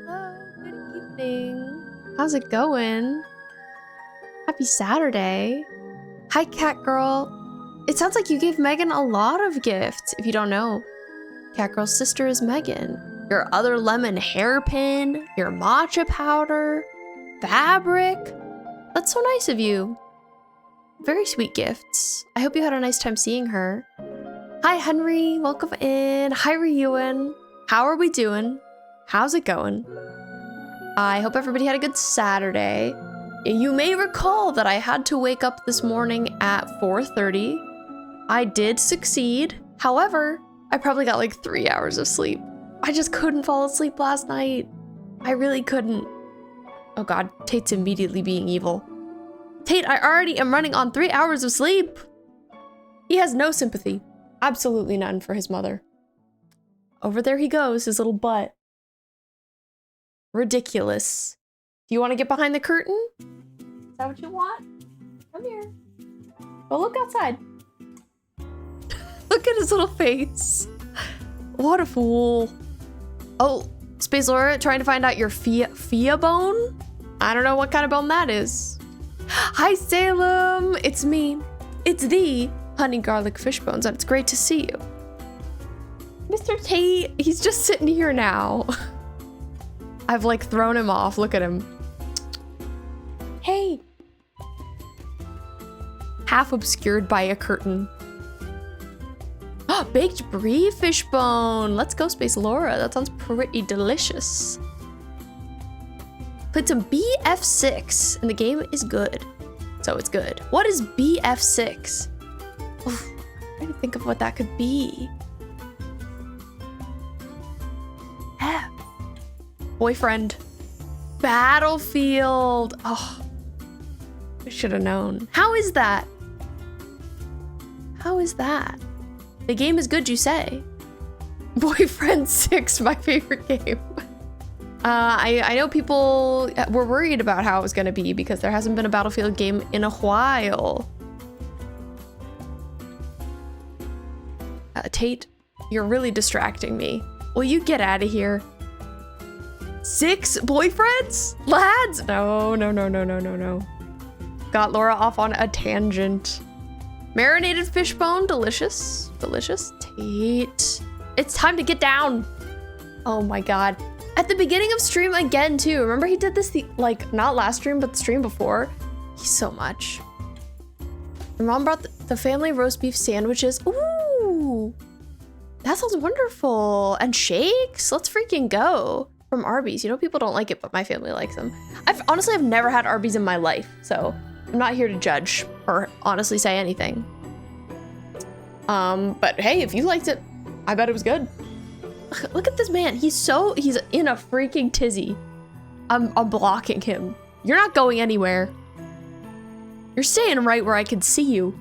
Hello, good evening. How's it going? Happy Saturday. Hi, cat girl. It sounds like you gave Megan a lot of gifts. If you don't know, cat girl's sister is Megan. Your other lemon hairpin, your matcha powder, fabric. That's so nice of you. Very sweet gifts. I hope you had a nice time seeing her. Hi, Henry. Welcome in. Hi, Ryuan. How are we doing? How's it going? I hope everybody had a good Saturday. You may recall that I had to wake up this morning at 4:30. I did succeed. However, I probably got like 3 hours of sleep. I just couldn't fall asleep last night. I really couldn't. Oh God, Tate's immediately being evil. Tate, I already am running on 3 hours of sleep. He has no sympathy. Absolutely none for his mother. Over there he goes, his little butt. Ridiculous. Do you want to get behind the curtain? Is that what you want? Come here. Go look outside. Look at his little face. What a fool. Oh, Space Laura trying to find out your Fia bone? I don't know what kind of bone that is. Hi, Salem. It's me. It's the Honey Garlic Fish Bones, and it's great to see you. Mr. Tate, he's just sitting here now. I've like thrown him off. Look at him. Hey. Half obscured by a curtain. Oh, baked brie fishbone. Let's go, Space Laura. That sounds pretty delicious. Played some BF6 and the game is good. So it's good. What is BF6? Oof, I'm trying to think of what that could be. F. Boyfriend. Battlefield. Oh, I should have known. How is that? How is that? The game is good, you say? Boyfriend 6, my favorite game. I know people were worried about how it was going to be because there hasn't been a Battlefield game in a while. Tate, you're really distracting me. Will you get out of here? 6 boyfriends? Lads? No, no, no, no, no, no, no. Got Laura off on a tangent. Marinated fishbone, delicious. Delicious. Tate. It's time to get down. Oh my God. At the beginning of stream again too. Remember he did this like not last stream, but the stream before? He's so much. My mom brought the family roast beef sandwiches. Ooh, that sounds wonderful. And shakes, let's freaking go. From Arby's. You know, people don't like it, but my family likes them. Honestly, I've never had Arby's in my life, so I'm not here to judge or honestly say anything. But hey, if you liked it, I bet it was good. Look at this man. He's in a freaking tizzy. I'm blocking him. You're not going anywhere. You're staying right where I can see you.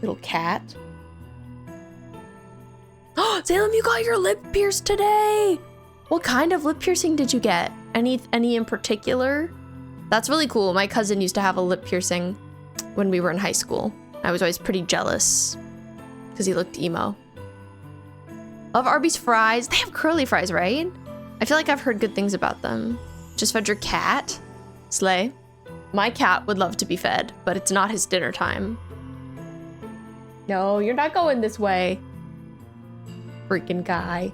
Little cat. Oh, Salem, you got your lip pierced today. What kind of lip piercing did you get? Any in particular? That's really cool. My cousin used to have a lip piercing when we were in high school. I was always pretty jealous because he looked emo. Love Arby's fries. They have curly fries, right? I feel like I've heard good things about them. Just fed your cat? Slay. My cat would love to be fed, but it's not his dinner time. No, you're not going this way. Freaking guy.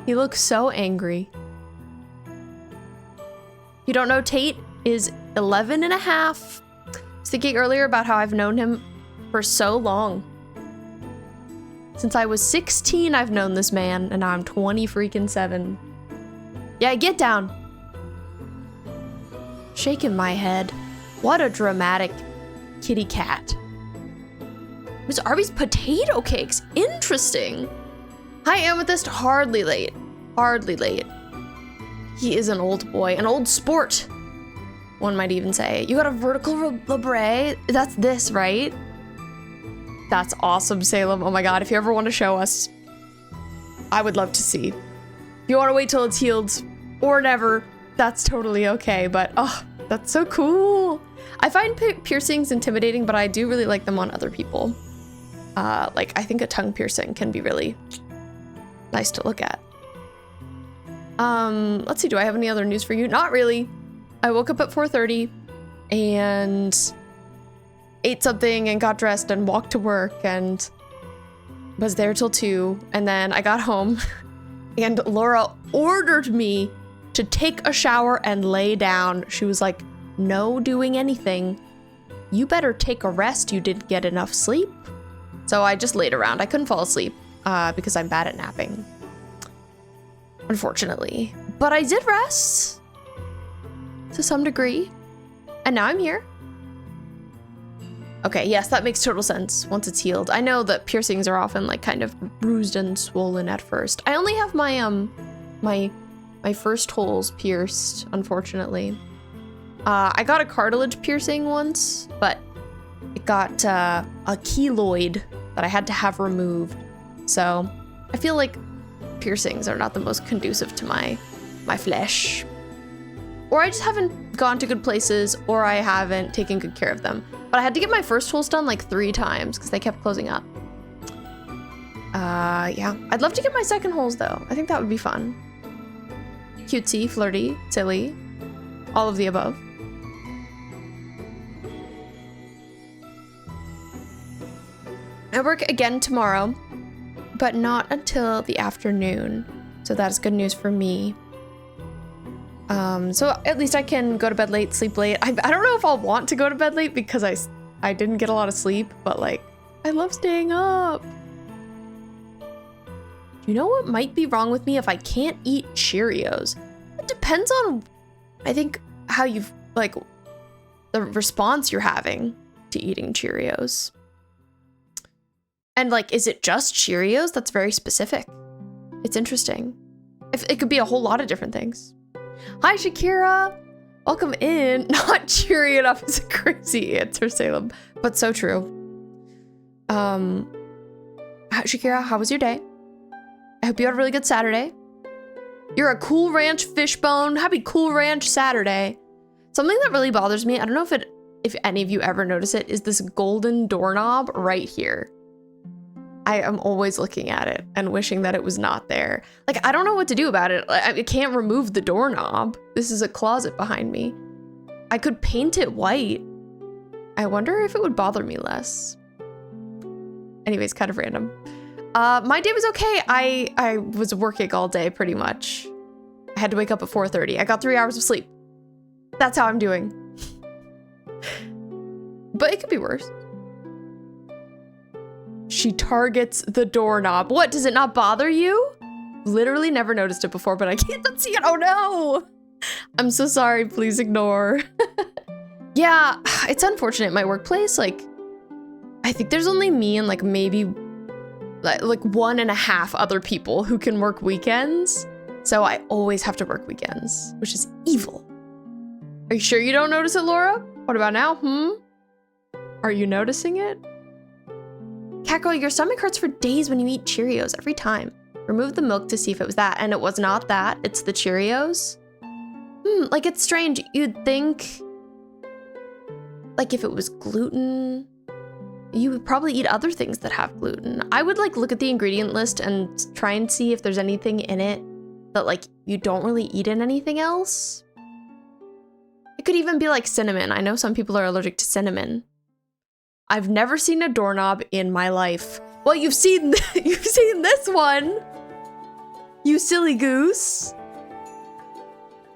He looks so angry. You don't know Tate is 11 and a half. I was thinking earlier about how I've known him for so long. Since I was 16, I've known this man, and now I'm 20 freaking 7. Yeah, get down. Shaking my head. What a dramatic kitty cat. Miss Arby's potato cakes. Interesting. Hi, Amethyst. Hardly late. Hardly late. He is an old boy. An old sport, one might even say. You got a vertical labre? That's this, right? That's awesome, Salem. Oh my God, if you ever want to show us, I would love to see. If you want to wait till it's healed or never, that's totally okay. But, oh, that's so cool. I find piercings intimidating, but I do really like them on other people. Like, I think a tongue piercing can be really nice to look at. Let's see, do I have any other news for you? Not really. I woke up at 4:30 and ate something and got dressed and walked to work and was there till 2. And then I got home and Laura ordered me to take a shower and lay down. She was like, no doing anything. You better take a rest. You didn't get enough sleep. So I just laid around. I couldn't fall asleep because I'm bad at napping, unfortunately. But I did rest to some degree. And now I'm here. Okay, yes, that makes total sense once it's healed. I know that piercings are often like kind of bruised and swollen at first. I only have my my first holes pierced, unfortunately. I got a cartilage piercing once, but it got a keloid that I had to have removed. So I feel like piercings are not the most conducive to my flesh. Or I just haven't gone to good places, or I haven't taken good care of them. But I had to get my first holes done like 3 times because they kept closing up. Yeah. I'd love to get my second holes though. I think that would be fun. Cutesy, flirty, silly, all of the above. I work again tomorrow, but not until the afternoon. So that's good news for me. So at least I can go to bed late, sleep late. I don't know if I'll want to go to bed late because I didn't get a lot of sleep, but like, I love staying up. You know what might be wrong with me if I can't eat Cheerios? It depends on, I think, how you've, like, the response you're having to eating Cheerios. And like, is it just Cheerios? That's very specific. It's interesting. It could be a whole lot of different things. Hi, Shakira. Welcome in. Not cheery enough is a crazy answer, Salem, but so true. Shakira, how was your day? I hope you had a really good Saturday. You're a Cool Ranch fishbone. Happy Cool Ranch Saturday. Something that really bothers me, I don't know if any of you ever notice it, is this golden doorknob right here. I am always looking at it and wishing that it was not there. Like, I don't know what to do about it. I can't remove the doorknob. This is a closet behind me. I could paint it white. I wonder if it would bother me less. Anyways, kind of random. My day was okay. I was working all day pretty much. I had to wake up at 4:30. I got 3 hours of sleep. That's how I'm doing. But it could be worse. She targets the doorknob. What, does it not bother you? Literally never noticed it before, but I can't unsee it. Oh no! I'm so sorry, please ignore. Yeah, it's unfortunate. My workplace, like, I think there's only me and like maybe like 1.5 other people who can work weekends. So I always have to work weekends, which is evil. Are you sure you don't notice it, Laura? What about now? Are you noticing it? Catgirl, your stomach hurts for days when you eat Cheerios every time. Remove the milk to see if it was that, and it was not that. It's the Cheerios. Like, it's strange. You'd think, like, if it was gluten, you would probably eat other things that have gluten. I would like look at the ingredient list and try and see if there's anything in it that like you don't really eat in anything else. It could even be like cinnamon. I know some people are allergic to cinnamon. I've never seen a doorknob in my life. Well, you've seen this one, you silly goose.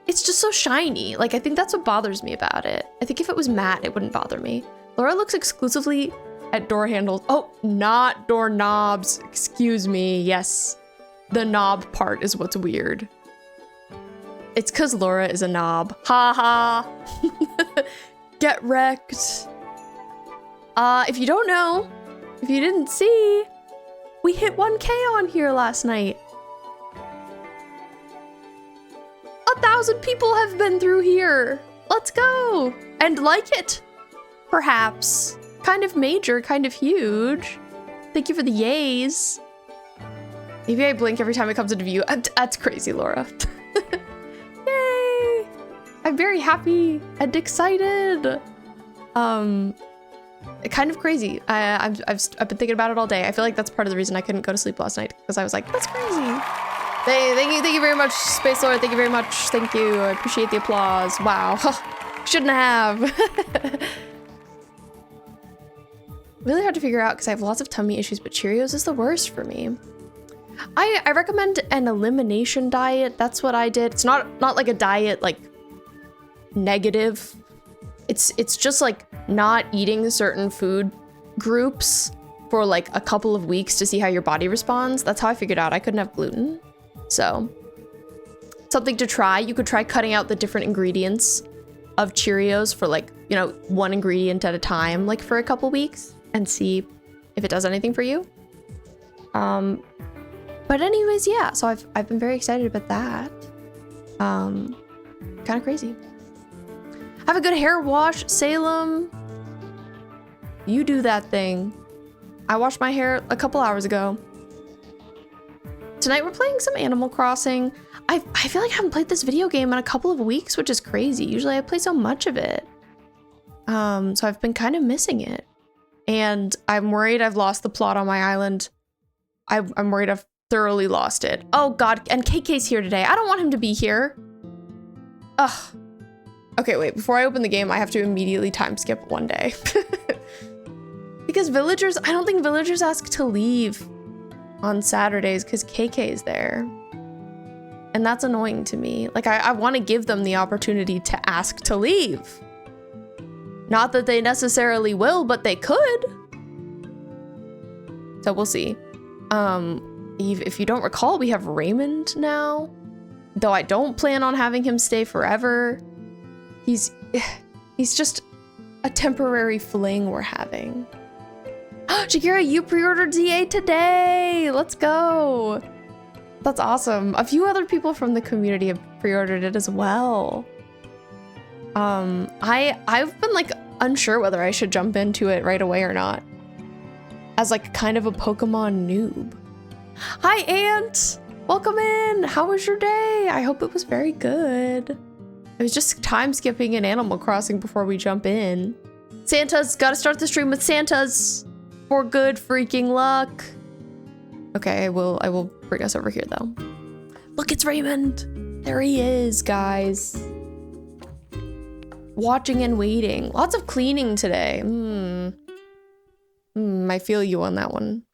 It's just so shiny. Like, I think that's what bothers me about it. I think if it was matte, it wouldn't bother me. Laura looks exclusively at door handles. Oh, not doorknobs. Excuse me. Yes, the knob part is what's weird. It's because Laura is a knob. Ha ha. Get wrecked. If you don't know, if you didn't see, we hit 1K on here last night. 1,000 people have been through here. Let's go. And like it, perhaps. Kind of major, kind of huge. Thank you for the yays. Maybe I blink every time it comes into view. That's crazy, Laura. Yay. I'm very happy and excited. Kind of crazy. I've been thinking about it all day. I feel like that's part of the reason I couldn't go to sleep last night, because I was like, that's crazy. Thank you very much, Space Lord. Thank you very much. Thank you. I appreciate the applause. Wow. Shouldn't have. Really hard to figure out because I have lots of tummy issues, but Cheerios is the worst for me. I recommend an elimination diet. That's what I did. It's not like a diet like negative. It's just like not eating certain food groups for like a couple of weeks to see how your body responds. That's how I figured out I couldn't have gluten. So something to try. You could try cutting out the different ingredients of Cheerios for like, you know, one ingredient at a time, like for a couple weeks and see if it does anything for you. But anyways, yeah, so I've been very excited about that. Kind of crazy. Have a good hair wash, Salem. You do that thing. I washed my hair a couple hours ago. Tonight we're playing some Animal Crossing. I feel like I haven't played this video game in a couple of weeks, which is crazy. Usually I play so much of it. So I've been kind of missing it. And I'm worried I've lost the plot on my island. I'm worried I've thoroughly lost it. Oh God, and KK's here today. I don't want him to be here. Ugh. Okay, wait, before I open the game, I have to immediately time skip one day. Because villagers, I don't think villagers ask to leave on Saturdays because KK is there. And that's annoying to me. Like, I want to give them the opportunity to ask to leave. Not that they necessarily will, but they could. So we'll see. If you don't recall, we have Raymond now. Though I don't plan on having him stay forever. He's just a temporary fling we're having. Shakira, you pre-ordered ZA today! Let's go! That's awesome. A few other people from the community have pre-ordered it as well. I've been like unsure whether I should jump into it right away or not. As like kind of a Pokemon noob. Hi, Ant! Welcome in! How was your day? I hope it was very good. I was just time skipping in Animal Crossing before we jump in. Santa's gotta start the stream with Santa's for good freaking luck. Okay, I will bring us over here though. Look, it's Raymond. There he is, guys. Watching and waiting. Lots of cleaning today. I feel you on that one.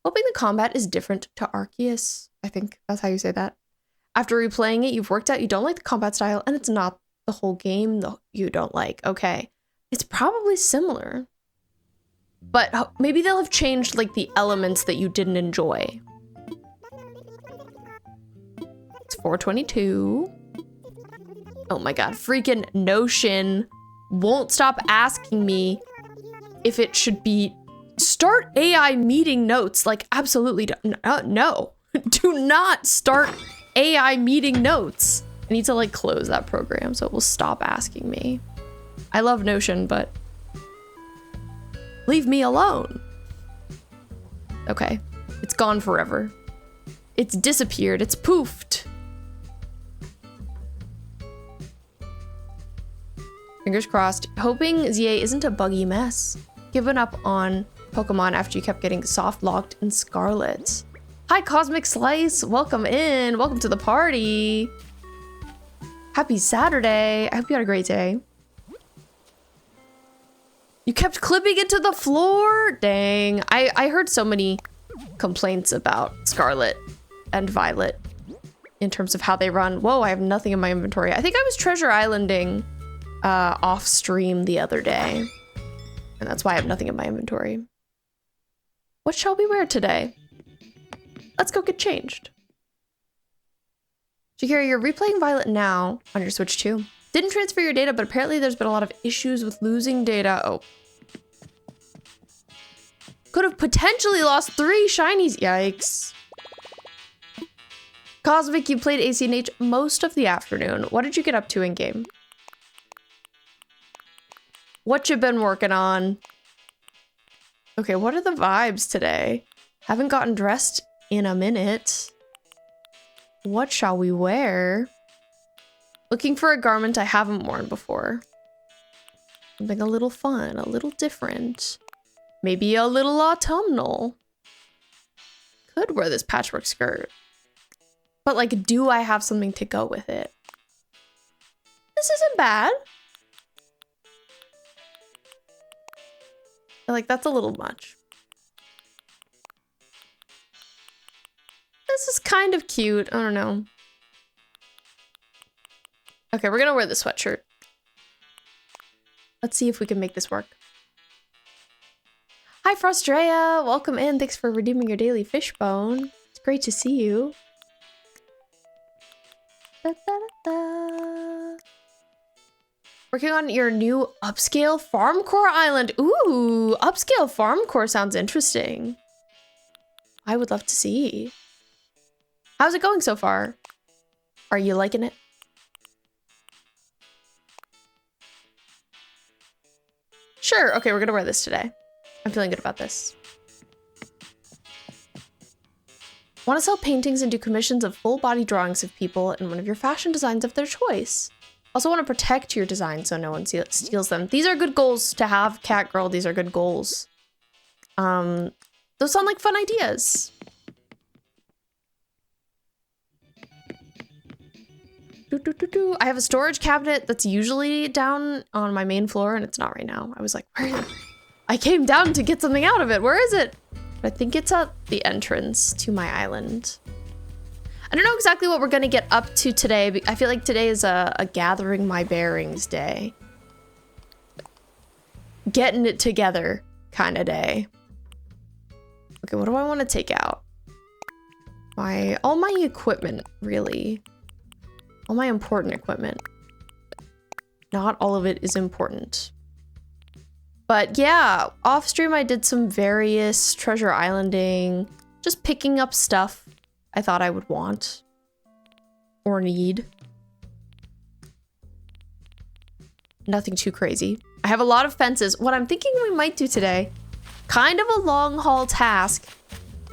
Hoping the combat is different to Arceus. I think that's how you say that. After replaying it, you've worked out you don't like the combat style, and it's not the whole game that you don't like. Okay. It's probably similar. But maybe they'll have changed like the elements that you didn't enjoy. It's 4:22. Oh my god, freaking Notion won't stop asking me if it should be start AI meeting notes. Like, absolutely no. Do not start AI meeting notes. I need to like close that program so it will stop asking me. I love Notion, but leave me alone. Okay, it's gone forever. It's disappeared, it's poofed. Fingers crossed. Hoping ZA isn't a buggy mess. Given up on Pokemon after you kept getting soft locked in Scarlet. Hi, Cosmic Slice. Welcome in. Welcome to the party. Happy Saturday. I hope you had a great day. You kept clipping it to the floor? Dang. I heard so many complaints about Scarlet and Violet in terms of how they run. Whoa, I have nothing in my inventory. I think I was Treasure Islanding off stream the other day. And that's why I have nothing in my inventory. What shall we wear today? Let's go get changed. Shakira, you're replaying Violet now on your Switch too. Didn't transfer your data, but apparently there's been a lot of issues with losing data. Oh. Could have potentially lost 3 shinies. Yikes. Cosmic, you played ACNH most of the afternoon. What did you get up to in game? What you been working on? Okay, what are the vibes today? Haven't gotten dressed in a minute. What shall we wear? Looking for a garment I haven't worn before. Something a little fun, a little different. Maybe a little autumnal. Could wear this patchwork skirt. But like, do I have something to go with it? This isn't bad. Like, that's a little much. This is kind of cute. I don't know. Okay, we're gonna wear the sweatshirt. Let's see if we can make this work. Hi, Frostrea. Welcome in. Thanks for redeeming your daily fishbone. It's great to see you. Da, da, da, da. Working on your new upscale farm core island. Ooh, upscale farm core sounds interesting. I would love to see. How's it going so far? Are you liking it? Sure. Okay, we're gonna wear this today. I'm feeling good about this. Want to sell paintings and do commissions of full body drawings of people in one of your fashion designs of their choice. Also want to protect your design so no one steals them. These are good goals to have, cat girl. These are good goals. Those sound like fun ideas. I have a storage cabinet that's usually down on my main floor and it's not right now. I was like, where is it? I came down to get something out of it. Where is it? But I think it's at the entrance to my island. I don't know exactly what we're gonna get up to today, but I feel like today is a gathering my bearings day. Getting it together kind of day. Okay, what do I want to take out? All my equipment, really. All my important equipment. Not all of it is important. But yeah, off stream I did some various treasure islanding, just picking up stuff I thought I would want or need. Nothing too crazy. I have a lot of fences. What I'm thinking we might do today, kind of a long haul task,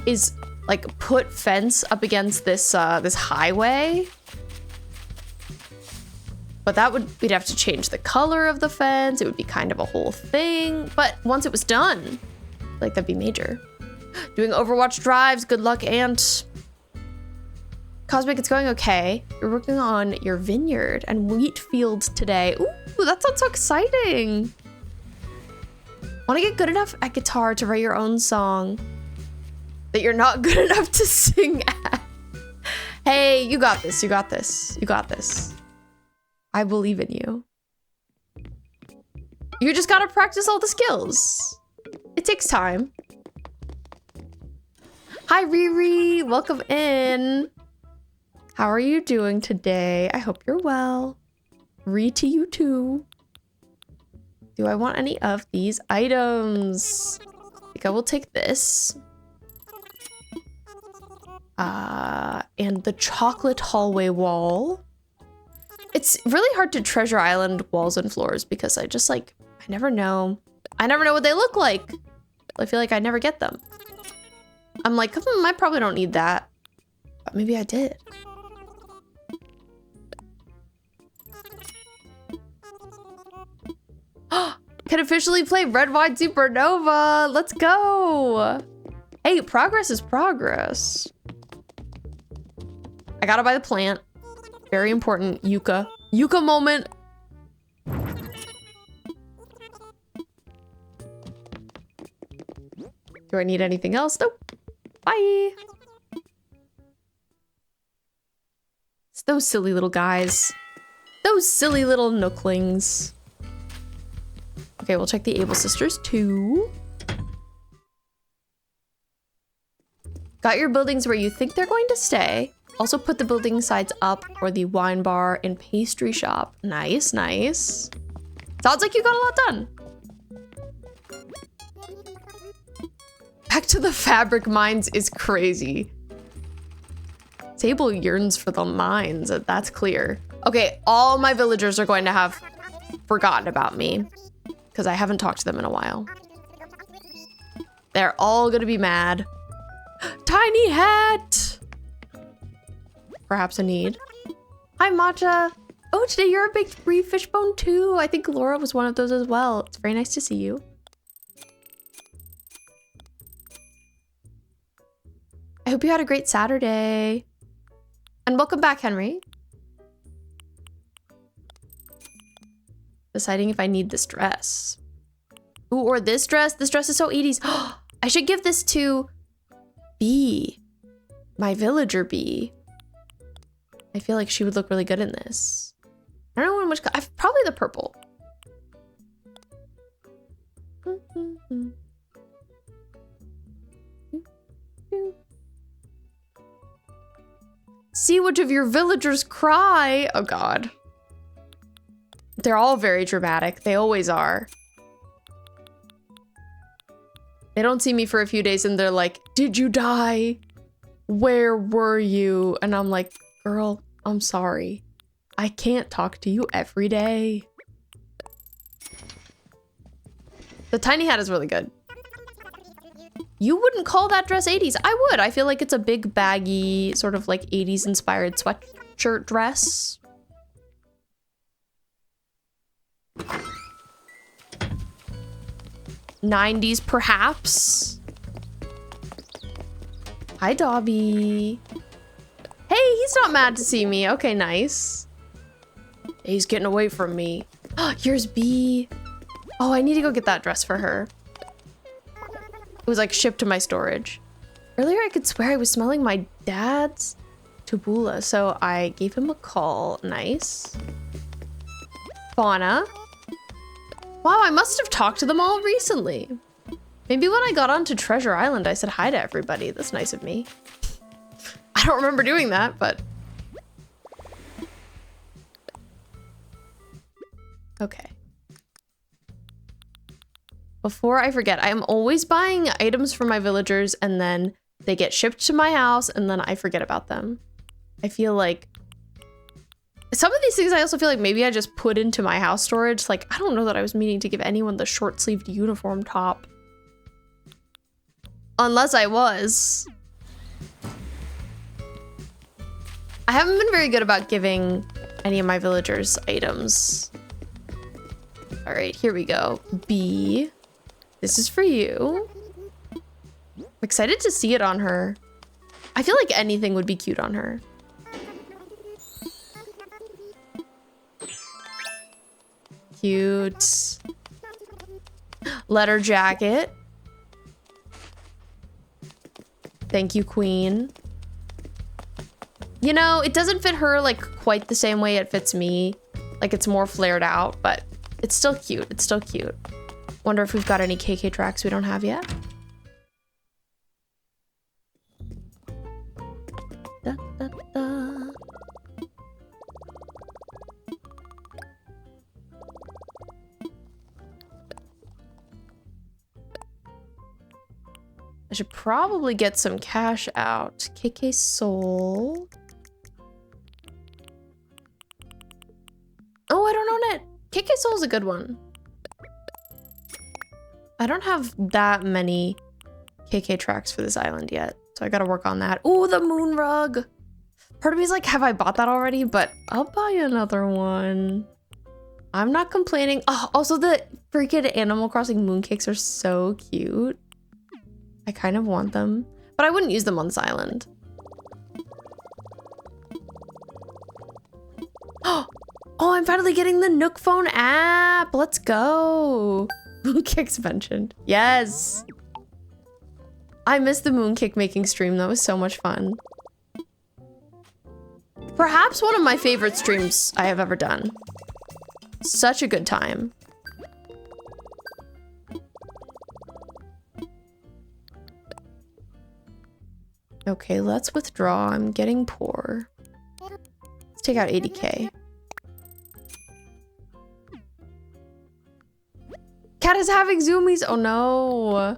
is like put fence up against this this highway. But we'd have to change the color of the fence. It would be kind of a whole thing. But once it was done, like that'd be major. Doing Overwatch drives, good luck, Ant. Cosmic, it's going okay. You're working on your vineyard and wheat fields today. Ooh, that sounds so exciting. Want to get good enough at guitar to write your own song that you're not good enough to sing at? Hey, you got this, you got this, you got this. I believe in you. You just gotta practice all the skills. It takes time. Hi, Riri. Welcome in. How are you doing today? I hope you're well. Re to you too. Do I want any of these items? I think I will take this. And the chocolate hallway wall. It's really hard to treasure island walls and floors because I just like, I never know. I never know what they look like. I feel like I never get them. I'm like, I probably don't need that. But maybe I did. Can officially play Red Wine Supernova. Let's go. Hey, progress is progress. I gotta buy the plant. Very important. Yucca. Yucca moment. Do I need anything else? Nope. Bye. It's those silly little guys. Those silly little nooklings. Okay, we'll check the Able Sisters too. Got your buildings where you think they're going to stay. Also put the building sides up for the wine bar and pastry shop. Nice, nice. Sounds like you got a lot done. Back to the fabric mines is crazy. Sable yearns for the mines, that's clear. Okay, all my villagers are going to have forgotten about me because I haven't talked to them in a while. They're all gonna be mad. Tiny hat! Perhaps a need. Hi, Matcha. Oh, today you're a big free fishbone too. I think Laura was one of those as well. It's very nice to see you. I hope you had a great Saturday. And welcome back, Henry. Deciding if I need this dress. Ooh, or this dress. This dress is so 80s. I should give this to Bee. My villager Bee. I feel like she would look really good in this. I don't know in which color. Probably the purple. See which of your villagers cry. Oh god. They're all very dramatic. They always are. They don't see me for a few days and they're like, did you die? Where were you? And I'm like, girl, I'm sorry. I can't talk to you every day. The tiny hat is really good. You wouldn't call that dress 80s. I would. I feel like it's a big baggy, sort of like 80s inspired sweatshirt dress. '90s perhaps. Hi, Dobby. Hey, he's not mad to see me. Okay, nice. He's getting away from me. Here's Bee. Oh, I need to go get that dress for her. It was like shipped to my storage. Earlier, I could swear I was smelling my dad's tabbouleh, so I gave him a call. Nice. Fauna. Wow, I must have talked to them all recently. Maybe when I got onto Treasure Island, I said hi to everybody. That's nice of me. I don't remember doing that, but... Okay. Before I forget, I am always buying items for my villagers and then they get shipped to my house and then I forget about them. I feel like some of these things I also feel like maybe I just put into my house storage. Like, I don't know that I was meaning to give anyone the short-sleeved uniform top. Unless I was. I haven't been very good about giving any of my villagers items. All right, here we go. Bee. This is for you. I'm excited to see it on her. I feel like anything would be cute on her. Cute. Letter jacket. Thank you, Queen. You know, it doesn't fit her like quite the same way it fits me. Like it's more flared out, but it's still cute. It's still cute. Wonder if we've got any KK tracks we don't have yet. Da, da, da. I should probably get some cash out. KK Soul. Oh, I don't own it. KK Soul is a good one. I don't have that many KK tracks for this island yet, so I gotta work on that. Oh, the moon rug. Part of me is like, have I bought that already? But I'll buy another one. I'm not complaining. Oh, also the freaking Animal Crossing mooncakes are so cute. I kind of want them, but I wouldn't use them on this island. Oh, I'm finally getting the Nook Phone app. Let's go. Mooncakes mentioned. Yes. I missed the mooncake making stream. That was so much fun. Perhaps one of my favorite streams I have ever done. Such a good time. Okay, let's withdraw. I'm getting poor. Let's take out 80K. Cat is having zoomies. Oh no.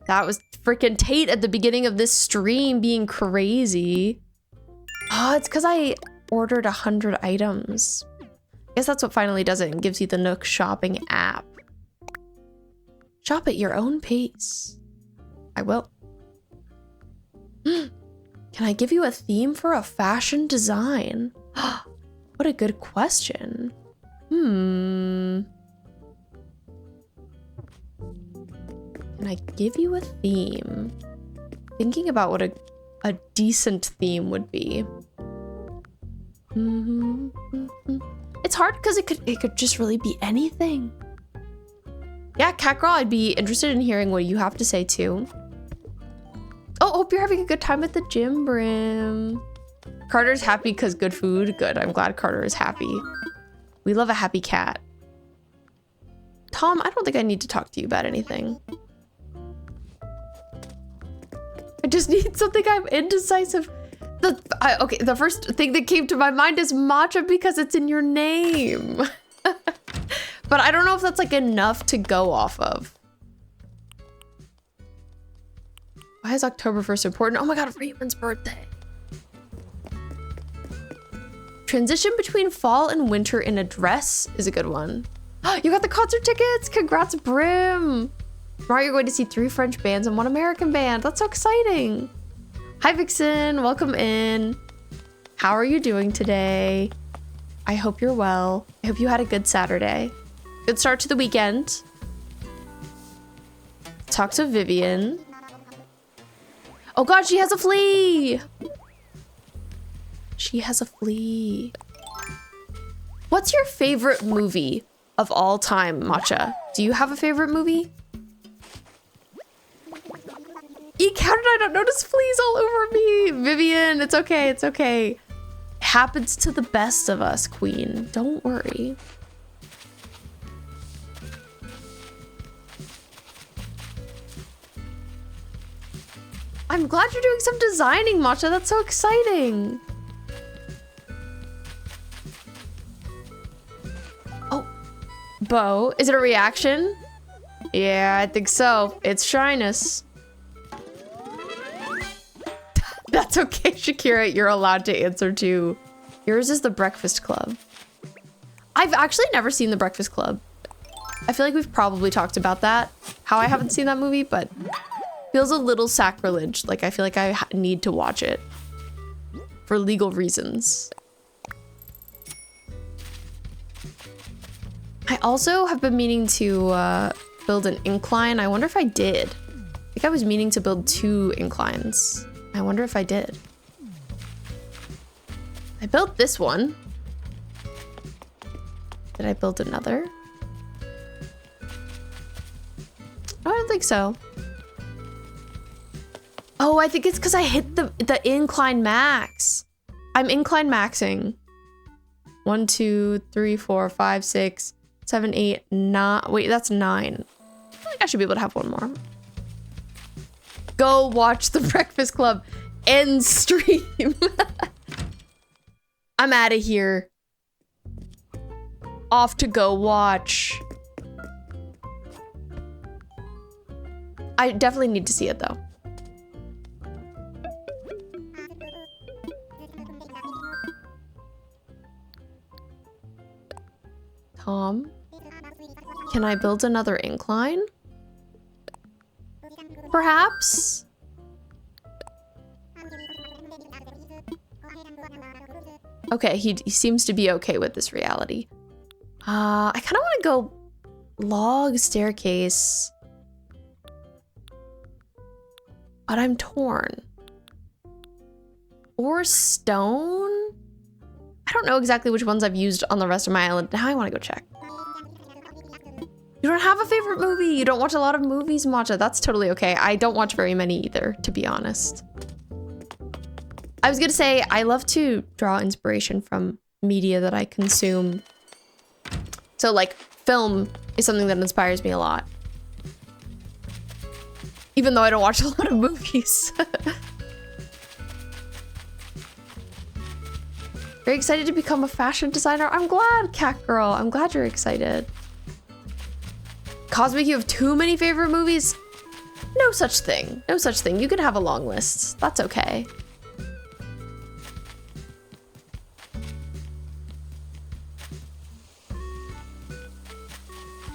That was freaking Tate at the beginning of this stream being crazy. Oh, it's because I ordered 100 items. I guess that's what finally does it and gives you the Nook shopping app. Shop at your own pace. I will. Can I give you a theme for a fashion design? What a good question. Can I give you a theme? Thinking about what a decent theme would be. It's hard because it could just really be anything. Yeah, cat girl, I'd be interested in hearing what you have to say too. Oh, hope you're having a good time at the gym, Brim. Carter's happy because good food. Good, I'm glad Carter is happy. We love a happy cat. Tom, I don't think I need to talk to you about anything. I just need something. I'm indecisive. Okay, the first thing that came to my mind is matcha because it's in your name. But I don't know if that's like enough to go off of. Why is October 1st important? Oh my god, Raymond's birthday. Transition between fall and winter in a dress is a good one. You got the concert tickets! Congrats, Brim! Tomorrow you're going to see 3 French bands and 1 American band. That's so exciting. Hi, Vixen. Welcome in. How are you doing today? I hope you're well. I hope you had a good Saturday. Good start to the weekend. Talk to Vivian. Oh god, she has a flea! She has a flea. What's your favorite movie of all time, Matcha? Do you have a favorite movie? Eek, how did I not notice fleas all over me? Vivian, it's okay, it's okay. It happens to the best of us, queen. Don't worry. I'm glad you're doing some designing, Matcha. That's so exciting. Oh, Bo, is it a reaction? Yeah, I think so. It's shyness. That's okay, Shakira. You're allowed to answer too. Yours is The Breakfast Club. I've actually never seen The Breakfast Club. I feel like we've probably talked about that. How I haven't seen that movie, but feels a little sacrilege. Like I feel like I need to watch it for legal reasons. I also have been meaning to build an incline. I wonder if I did. I think I was meaning to build 2 inclines. I wonder if I did. I built this one. Did I build another? I don't think so. Oh, I think it's because I hit the incline max. I'm incline maxing. 1, 2, 3, 4, 5, 6, 7, 8, 9. Wait, that's 9. I feel like I should be able to have 1 more. Go watch The Breakfast Club. End stream. I'm out of here. Off to go watch. I definitely need to see it though. Tom, can I build another incline? Perhaps? Okay, he seems to be okay with this reality. I kind of want to go log staircase. But I'm torn. Or stone? I don't know exactly which ones I've used on the rest of my island. Now I want to go check. You don't have a favorite movie. You don't watch a lot of movies, Matcha. That's totally okay. I don't watch very many either, to be honest. I was gonna say, I love to draw inspiration from media that I consume. So like, film is something that inspires me a lot. Even though I don't watch a lot of movies. Very excited to become a fashion designer. I'm glad, Cat Girl. I'm glad you're excited. Cosmic, you have too many favorite movies? No such thing. No such thing. You can have a long list. That's okay.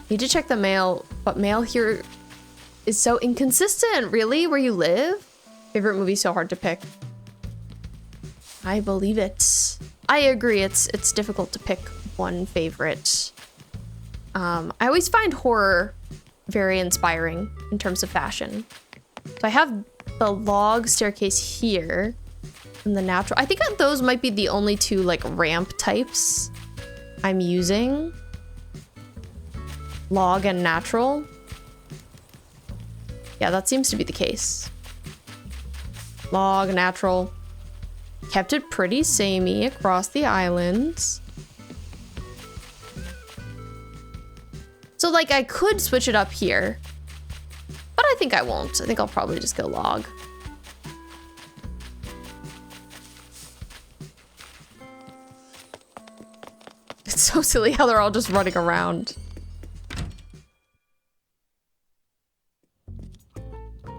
Need to check the mail, but mail here is so inconsistent. Really? Where you live? Favorite movie so hard to pick. I believe it. I agree. It's difficult to pick one favorite. I always find horror very inspiring in terms of fashion. So I have the log staircase here and the natural. I think those might be the only two like ramp types I'm using. Log and natural. Yeah, that seems to be the case. Log, natural. Kept it pretty samey across the islands. So like I could switch it up here, but I think I won't. I think I'll probably just go log. It's so silly how they're all just running around.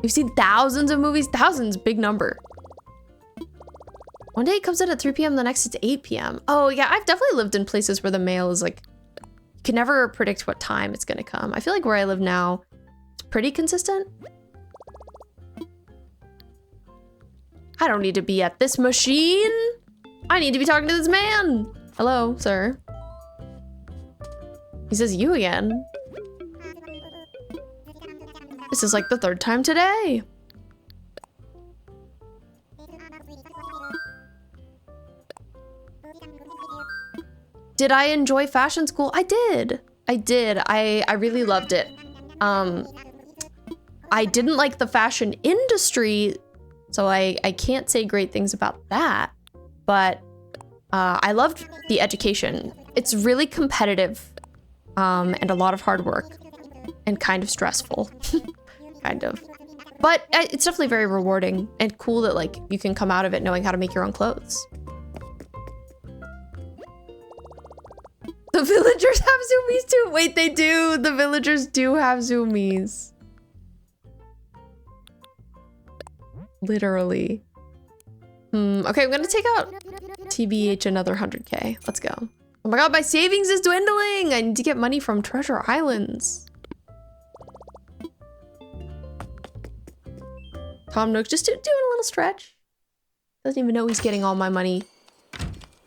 You've seen thousands of movies. Thousands, big number. One day it comes in at 3 p.m. The next it's 8 p.m. Oh yeah, I've definitely lived in places where the mail is like, you can never predict what time it's gonna come. I feel like where I live now, it's pretty consistent. I don't need to be at this machine. I need to be talking to this man. Hello, sir. He says you again. This is like the third time today. Did I enjoy fashion school? I did. I really loved it. I didn't like the fashion industry, so I can't say great things about that. But I loved the education. It's really competitive and a lot of hard work and kind of stressful. Kind of. But it's definitely very rewarding and cool that like you can come out of it knowing how to make your own clothes. The villagers have zoomies too. Wait, they do. The villagers do have zoomies. Literally. Okay, I'm gonna take out TBH another 100K. Let's go. Oh my god, my savings is dwindling. I need to get money from Treasure Islands. Tom Nook just doing a little stretch. Doesn't even know he's getting all my money.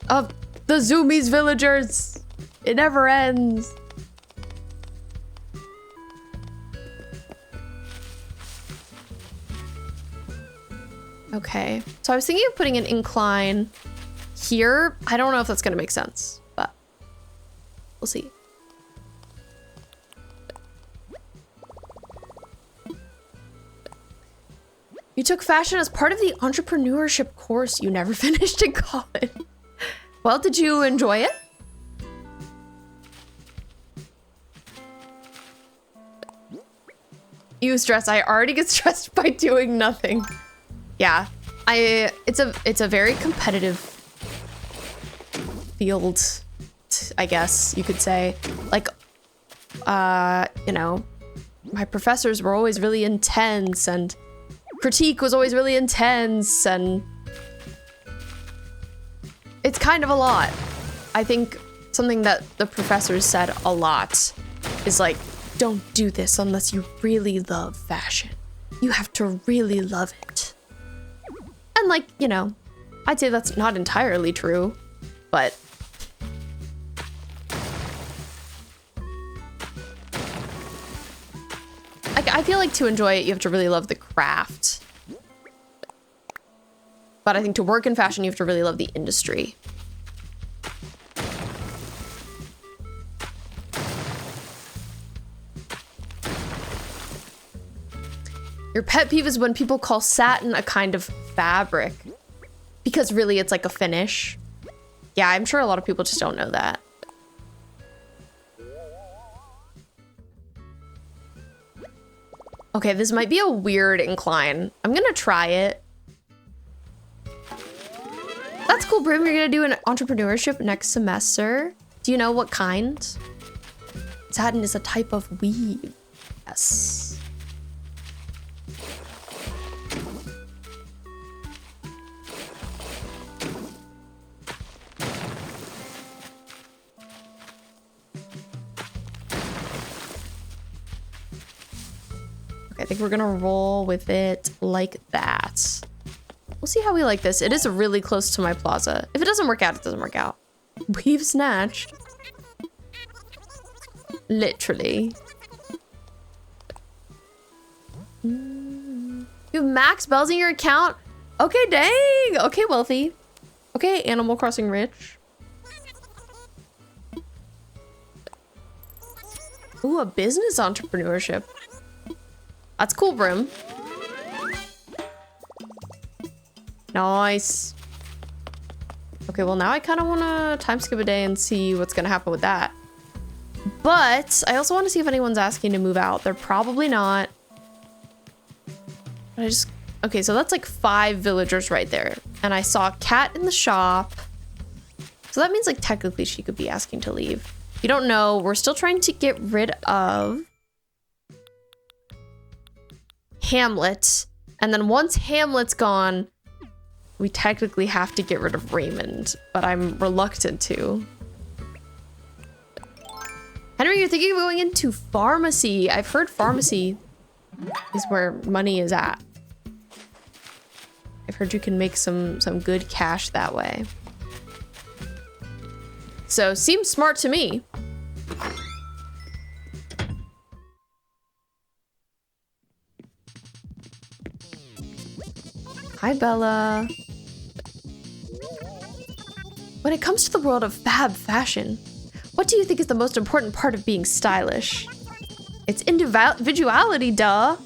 Of the zoomies villagers. It never ends. Okay, so I was thinking of putting an incline here. I don't know if that's gonna make sense, but we'll see. You took fashion as part of the entrepreneurship course you never finished in college. Well, did you enjoy it? You stress. I already get stressed by doing nothing. Yeah, it's a very competitive field, I guess you could say. Like, you know, my professors were always really intense and critique was always really intense and it's kind of a lot. I think something that the professors said a lot is like, don't do this unless you really love fashion. You have to really love it. And like, you know, I'd say that's not entirely true, but I feel like to enjoy it, you have to really love the craft. But I think to work in fashion, you have to really love the industry. Your pet peeve is when people call satin a kind of fabric. Because really, it's like a finish. Yeah, I'm sure a lot of people just don't know that. Okay, this might be a weird incline. I'm gonna try it. That's cool, Brim. You're gonna do an entrepreneurship next semester. Do you know what kind? Satin is a type of weave. Yes. Okay, I think we're gonna roll with it like that. We'll see how we like this. It is really close to my plaza. If it doesn't work out, it doesn't work out. We've snatched. Literally. You have max bells in your account? Okay, dang. Okay, wealthy. Okay, Animal Crossing rich. Ooh, a business entrepreneurship. That's cool, Brim. Nice. Okay, well now I kind of want to time skip a day and see what's going to happen with that. But I also want to see if anyone's asking to move out. They're probably not. But okay, so that's like 5 villagers right there. And I saw a cat in the shop. So that means like technically she could be asking to leave. If you don't know, we're still trying to get rid of Hamlet. And then once Hamlet's gone, we technically have to get rid of Raymond, but I'm reluctant to. Henry, you're thinking of going into pharmacy. I've heard pharmacy is where money is at. I've heard you can make some good cash that way. So, seems smart to me. Hi, Bella. When it comes to the world of fab fashion, what do you think is the most important part of being stylish? It's individuality, duh.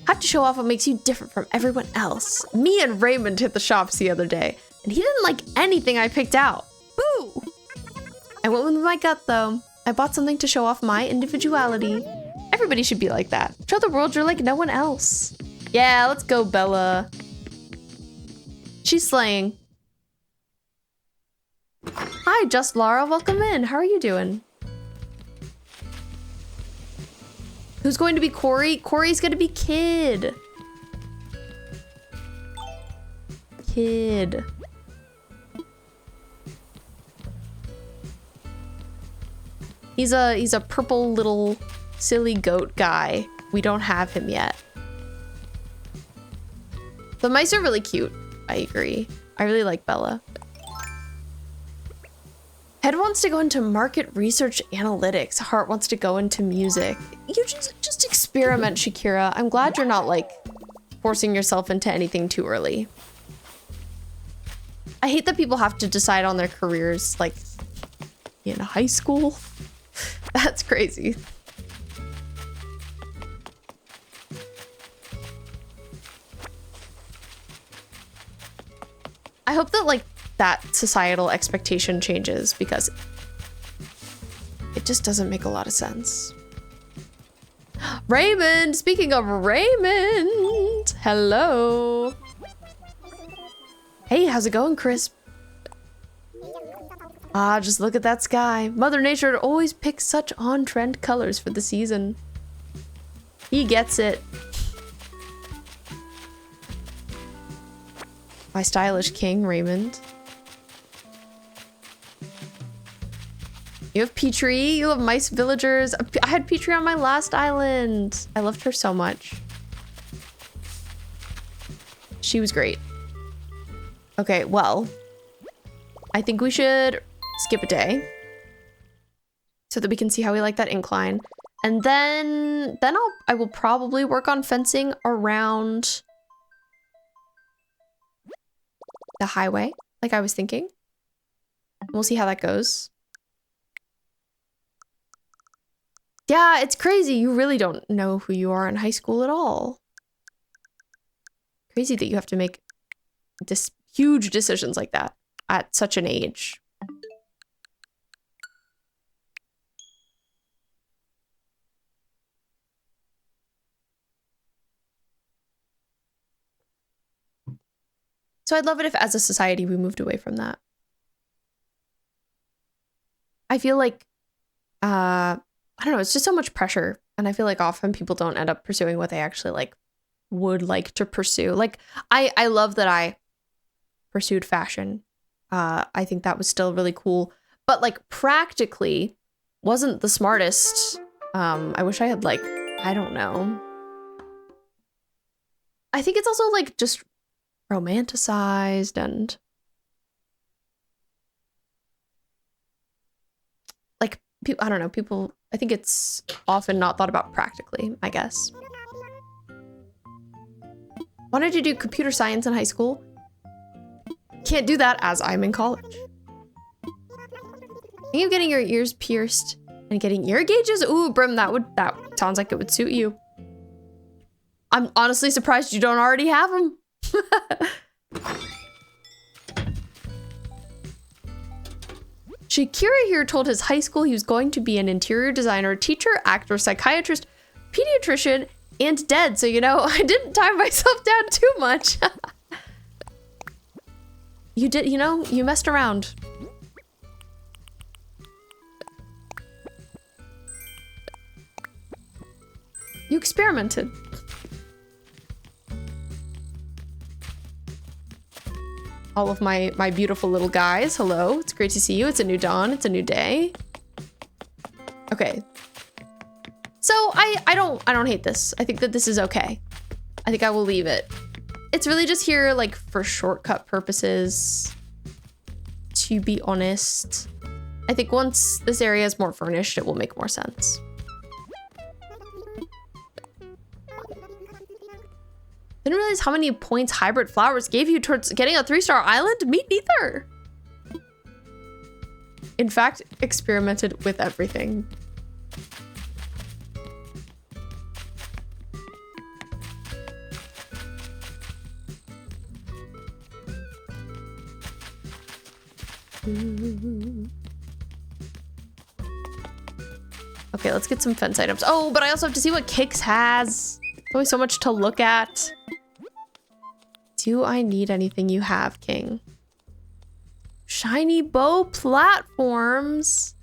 Have to show off what makes you different from everyone else. Me and Raymond hit the shops the other day, and he didn't like anything I picked out. Boo! I went with my gut, though. I bought something to show off my individuality. Everybody should be like that. Show the world you're like no one else. Yeah, let's go, Bella. She's slaying. Hi, Just Lara. Welcome in. How are you doing? Who's going to be Corey? Corey's going to be Kid. Kid. He's a purple little silly goat guy. We don't have him yet. The mice are really cute. I agree. I really like Bella. Head wants to go into market research analytics. Heart wants to go into music. You just experiment, Shakira. I'm glad you're not like forcing yourself into anything too early. I hate that people have to decide on their careers like in high school. That's crazy. I hope that like that societal expectation changes because it just doesn't make a lot of sense. Raymond, speaking of Raymond, hello. Hey, how's it going, Chris? Ah, just look at that sky. Mother Nature always picks such on-trend colors for the season. He gets it. My stylish king, Raymond. You have Petrie, you have mice villagers. I had Petrie on my last island. I loved her so much. She was great. Okay, well, I think we should skip a day so that we can see how we like that incline. And then I will probably work on fencing around the highway, like I was thinking. We'll see how that goes. Yeah, it's crazy. You really don't know who you are in high school at all. Crazy that you have to make huge decisions like that at such an age. So I'd love it if as a society we moved away from that. I feel like, I don't know, it's just so much pressure. And I feel like often people don't end up pursuing what they actually like would like to pursue. Like I love that I pursued fashion. I think that was still really cool, but like practically wasn't the smartest. I wish I had like, I don't know. I think it's also like just romanticized and like I don't know, people, I think it's often not thought about practically, I guess. Wanted to do computer science in high school. Can't do that as I'm in college. Think of getting your ears pierced and getting ear gauges? Ooh, Brim, that sounds like it would suit you. I'm honestly surprised you don't already have them. Shakira here told his high school he was going to be an interior designer, teacher, actor, psychiatrist, pediatrician, and dead. So, you know, I didn't tie myself down too much. You did, you know, you messed around. You experimented. All of my beautiful little guys, hello. It's great to see you. It's a new dawn. It's a new day. Okay. So I don't hate this. I think that this is okay. I think I will leave it. It's really just here like for shortcut purposes, to be honest. I think once this area is more furnished, it will make more sense. Didn't realize how many points hybrid flowers gave you towards getting a 3-star island? Me neither. In fact, experimented with everything. Okay, let's get some fence items. Oh, but I also have to see what Kix has. Always so much to look at. Do I need anything you have, King? Shiny bow platforms.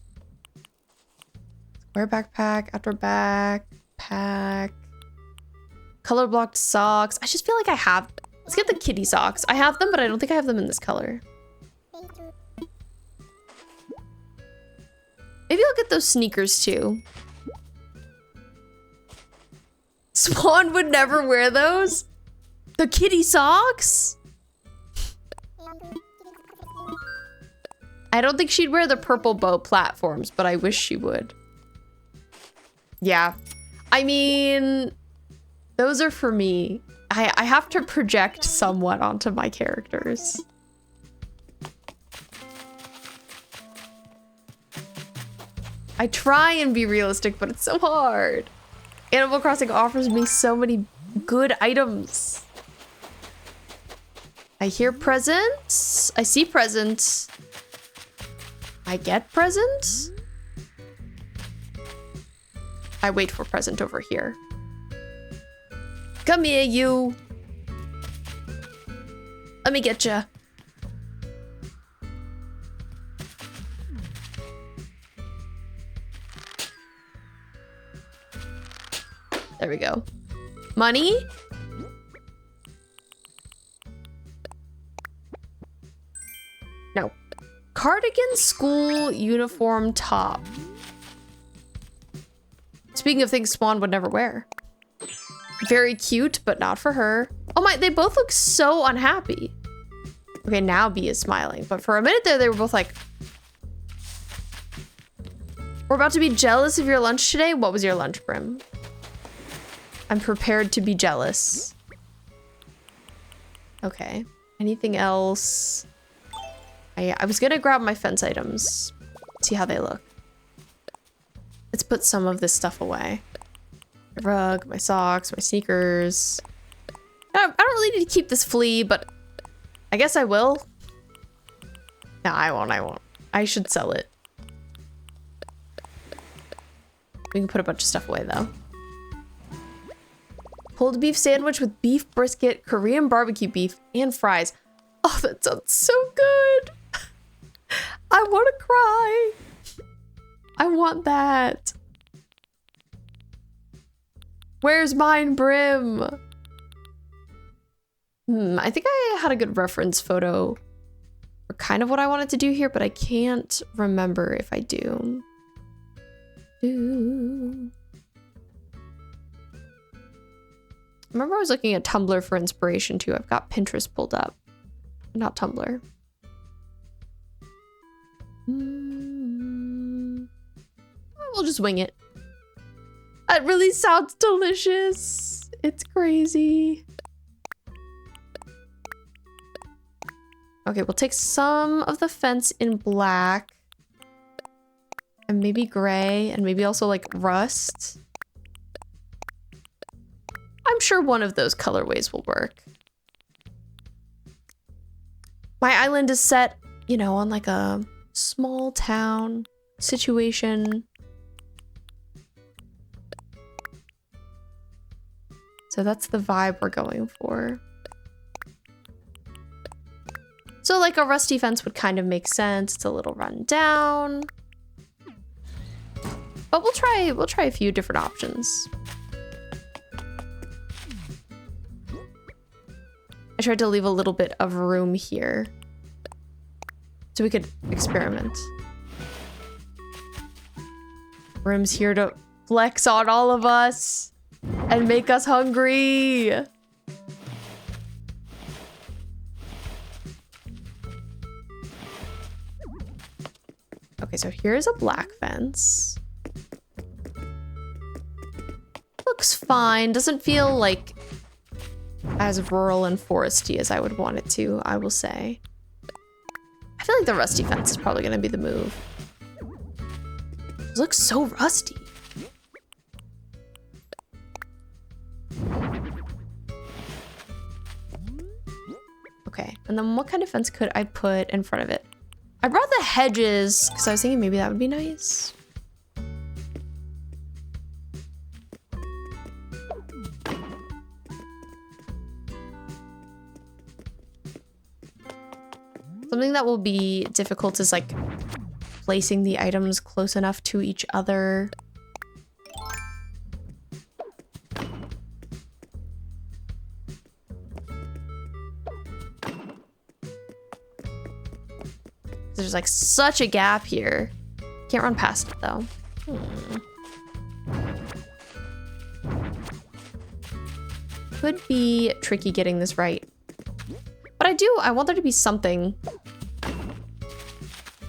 Square backpack, outdoor backpack. Color blocked socks. I just feel like I have. Let's get the kitty socks. I have them, but I don't think I have them in this color. Maybe I'll get those sneakers too. Swan would never wear those. The kitty socks? I don't think she'd wear the purple bow platforms, but I wish she would. Yeah. I mean, those are for me. I have to project somewhat onto my characters. I try and be realistic, but it's so hard. Animal Crossing offers me so many good items. I hear presents. I see presents. I get presents. I wait for present over here. Come here, you. Let me get ya. There we go. Money? No. Cardigan school uniform top. Speaking of things Swan would never wear. Very cute, but not for her. Oh my, they both look so unhappy. Okay, now B is smiling, but for a minute there, they were both like, we're about to be jealous of your lunch today. What was your lunch, Brim? I'm prepared to be jealous. Okay. Anything else? I was gonna grab my fence items. See how they look. Let's put some of this stuff away. My rug, my socks, my sneakers. I don't really need to keep this flea, but I guess I will. No, I won't. I should sell it. We can put a bunch of stuff away though. Pulled beef sandwich with beef brisket, Korean barbecue beef, and fries. Oh, that sounds so good. I want to cry. I want that. Where's mine, Brim? I think I had a good reference photo for kind of what I wanted to do here, but I can't remember if I do. Remember I was looking at Tumblr for inspiration too. I've got Pinterest pulled up, not Tumblr. We'll just wing it. That really sounds delicious. It's crazy. Okay, we'll take some of the fence in black. And maybe gray, and maybe also like rust. I'm sure one of those colorways will work. My island is set, you know, on like a small town situation. So that's the vibe we're going for. So like a rusty fence would kind of make sense. It's a little run down. But we'll try a few different options. I tried to leave a little bit of room here so we could experiment. Room's here to flex on all of us and make us hungry. Okay, so here's a black fence. Looks fine. Doesn't feel like as rural and foresty as I would want it to, I will say. I feel like the rusty fence is probably going to be the move. It looks so rusty. Okay, and then what kind of fence could I put in front of it? I brought the hedges because I was thinking maybe that would be nice. Something that will be difficult is like placing the items close enough to each other. There's like such a gap here. Can't run past it though. Could be tricky getting this right. But I want there to be something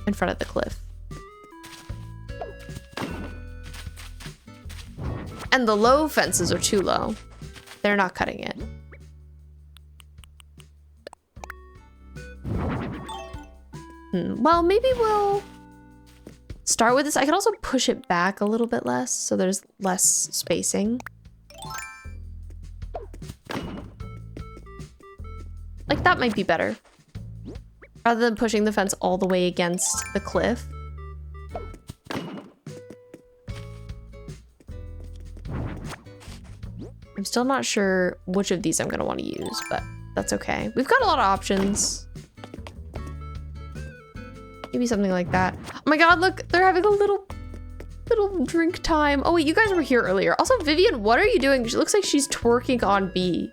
in front of the cliff. And the low fences are too low. They're not cutting it. Well, maybe we'll start with this. I could also push it back a little bit less, so there's less spacing. Like, that might be better. Rather than pushing the fence all the way against the cliff. I'm still not sure which of these I'm gonna want to use, but that's okay. We've got a lot of options. Maybe something like that. Oh my god, look, they're having a little drink time. Oh wait, you guys were here earlier. Also, Vivian, what are you doing? She looks like she's twerking on B.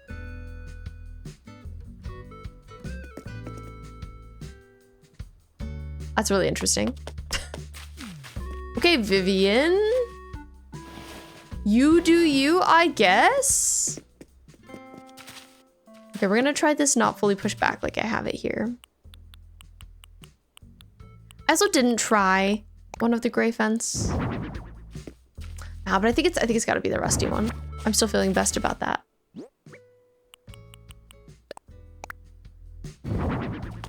That's really interesting. Okay, Vivian. You do you, I guess. Okay, we're gonna try this not fully pushed back like I have it here. I also didn't try one of the gray fence. But I think it's gotta be the rusty one. I'm still feeling best about that.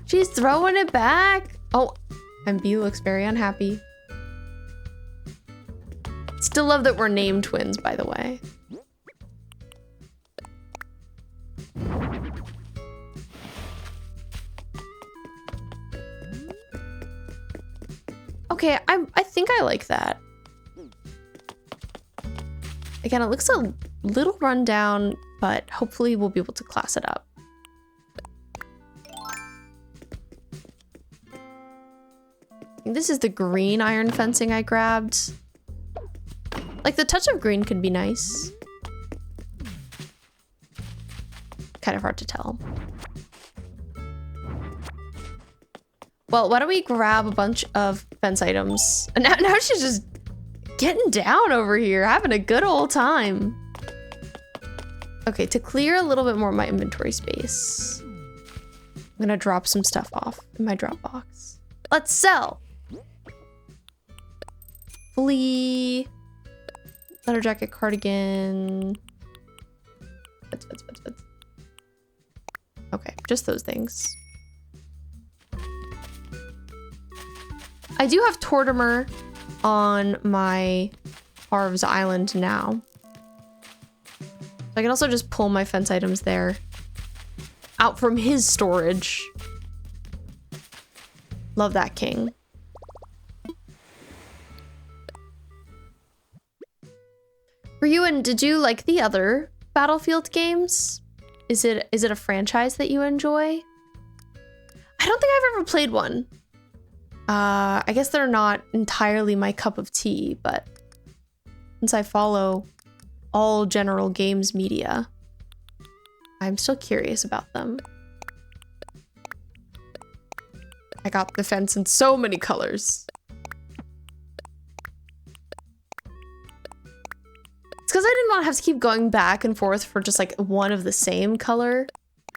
She's throwing it back. Oh, and B looks very unhappy. Still love that we're named twins, by the way. Okay, I think I like that. Again, it looks a little run down, but hopefully we'll be able to class it up. I think this is the green iron fencing I grabbed. Like, the touch of green could be nice. Kind of hard to tell. Well, why don't we grab a bunch of fence items? And now she's just getting down over here, having a good old time. Okay, to clear a little bit more of my inventory space, I'm gonna drop some stuff off in my drop box. Let's sell. Flea. Leather jacket, cardigan. Okay, just those things. I do have Tortimer on my Harv's Island now. I can also just pull my fence items there out from his storage. Love that king. Ryuan, did you like the other Battlefield games? Is it a franchise that you enjoy? I don't think I've ever played one. I guess they're not entirely my cup of tea, but since I follow all general games media, I'm still curious about them. I got the fence in so many colors. It's because I didn't want to have to keep going back and forth for just like one of the same color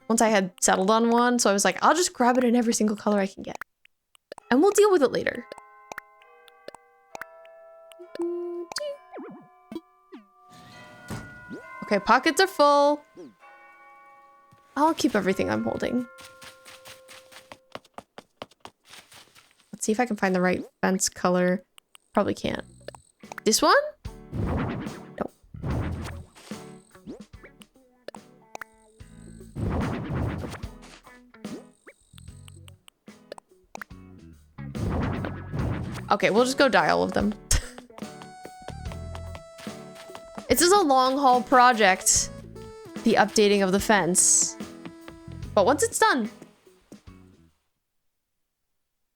once I had settled on one. So I was like, I'll just grab it in every single color I can get. And we'll deal with it later. Okay, pockets are full. I'll keep everything I'm holding. Let's see if I can find the right fence color. Probably can't. This one? Nope. Okay, we'll just go dye all of them. This is a long haul project, the updating of the fence. But once it's done.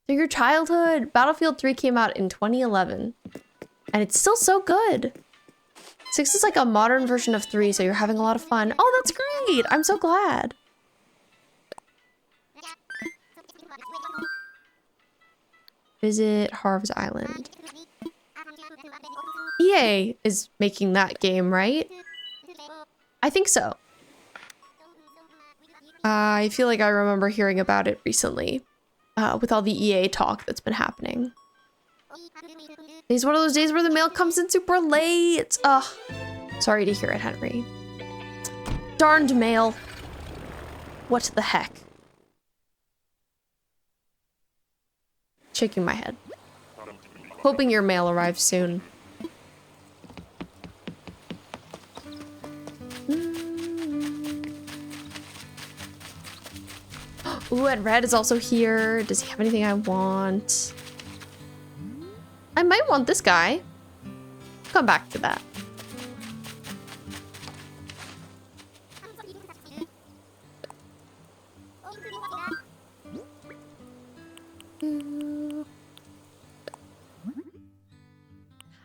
So your childhood, Battlefield 3 came out in 2011. And it's still so good. 6 is like a modern version of 3, so you're having a lot of fun. Oh, that's great! I'm so glad. Visit Harv's Island. EA is making that game, right? I think so. I feel like I remember hearing about it recently with all the EA talk that's been happening. It's one of those days where the mail comes in super late. Ugh. Sorry to hear it, Henry. Darned mail. What the heck? Shaking my head. Hoping your mail arrives soon. Ooh, and Red is also here. Does he have anything I want? I might want this guy. Come back to that.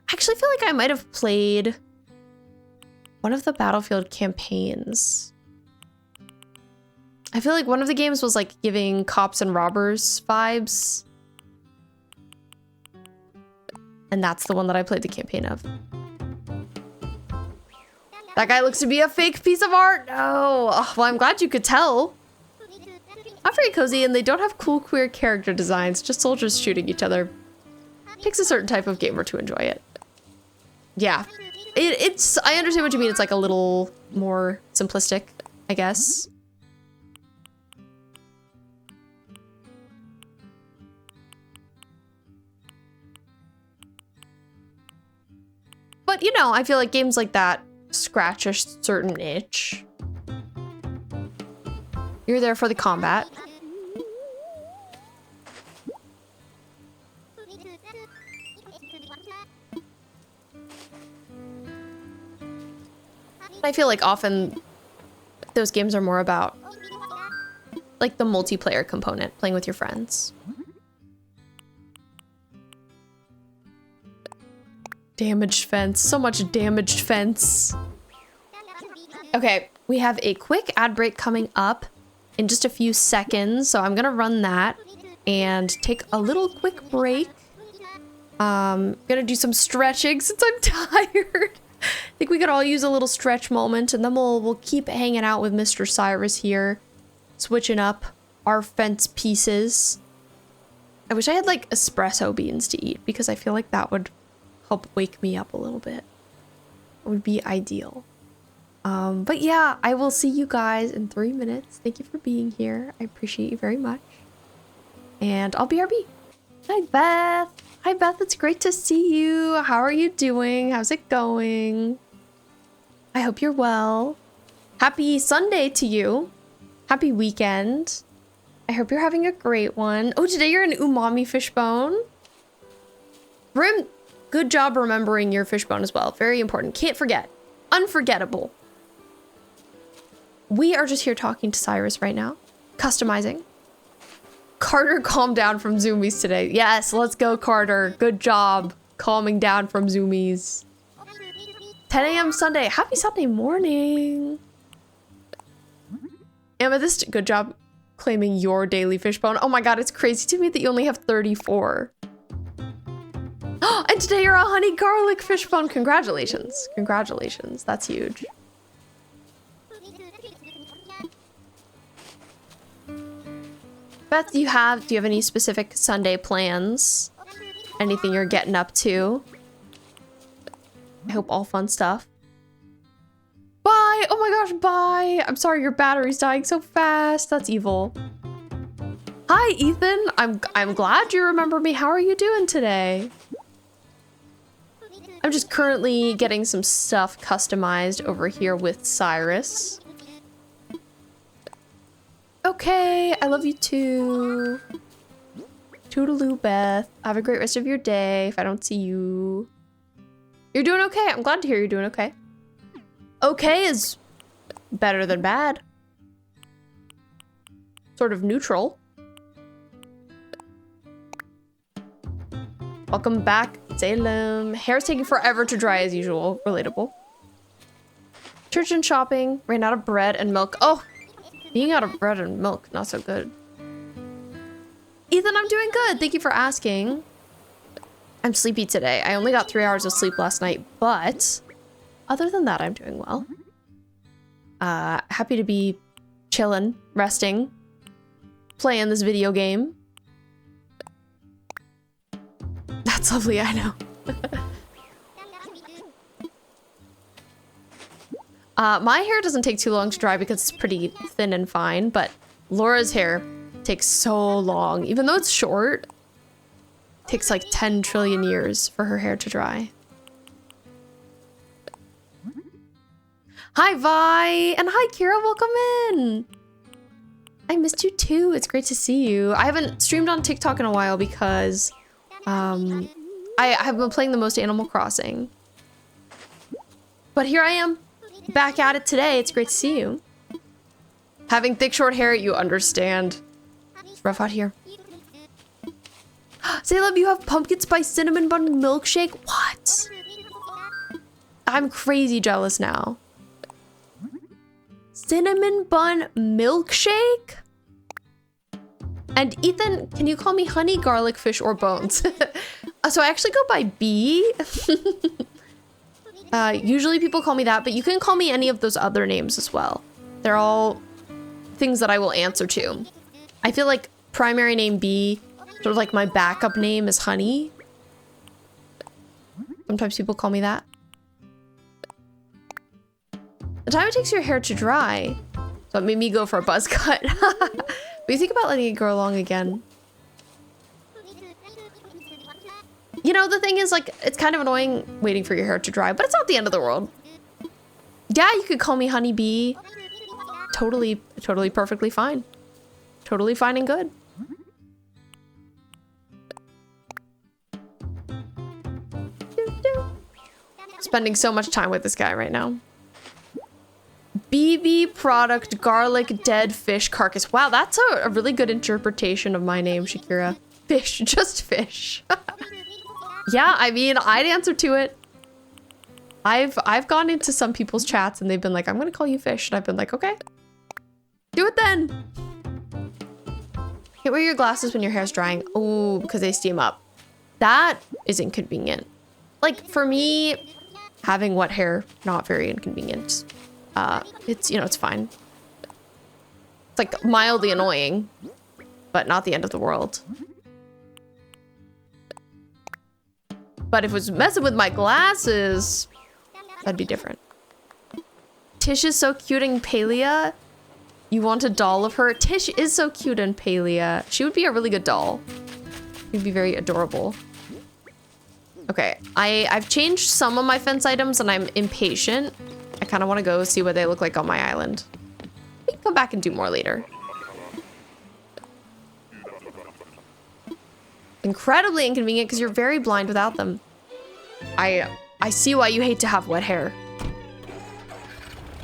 I actually feel like I might have played one of the Battlefield campaigns. I feel like one of the games was like giving cops and robbers vibes. And that's the one that I played the campaign of. That guy looks to be a fake piece of art. No. Oh, well, I'm glad you could tell. Not very cozy, and they don't have cool queer character designs, just soldiers shooting each other. Takes a certain type of gamer to enjoy it. Yeah. It's I understand what you mean. It's like a little more simplistic, I guess. But, you know, I feel like games like that scratch a certain itch. You're there for the combat. I feel like often those games are more about like the multiplayer component, playing with your friends. Damaged fence, so much damaged fence. Okay, we have a quick ad break coming up in just a few seconds, so I'm gonna run that and take a little quick break. Gonna do some stretching since I'm tired. I think we could all use a little stretch moment, and then we'll keep hanging out with Mr. Cyrus here, switching up our fence pieces. I wish I had like espresso beans to eat because I feel like that would help wake me up a little bit. It would be ideal. But yeah, I will see you guys in 3 minutes. Thank you for being here. I appreciate you very much. And I'll BRB. Hi, Beth. Hi, Beth. It's great to see you. How are you doing? How's it going? I hope you're well. Happy Sunday to you. Happy weekend. I hope you're having a great one. Oh, today you're an umami fishbone. Rim, good job remembering your fishbone as well. Very important. Can't forget. Unforgettable. We are just here talking to Cyrus right now. Customizing. Carter calmed down from zoomies today. Yes, let's go, Carter. Good job calming down from zoomies. 10 a.m. Sunday. Happy Sunday morning. Amethyst, good job claiming your daily fishbone. Oh my god, it's crazy to me that you only have 34. And today you're a honey garlic fishbone. Congratulations. Congratulations. That's huge. Beth, do you have any specific Sunday plans? Anything you're getting up to? I hope all fun stuff. Bye! Oh my gosh, bye! I'm sorry your battery's dying so fast. That's evil. Hi, Ethan. I'm glad you remember me. How are you doing today? I'm just currently getting some stuff customized over here with Cyrus. Okay, I love you too. Toodaloo, Beth. Have a great rest of your day if I don't see you. You're doing okay. I'm glad to hear you're doing okay. Okay is better than bad. Sort of neutral. Welcome back, Salem. Hair's taking forever to dry as usual. Relatable. Church and shopping. Ran out of bread and milk. Oh! Being out of bread and milk, not so good. Ethan, I'm doing good. Thank you for asking. I'm sleepy today. I only got 3 hours of sleep last night, but other than that, I'm doing well. Happy to be chilling, resting, playing this video game. That's lovely, I know. My hair doesn't take too long to dry because it's pretty thin and fine, but Laura's hair takes so long. Even though it's short, it takes like 10 trillion years for her hair to dry. Hi, Vi! And hi, Kira, welcome in! I missed you too, it's great to see you. I haven't streamed on TikTok in a while because I have been playing the most Animal Crossing. But here I am. Back at it today. It's great to see you. Having thick, short hair, you understand. It's rough out here. Caleb, you have pumpkin spice cinnamon bun milkshake? What? I'm crazy jealous now. Cinnamon bun milkshake? And Ethan, can you call me honey, garlic, fish, or bones? So I actually go by B. Usually people call me that, but you can call me any of those other names as well. They're all things that I will answer to. I feel like primary name B, sort of like my backup name is Honey. Sometimes people call me that. The time it takes your hair to dry. So it made me go for a buzz cut. But you think about letting it grow long again. You know, the thing is, like, it's kind of annoying waiting for your hair to dry, but it's not the end of the world. Yeah, you could call me Honey Bee. Totally perfectly fine. Totally fine and good. Spending so much time with this guy right now. BB product garlic dead fish carcass. Wow, that's a really good interpretation of my name, Shakira. Fish, just fish. Yeah, I mean, I'd answer to it. I've gone into some people's chats and they've been like, I'm gonna call you Fish. And I've been like, okay, do it then. You wear your glasses when your hair's drying. Oh, because they steam up. That is inconvenient. Like, for me, having wet hair, not very inconvenient. It's, you know, it's fine. It's like mildly annoying, but not the end of the world. But if it was messing with my glasses, that'd be different. Tish is so cute in Palia. You want a doll of her? Tish is so cute in Palia. She would be a really good doll. It'd be very adorable. Okay, I've changed some of my fence items and I'm impatient. I kind of want to go see what they look like on my island. We can come back and do more later. Incredibly inconvenient because you're very blind without them. I see why you hate to have wet hair.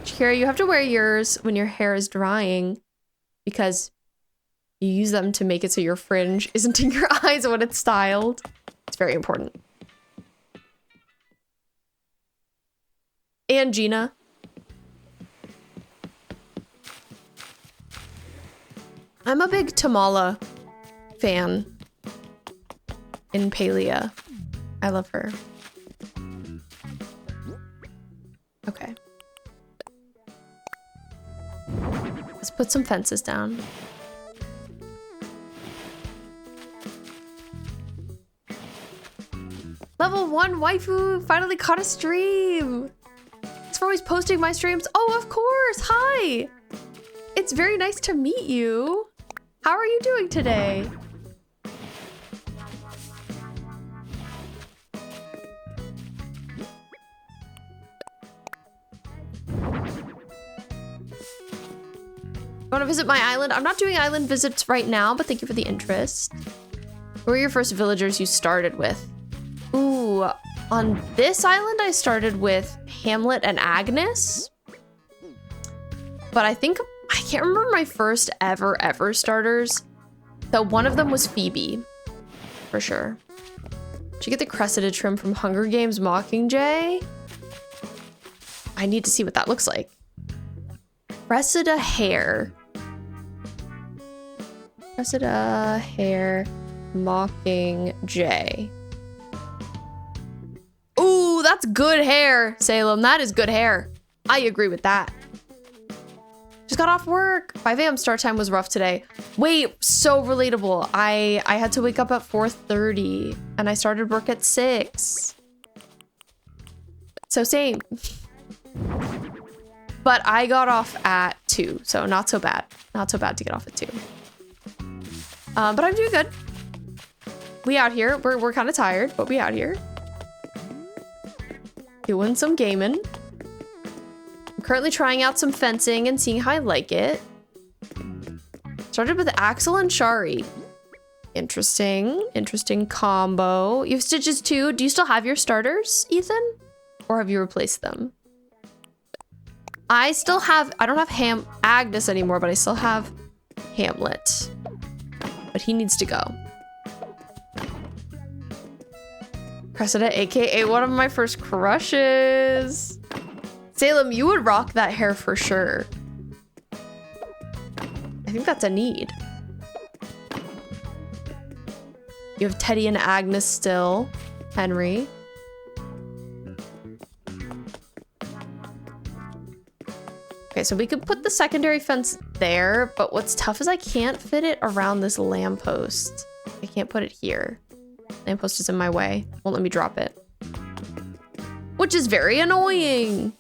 Shakira, you have to wear yours when your hair is drying because you use them to make it so your fringe isn't in your eyes when it's styled. It's very important. And Gina. I'm a big Tamala fan in Palia. I love her. Okay. Let's put some fences down. Level 1 waifu finally caught a stream. Thanks for always posting my streams. Oh, of course. Hi. It's very nice to meet you. How are you doing today? Want to visit my island? I'm not doing island visits right now, but thank you for the interest. Who were your first villagers you started with? Ooh, on this island, I started with Hamlet and Agnes. But I think, I can't remember my first ever starters. Though one of them was Phoebe, for sure. Did you get the cresseted trim from Hunger Games Mockingjay? I need to see what that looks like. Cressida hair. Cressida hair Mockingjay. Ooh, that's good hair, Salem. That is good hair. I agree with that. Just got off work. 5 a.m. start time was rough today. Wait, so relatable. I had to wake up at 4:30 and I started work at 6. So same. But I got off at 2, so not so bad. Not so bad to get off at 2. But I'm doing good. We out here. We're kind of tired, but we out here. Doing some gaming. I'm currently trying out some fencing and seeing how I like it. Started with Axel and Shari. Interesting. Interesting combo. You have Stitches too. Do you still have your starters, Ethan? Or have you replaced them? I still have, I don't have Agnes anymore, but I still have Hamlet. But he needs to go. Cressida, aka one of my first crushes. Salem, you would rock that hair for sure. I think that's a need. You have Teddy and Agnes still. Henry. Okay, so we could put the secondary fence there, but what's tough is I can't fit it around this lamppost. I can't put it here. Lamppost is in my way. Won't let me drop it. Which is very annoying.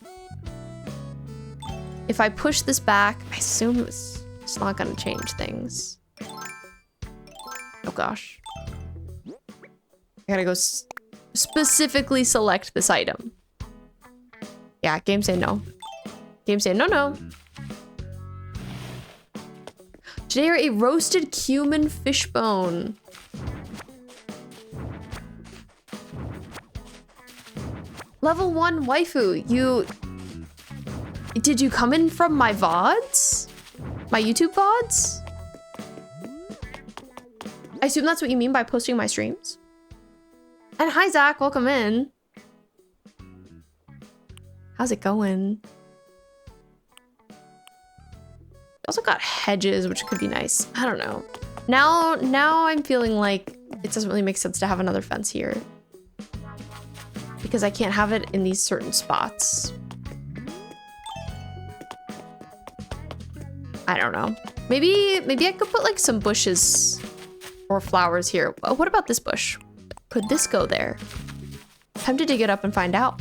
If I push this back, I assume it's not gonna change things. Oh gosh. I gotta go specifically select this item. Yeah, game say no. Game say no, no. Today are a roasted cumin fishbone. Level 1 waifu. Did you come in from my VODs? My YouTube VODs? I assume that's what you mean by posting my streams. And hi, Zach. Welcome in. How's it going? Also got hedges, which could be nice. I don't know. Now I'm feeling like it doesn't really make sense to have another fence here. Because I can't have it in these certain spots. I don't know. Maybe I could put like some bushes or flowers here. What about this bush? Could this go there? Time to dig it up and find out.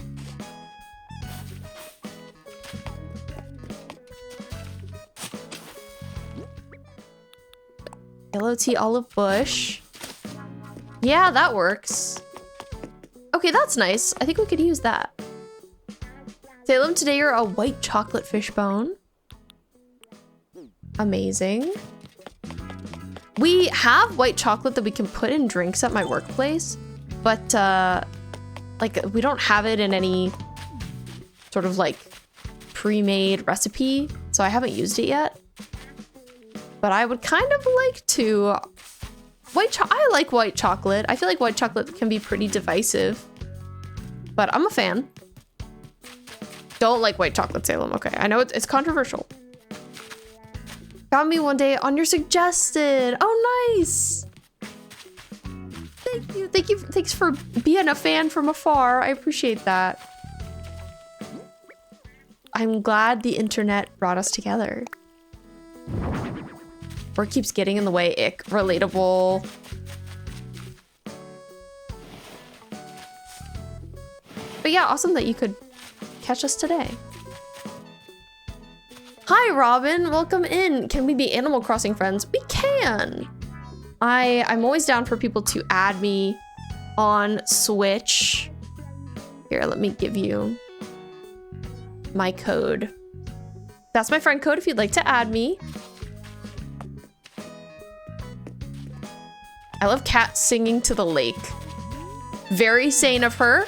Yellow tea olive bush. Yeah, that works. Okay, that's nice. I think we could use that. Salem, today you're a white chocolate fishbone. Amazing. We have white chocolate that we can put in drinks at my workplace, but like we don't have it in any sort of like pre-made recipe, so I haven't used it yet. But I would kind of like to. I like white chocolate. I feel like white chocolate can be pretty divisive, but I'm a fan. Don't like white chocolate, Salem. Okay, I know it's controversial. Got me one day on your suggested. Oh, nice. Thank you. Thank you. Thanks for being a fan from afar. I appreciate that. I'm glad the internet brought us together. Work keeps getting in the way. Ick. Relatable. But yeah, awesome that you could catch us today. Hi, Robin. Welcome in. Can we be Animal Crossing friends? We can. I'm always down for people to add me on Switch. Here, let me give you my code. That's my friend code if you'd like to add me. I love Cat singing to the lake. Very sane of her.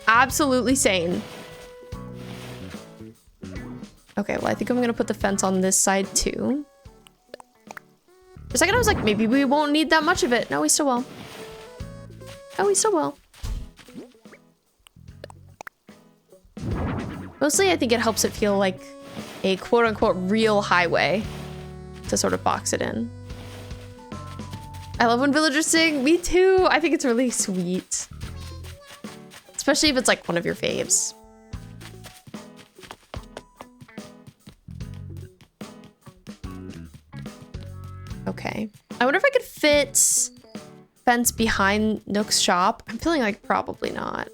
Absolutely sane. Okay, well, I think I'm gonna put the fence on this side too. For a second, I was like, maybe we won't need that much of it. No, we still will. No, we still will. Mostly, I think it helps it feel like a quote-unquote real highway to sort of box it in. I love when villagers sing. Me too. I think it's really sweet. Especially if it's like one of your faves. Okay. I wonder if I could fit fence behind Nook's shop. I'm feeling like probably not.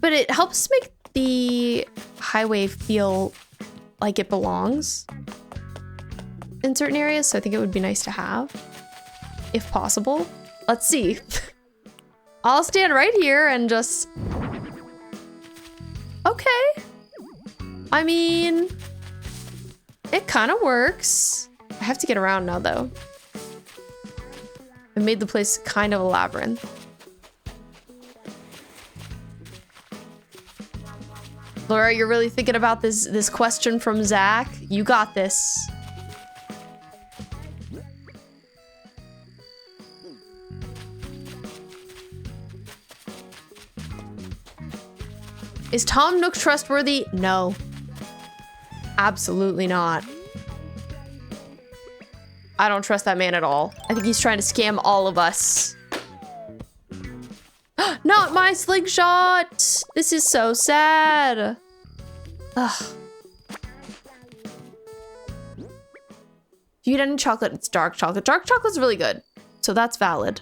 But it helps make the highway feel like it belongs in certain areas, so I think it would be nice to have, if possible. Let's see. I'll stand right here and just... Okay. I mean, it kind of works. I have to get around now, though. I made the place kind of a labyrinth. Laura, you're really thinking about this question from Zach? You got this. Is Tom Nook trustworthy? No. Absolutely not. I don't trust that man at all. I think he's trying to scam all of us. Not my slingshot! This is so sad. Ugh. If you eat any chocolate, it's dark chocolate. Dark chocolate's really good, so that's valid.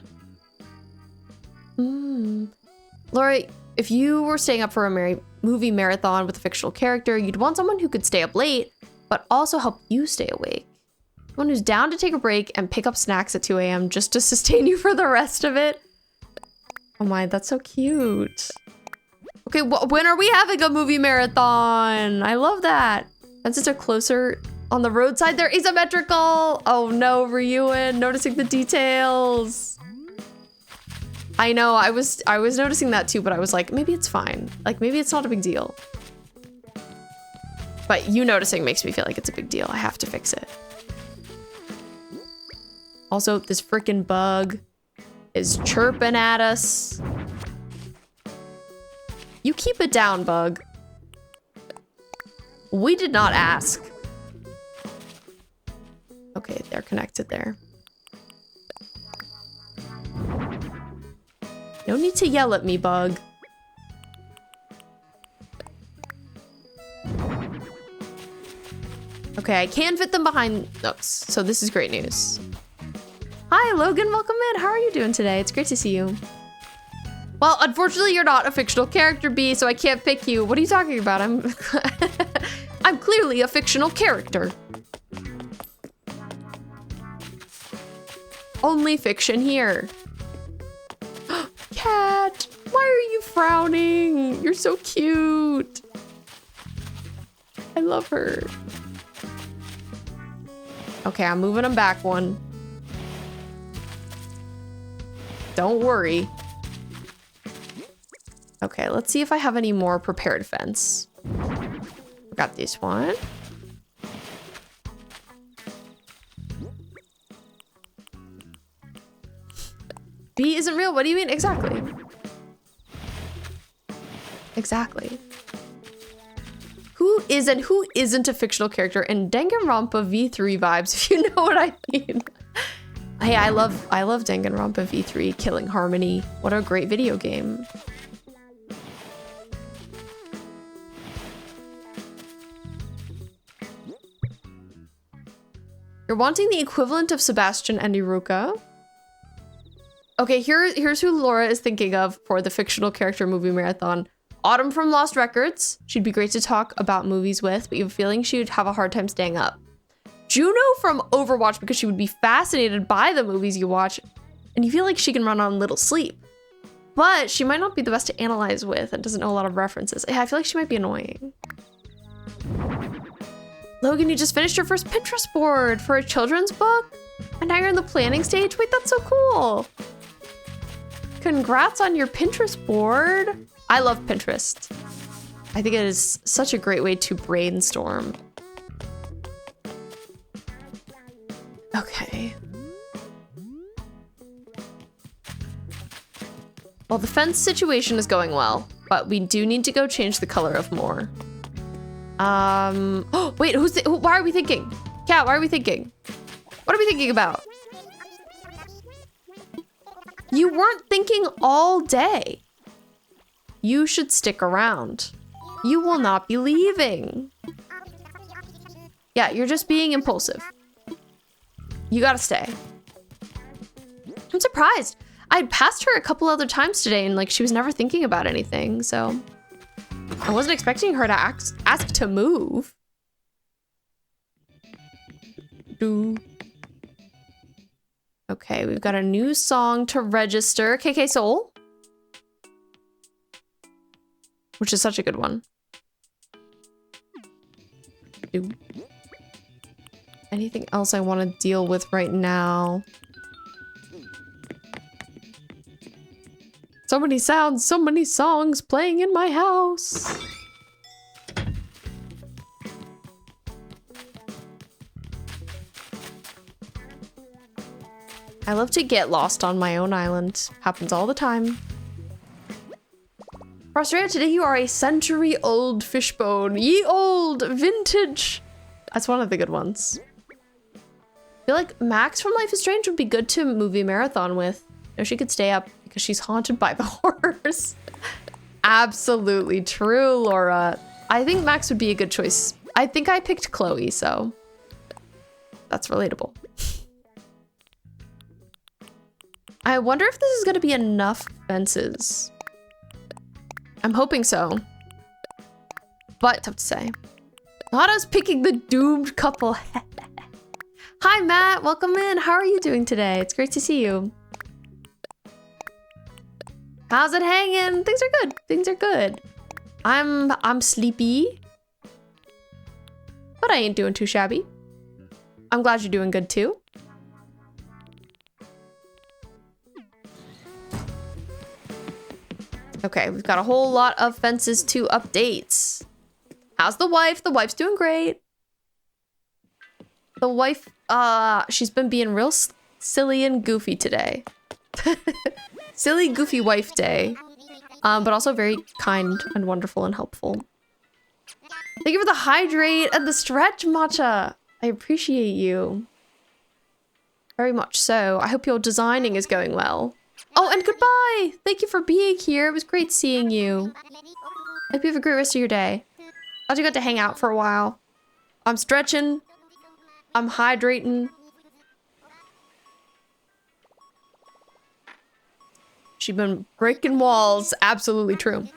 Laura, if you were staying up for a movie marathon with a fictional character, you'd want someone who could stay up late, but also help you stay awake. Someone who's down to take a break and pick up snacks at 2 a.m. just to sustain you for the rest of it. Oh my, that's so cute. Okay, when are we having a movie marathon? I love that. Fences are closer on the roadside. They're asymmetrical. Oh no, Ryuin, noticing the details. I know, I was noticing that too, but I was like, maybe it's fine. Like, maybe it's not a big deal. But you noticing makes me feel like it's a big deal. I have to fix it. Also, this freaking bug is chirping at us. You keep it down, bug. We did not ask. Okay, they're connected there. No need to yell at me, bug. Okay, I can fit them behind Nooks, so this is great news. Hi, Logan, welcome in. How are you doing today? It's great to see you. Well, unfortunately, you're not a fictional character, B, so I can't pick you. What are you talking about? I'm clearly a fictional character. Only fiction here. cat. Why are you frowning? You're so cute. I love her. Okay, I'm moving him back one. Don't worry. Okay, let's see if I have any more prepared fence. Got this one. B isn't real. What do you mean? Exactly. Exactly. Who is and who isn't a fictional character in Danganronpa V3 vibes, if you know what I mean? Hey, I love Danganronpa V3 Killing Harmony. What a great video game. You're wanting the equivalent of Sebastian and Iruka? Okay, here's who Laura is thinking of for the fictional character movie marathon. Autumn from Lost Records. She'd be great to talk about movies with, but you have a feeling she would have a hard time staying up. Juno from Overwatch, because she would be fascinated by the movies you watch, and you feel like she can run on little sleep. But she might not be the best to analyze with and doesn't know a lot of references. Yeah, I feel like she might be annoying. Logan, you just finished your first Pinterest board for a children's book? And now you're in the planning stage? Wait, that's so cool. Congrats on your Pinterest board. I love Pinterest. I think it is such a great way to brainstorm. Okay. Well, the fence situation is going well, but we do need to go change the color of more. Oh, wait, why are we thinking? Cat, why are we thinking? What are we thinking about? You weren't thinking all day. You should stick around. You will not be leaving. Yeah, you're just being impulsive. You gotta stay. I'm surprised. I'd passed her a couple other times today and like she was never thinking about anything, so I wasn't expecting her to ask to move. Okay, we've got a new song to register. KK Soul. Which is such a good one. Anything else I want to deal with right now? So many sounds, so many songs playing in my house. I love to get lost on my own island. Happens all the time. Frostria, today you are a century-old fishbone. Ye old vintage. That's one of the good ones. I feel like Max from Life is Strange would be good to movie marathon with. You know, she could stay up because she's haunted by the horrors. Absolutely true, Laura. I think Max would be a good choice. I think I picked Chloe, so that's relatable. I wonder if this is gonna be enough fences. I'm hoping so, but tough to say. Not us picking the doomed couple. Hi, Matt. Welcome in. How are you doing today? It's great to see you. How's it hanging? Things are good. Things are good. I'm sleepy, but I ain't doing too shabby. I'm glad you're doing good too. Okay, we've got a whole lot of fences to update. How's the wife? The wife's doing great. The wife, she's been being real silly and goofy today. Silly, goofy wife day. But also very kind and wonderful and helpful. Thank you for the hydrate and the stretch, Matcha. I appreciate you. Very much so. I hope your designing is going well. Oh, and goodbye! Thank you for being here. It was great seeing you. Hope you have a great rest of your day. Glad you got to hang out for a while. I'm stretching. I'm hydrating. She's been breaking walls. Absolutely true.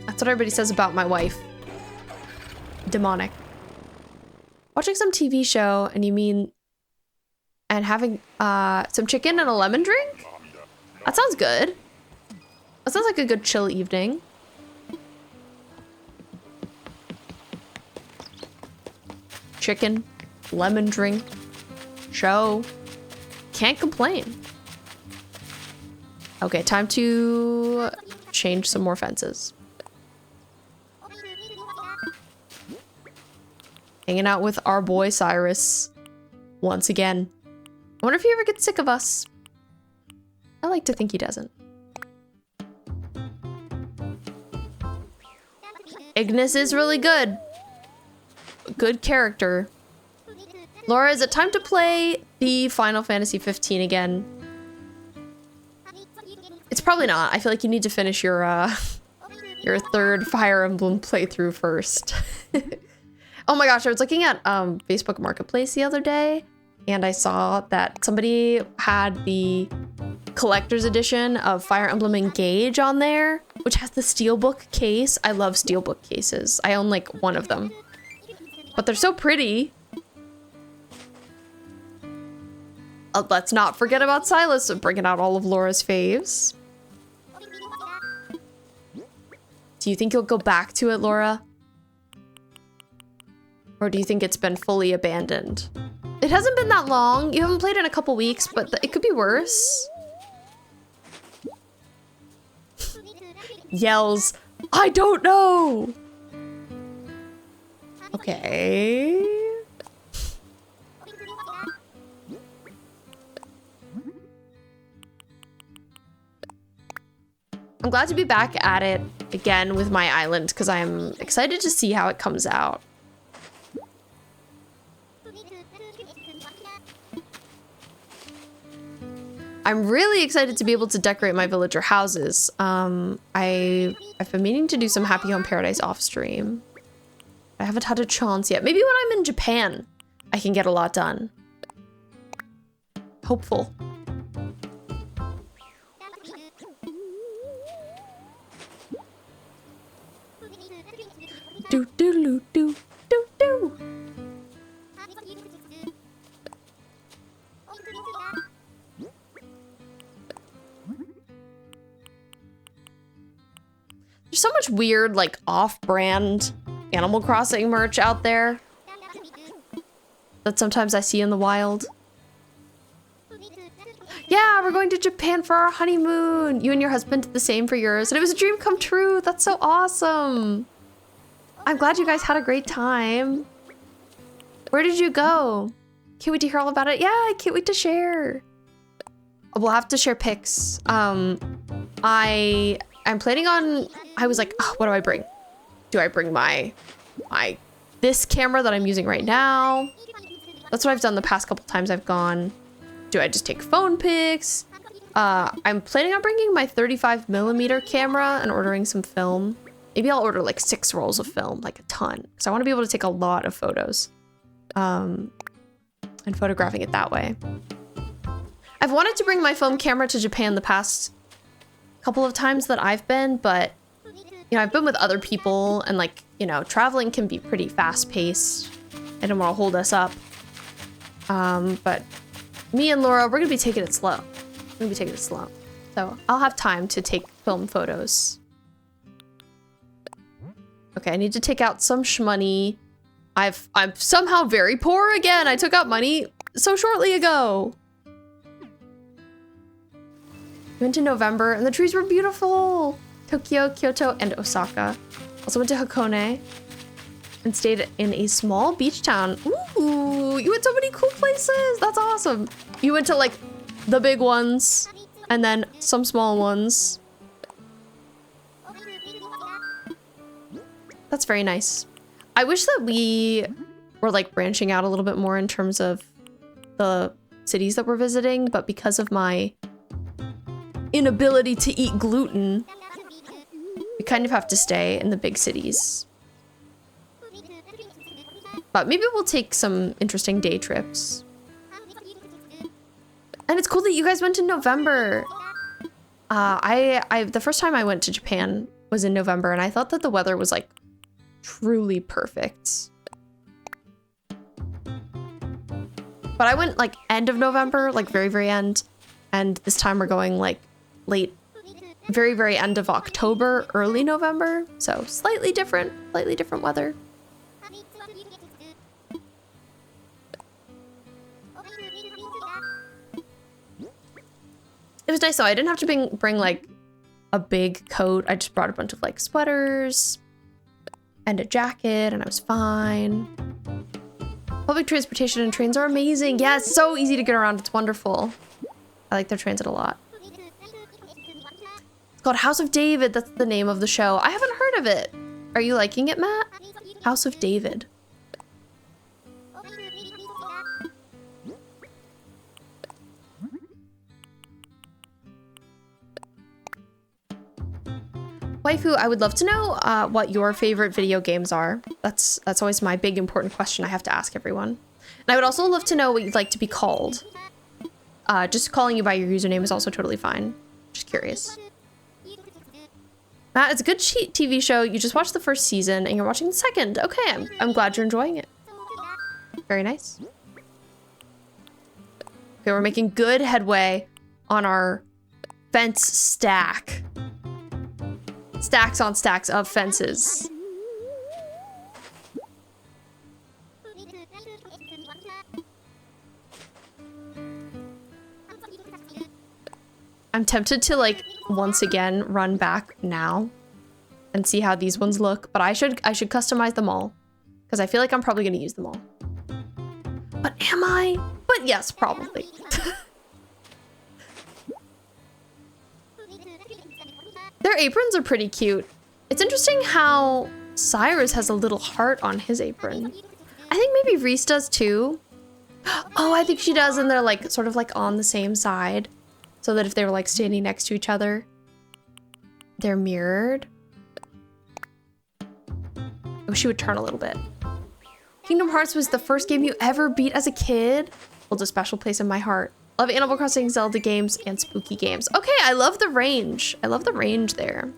That's what everybody says about my wife. Demonic. Watching some TV show, and you mean and having some chicken and a lemon drink? That sounds good. That sounds like a good chill evening. Chicken, lemon drink, show. Can't complain. Okay, time to change some more fences. Hanging out with our boy Cyrus once again. I wonder if he ever gets sick of us. I like to think he doesn't. Ignis is really good. Good character. Laura, is it time to play the Final Fantasy 15 again? It's probably not. I feel like you need to finish your third Fire Emblem playthrough first. Oh my gosh, I was looking at Facebook Marketplace the other day, and I saw that somebody had the collector's edition of Fire Emblem Engage on there, which has the steelbook case. I love steelbook cases. I own like one of them. But they're so pretty. Let's not forget about Silas bringing out all of Laura's faves. Do you think you'll go back to it, Laura? Or do you think it's been fully abandoned? It hasn't been that long. You haven't played in a couple weeks, but it could be worse. Yells, I don't know! Okay. I'm glad to be back at it again with my island because I'm excited to see how it comes out. I'm really excited to be able to decorate my villager houses. I've been meaning to do some Happy Home Paradise off stream. I haven't had a chance yet. Maybe when I'm in Japan, I can get a lot done. Hopeful. Do do do do do do. There's so much weird, like, off-brand Animal Crossing merch out there that sometimes I see in the wild. Yeah, we're going to Japan for our honeymoon. You and your husband did the same for yours, and it was a dream come true. That's so awesome. I'm glad you guys had a great time. Where did you go? Can't wait to hear all about it. Yeah, I can't wait to share. We'll have to share pics. I'm planning on, I was like, oh, what do I bring? Do I bring this camera that I'm using right now? That's what I've done the past couple times I've gone. Do I just take phone pics? I'm planning on bringing my 35mm camera and ordering some film. Maybe I'll order like 6 rolls of film, like a ton, because I want to be able to take a lot of photos and photographing it that way. I've wanted to bring my film camera to Japan the past couple of times that I've been, but you know, I've been with other people and like, you know, traveling can be pretty fast paced. I don't want to hold us up. But me and Laura, we're gonna be taking it slow. So I'll have time to take film photos. Okay, I need to take out some shmoney. I'm somehow very poor again. I took out money so shortly ago. We went to November and the trees were beautiful. Tokyo, Kyoto, and Osaka. Also went to Hakone and stayed in a small beach town. Ooh, you went so many cool places. That's awesome. You went to like the big ones and then some small ones. That's very nice. I wish that we were like branching out a little bit more in terms of the cities that we're visiting, but because of my inability to eat gluten, we kind of have to stay in the big cities. But maybe we'll take some interesting day trips. And it's cool that you guys went in November. The first time I went to Japan was in November, and I thought that the weather was like truly perfect. But I went like end of November, like very, very end. And this time we're going like late, very, very end of October, early November. So slightly different weather. It was nice though. I didn't have to bring like a big coat. I just brought a bunch of like sweaters and a jacket and I was fine. Public transportation and trains are amazing. Yeah, it's so easy to get around. It's wonderful. I like their transit a lot. It's called House of David. That's the name of the show. I haven't heard of it. Are you liking it, Matt? House of David. Waifu, I would love to know what your favorite video games are. That's always my big important question I have to ask everyone. And I would also love to know what you'd like to be called. Just calling you by your username is also totally fine. Just curious. Matt, it's a good TV show. You just watched the first season and you're watching the second. Okay, I'm glad you're enjoying it. Very nice. Okay, we're making good headway on our fence stack. Stacks on stacks of fences. I'm tempted to like once again run back now and see how these ones look, but I should customize them all because I feel like I'm probably going to use them all. But am I? But yes, probably. Their aprons are pretty cute. It's interesting how Cyrus has a little heart on his apron. I think maybe Reese does too. Oh, I think she does, and they're like sort of like on the same side. So that if they were like standing next to each other, they're mirrored. I wish she would turn a little bit. Kingdom Hearts was the first game you ever beat as a kid. Holds a special place in my heart. Love Animal Crossing, Zelda games, and spooky games. Okay, I love the range. I love the range there.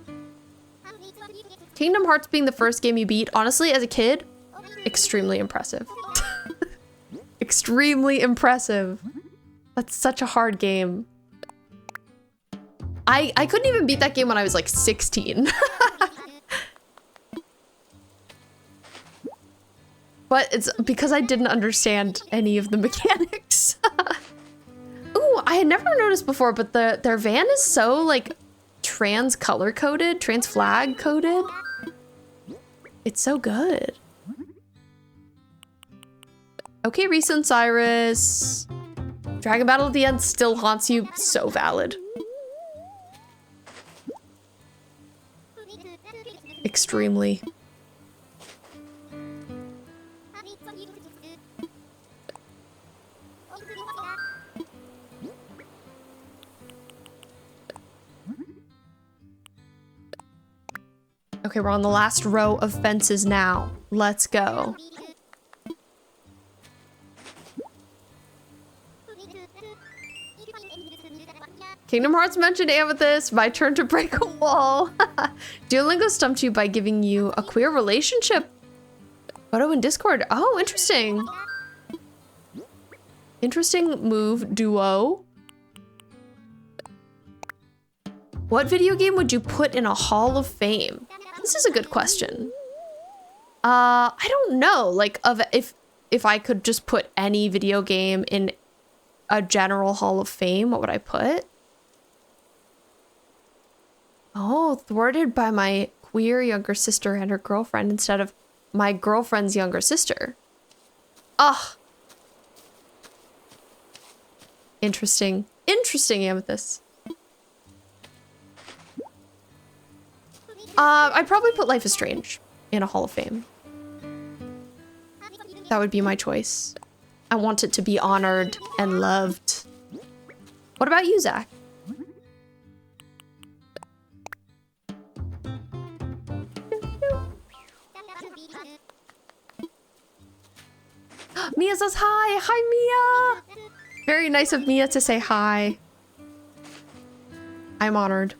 Kingdom Hearts being the first game you beat, honestly, as a kid, extremely impressive. Extremely impressive. That's such a hard game. I couldn't even beat that game when I was like 16. But it's because I didn't understand any of the mechanics. Ooh, I had never noticed before, but their van is so like trans color coded, trans flag coded. It's so good. Okay, Reese and Cyrus. Dragon Battle at the end still haunts you. So valid. Extremely. Okay, we're on the last row of fences now. Let's go. Kingdom Hearts mentioned Amethyst. My turn to break a wall. Duolingo stumped you by giving you a queer relationship photo in Discord. Oh, interesting. Interesting move, Duo. What video game would you put in a Hall of Fame? This is a good question. I don't know. Like, if I could just put any video game in a general Hall of Fame, what would I put? Oh, thwarted by my queer younger sister and her girlfriend instead of my girlfriend's younger sister. Ah. Interesting. Interesting, Amethyst. I'd probably put Life is Strange in a Hall of Fame. That would be my choice. I want it to be honored and loved. What about you, Zach? Mia says hi! Hi, Mia! Very nice of Mia to say hi. I'm honored.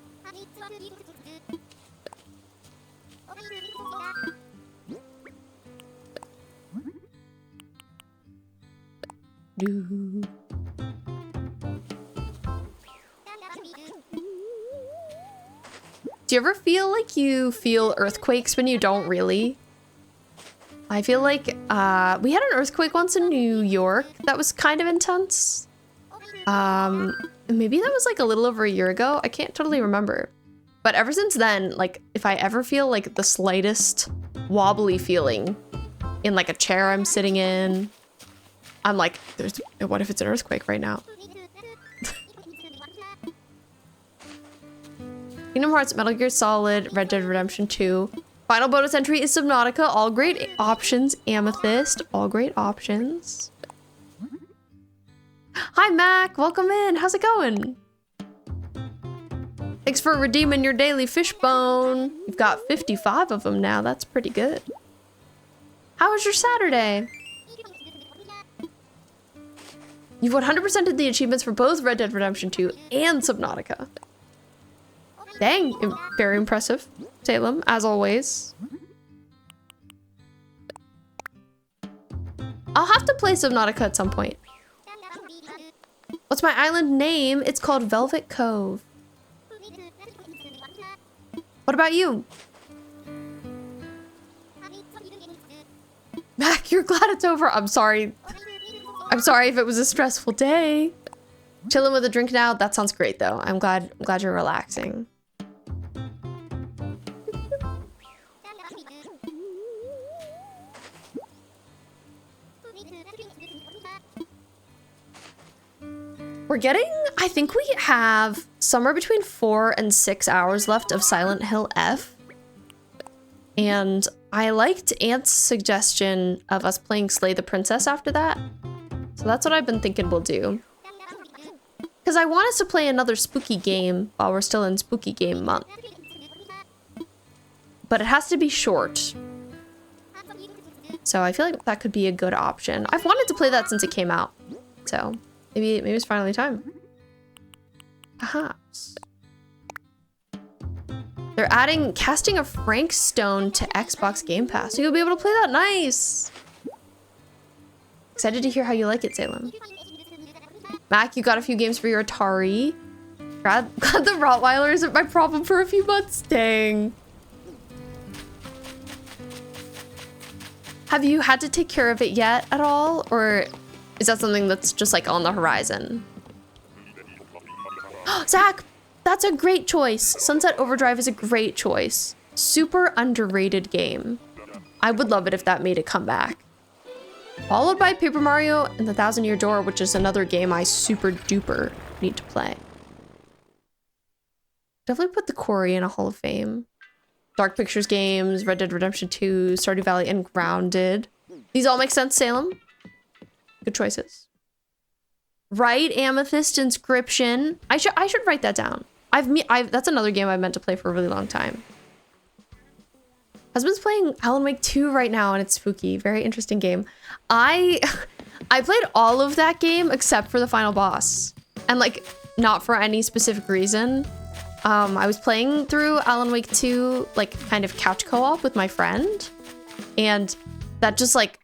Do. Do you ever feel like you feel earthquakes when you don't really? I feel like we had an earthquake once in New York that was kind of intense. Maybe that was like a little over a year ago. I can't totally remember. But ever since then, like if I ever feel like the slightest wobbly feeling in like a chair I'm sitting in, I'm like, what if it's an earthquake right now? Kingdom Hearts, Metal Gear Solid, Red Dead Redemption 2. Final bonus entry is Subnautica. All great options. Amethyst. All great options. Hi, Mac. Welcome in. How's it going? Thanks for redeeming your daily fishbone. You've got 55 of them now. That's pretty good. How was your Saturday? You've 100%ed the achievements for both Red Dead Redemption 2 and Subnautica. Dang, very impressive, Salem, as always. I'll have to play Subnautica at some point. What's my island name? It's called VelvetCove. What about you? Mac, you're glad it's over. I'm sorry. I'm sorry if it was a stressful day. Chilling with a drink now. That sounds great, though. I'm glad you're relaxing. We're getting, I think we have somewhere between 4 and 6 hours left of Silent Hill F. And I liked Ant's suggestion of us playing Slay the Princess after that. So that's what I've been thinking we'll do. Because I want us to play another spooky game while we're still in spooky game month. But it has to be short. So I feel like that could be a good option. I've wanted to play that since it came out. So maybe it's finally time. Perhaps. They're adding Casting of Frank Stone to Xbox Game Pass. So you'll be able to play that. Nice. Excited to hear how you like it, Salem. Mac, you got a few games for your Atari. Glad the Rottweiler isn't my problem for a few months. Dang. Have you had to take care of it yet at all? Or is that something that's just like on the horizon? Zach, that's a great choice. Sunset Overdrive is a great choice. Super underrated game. I would love it if that made a comeback. Followed by Paper Mario and the Thousand Year Door, which is another game I super duper need to play. Definitely put the Quarry in a Hall of Fame. Dark Pictures games, Red Dead Redemption 2, Stardew Valley, and Grounded. These all make sense, Salem? Good choices. Right, Amethyst Inscription. I should write that down. That's another game I meant to play for a really long time. Husband's playing Alan Wake 2 right now, and it's spooky. Very interesting game. I played all of that game except for the final boss. And like, not for any specific reason. I was playing through Alan Wake 2, like kind of couch co-op with my friend. And that just like,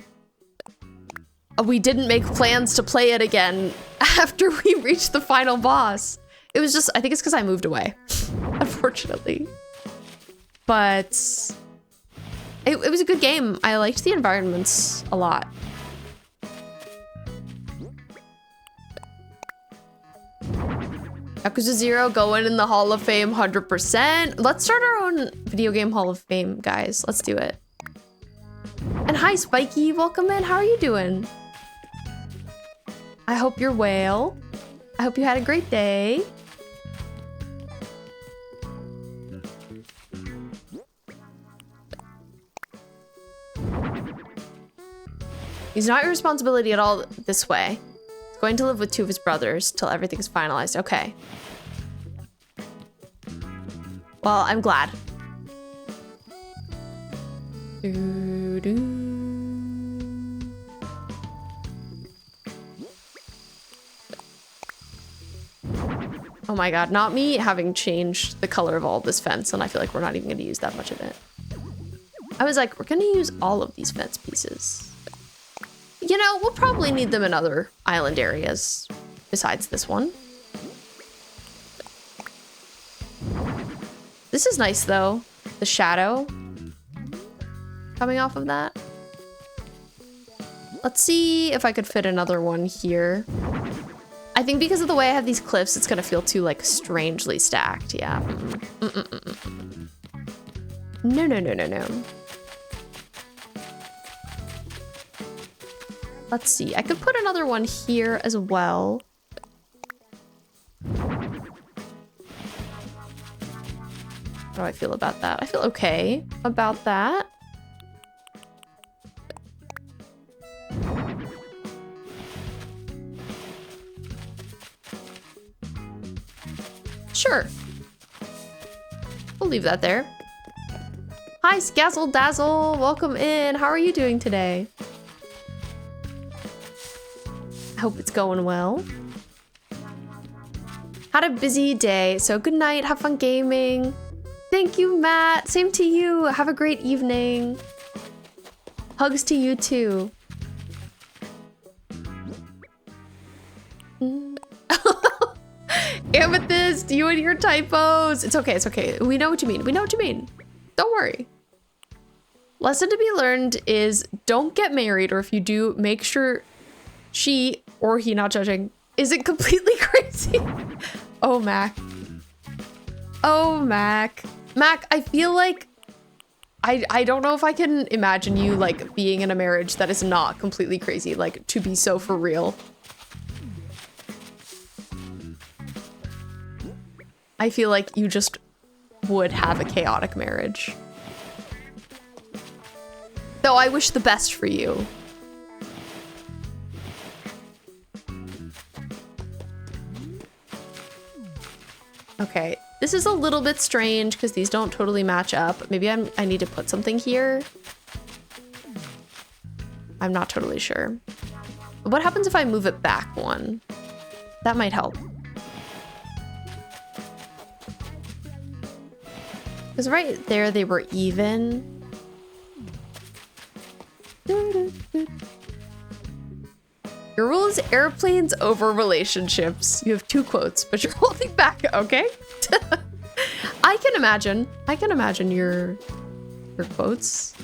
we didn't make plans to play it again after we reached the final boss. It was just, I think it's because I moved away, unfortunately. But it was a good game. I liked the environments a lot. Yakuza 0 going in the Hall of Fame 100%. Let's start our own video game Hall of Fame, guys. Let's do it. And hi, Spiky. Welcome in. How are you doing? I hope you're well. I hope you had a great day. He's not your responsibility at all this way. He's going to live with 2 of his brothers till everything's finalized. Okay. Well, I'm glad. Oh my god, not me having changed the color of all this fence, and I feel like we're not even going to use that much of it. I was like, we're going to use all of these fence pieces. You know, we'll probably need them in other island areas besides this one. This is nice though. The shadow coming off of that. Let's see if I could fit another one here. I think because of the way I have these cliffs, it's gonna feel too like strangely stacked. Yeah. No, no, no, no, no. Let's see. I could put another one here as well. How do I feel about that? I feel okay about that. Sure. We'll leave that there. Hi, Scazzle Dazzle. Welcome in. How are you doing today? I hope it's going well. Had a busy day, so good night. Have fun gaming. Thank you, Matt. Same to you. Have a great evening. Hugs to you too. Amethyst, you and your typos. It's okay, it's okay. We know what you mean. We know what you mean. Don't worry. Lesson to be learned is don't get married, or if you do, make sure she, or he, not judging, isn't completely crazy. Oh, Mac. Oh, Mac. Mac, I feel like I don't know if I can imagine you like being in a marriage that is not completely crazy, like to be so for real. I feel like you just would have a chaotic marriage. Though I wish the best for you. Okay, this is a little bit strange because these don't totally match up. Maybe I need to put something here. I'm not totally sure. What happens if I move it back one? That might help. Because right there they were even. Your rule is airplanes over relationships. You have 2 quotes, but you're holding back, okay? I can imagine your quotes.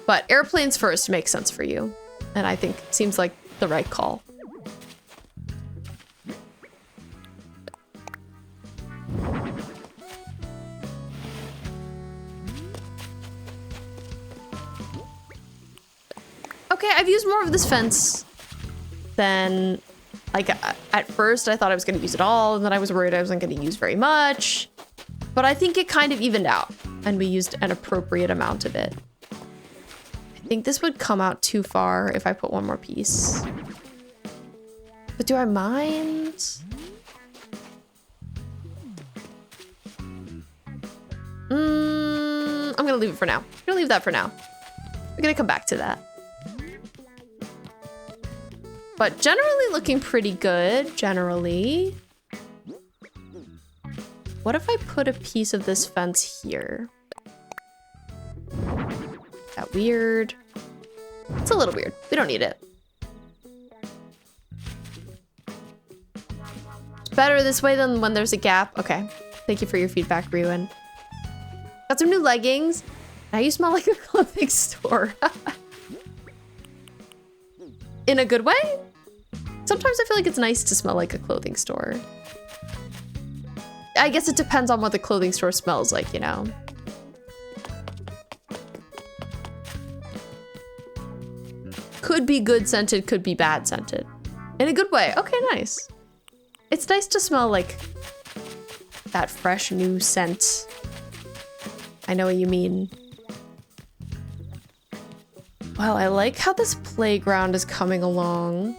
But airplanes first makes sense for you. And I think seems like the right call. Okay, I've used more of this fence than, like, at first I thought I was going to use it all, and then I was worried I wasn't going to use very much. But I think it kind of evened out, and we used an appropriate amount of it. I think this would come out too far if I put one more piece. But do I mind? I'm going to leave it for now. I'm going to leave that for now. We're going to come back to that. But generally looking pretty good, generally. What if I put a piece of this fence here? Is that weird? It's a little weird. We don't need it. It's better this way than when there's a gap. Okay. Thank you for your feedback, Ruin. Got some new leggings. Now you smell like a clothing store. In a good way? Sometimes I feel like it's nice to smell like a clothing store. I guess it depends on what the clothing store smells like, you know? Could be good scented, could be bad scented. In a good way. Okay, nice. It's nice to smell like that fresh new scent. I know what you mean. Wow, I like how this playground is coming along.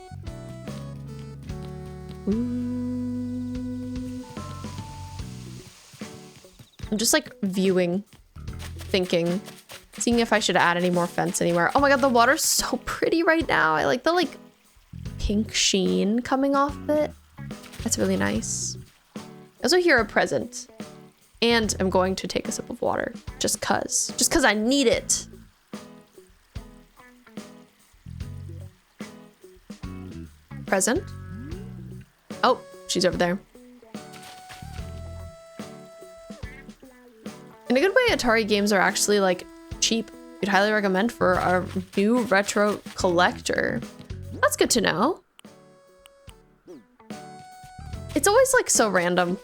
Ooh. I'm just like viewing, thinking, seeing if I should add any more fence anywhere. Oh my god, the water's so pretty right now. I like the like pink sheen coming off of it. That's really nice. I also hear a present. And I'm going to take a sip of water just cause I need it. Present. Oh, she's over there. In a good way, Atari games are actually like cheap. You'd highly recommend for a new retro collector. That's good to know. It's always like so random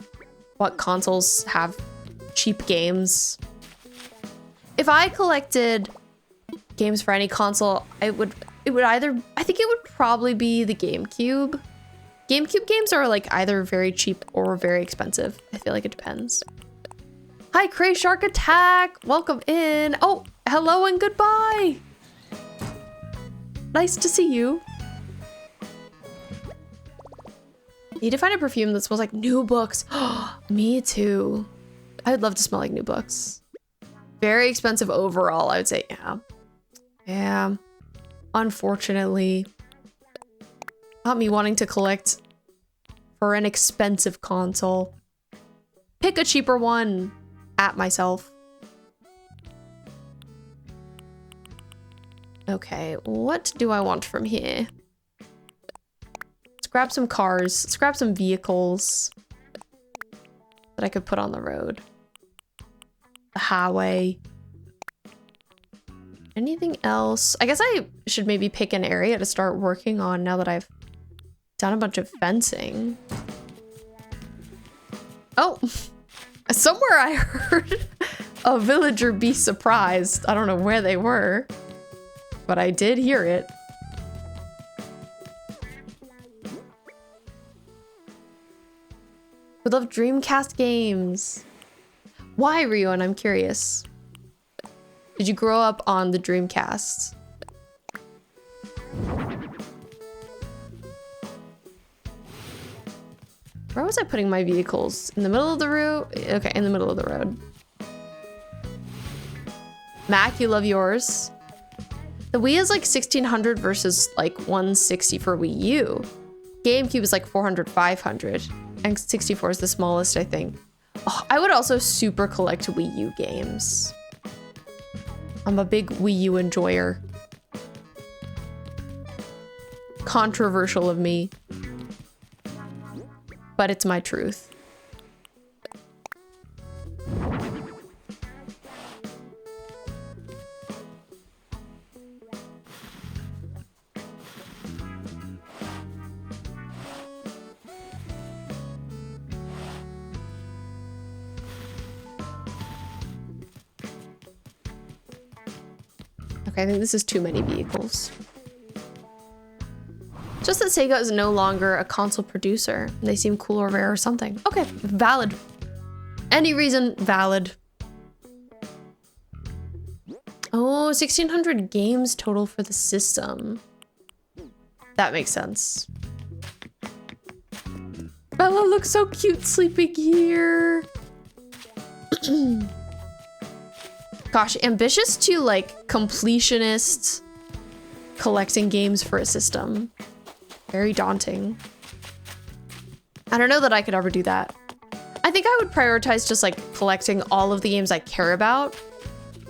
what consoles have cheap games. If I collected games for any console, I think it would probably be the GameCube. GameCube games are like either very cheap or very expensive. I feel like it depends. Hi, Cray Shark Attack. Welcome in. Oh, hello and goodbye. Nice to see you. Need to find a perfume that smells like new books. Me too. I would love to smell like new books. Very expensive overall, I would say. Yeah. Yeah. Unfortunately. Not me wanting to collect for an expensive console. Pick a cheaper one. At myself. Okay, what do I want from here? Let's grab some cars. Let's grab some vehicles that I could put on the road. The highway. Anything else? I guess I should maybe pick an area to start working on now that I've done a bunch of fencing. Oh, somewhere I heard a villager be surprised. I don't know where they were, but I did hear it. We love Dreamcast games. Why, Ryon? I'm curious. Did you grow up on the Dreamcast? Where was I putting my vehicles? In the middle of the road? Okay, in the middle of the road. Mac, you love yours. The Wii is like 1600 versus like 160 for Wii U. GameCube is like 400, 500. And 64 is the smallest, I think. Oh, I would also super collect Wii U games. I'm a big Wii U enjoyer. Controversial of me. But it's my truth. Okay, I think this is too many vehicles. Just that Sega is no longer a console producer. They seem cool or rare or something. Okay, valid. Any reason, valid. Oh, 1600 games total for the system. That makes sense. Bella looks so cute sleeping here. Gosh, ambitious to like completionist collecting games for a system. Very daunting. I don't know that I could ever do that. I think I would prioritize just like collecting all of the games I care about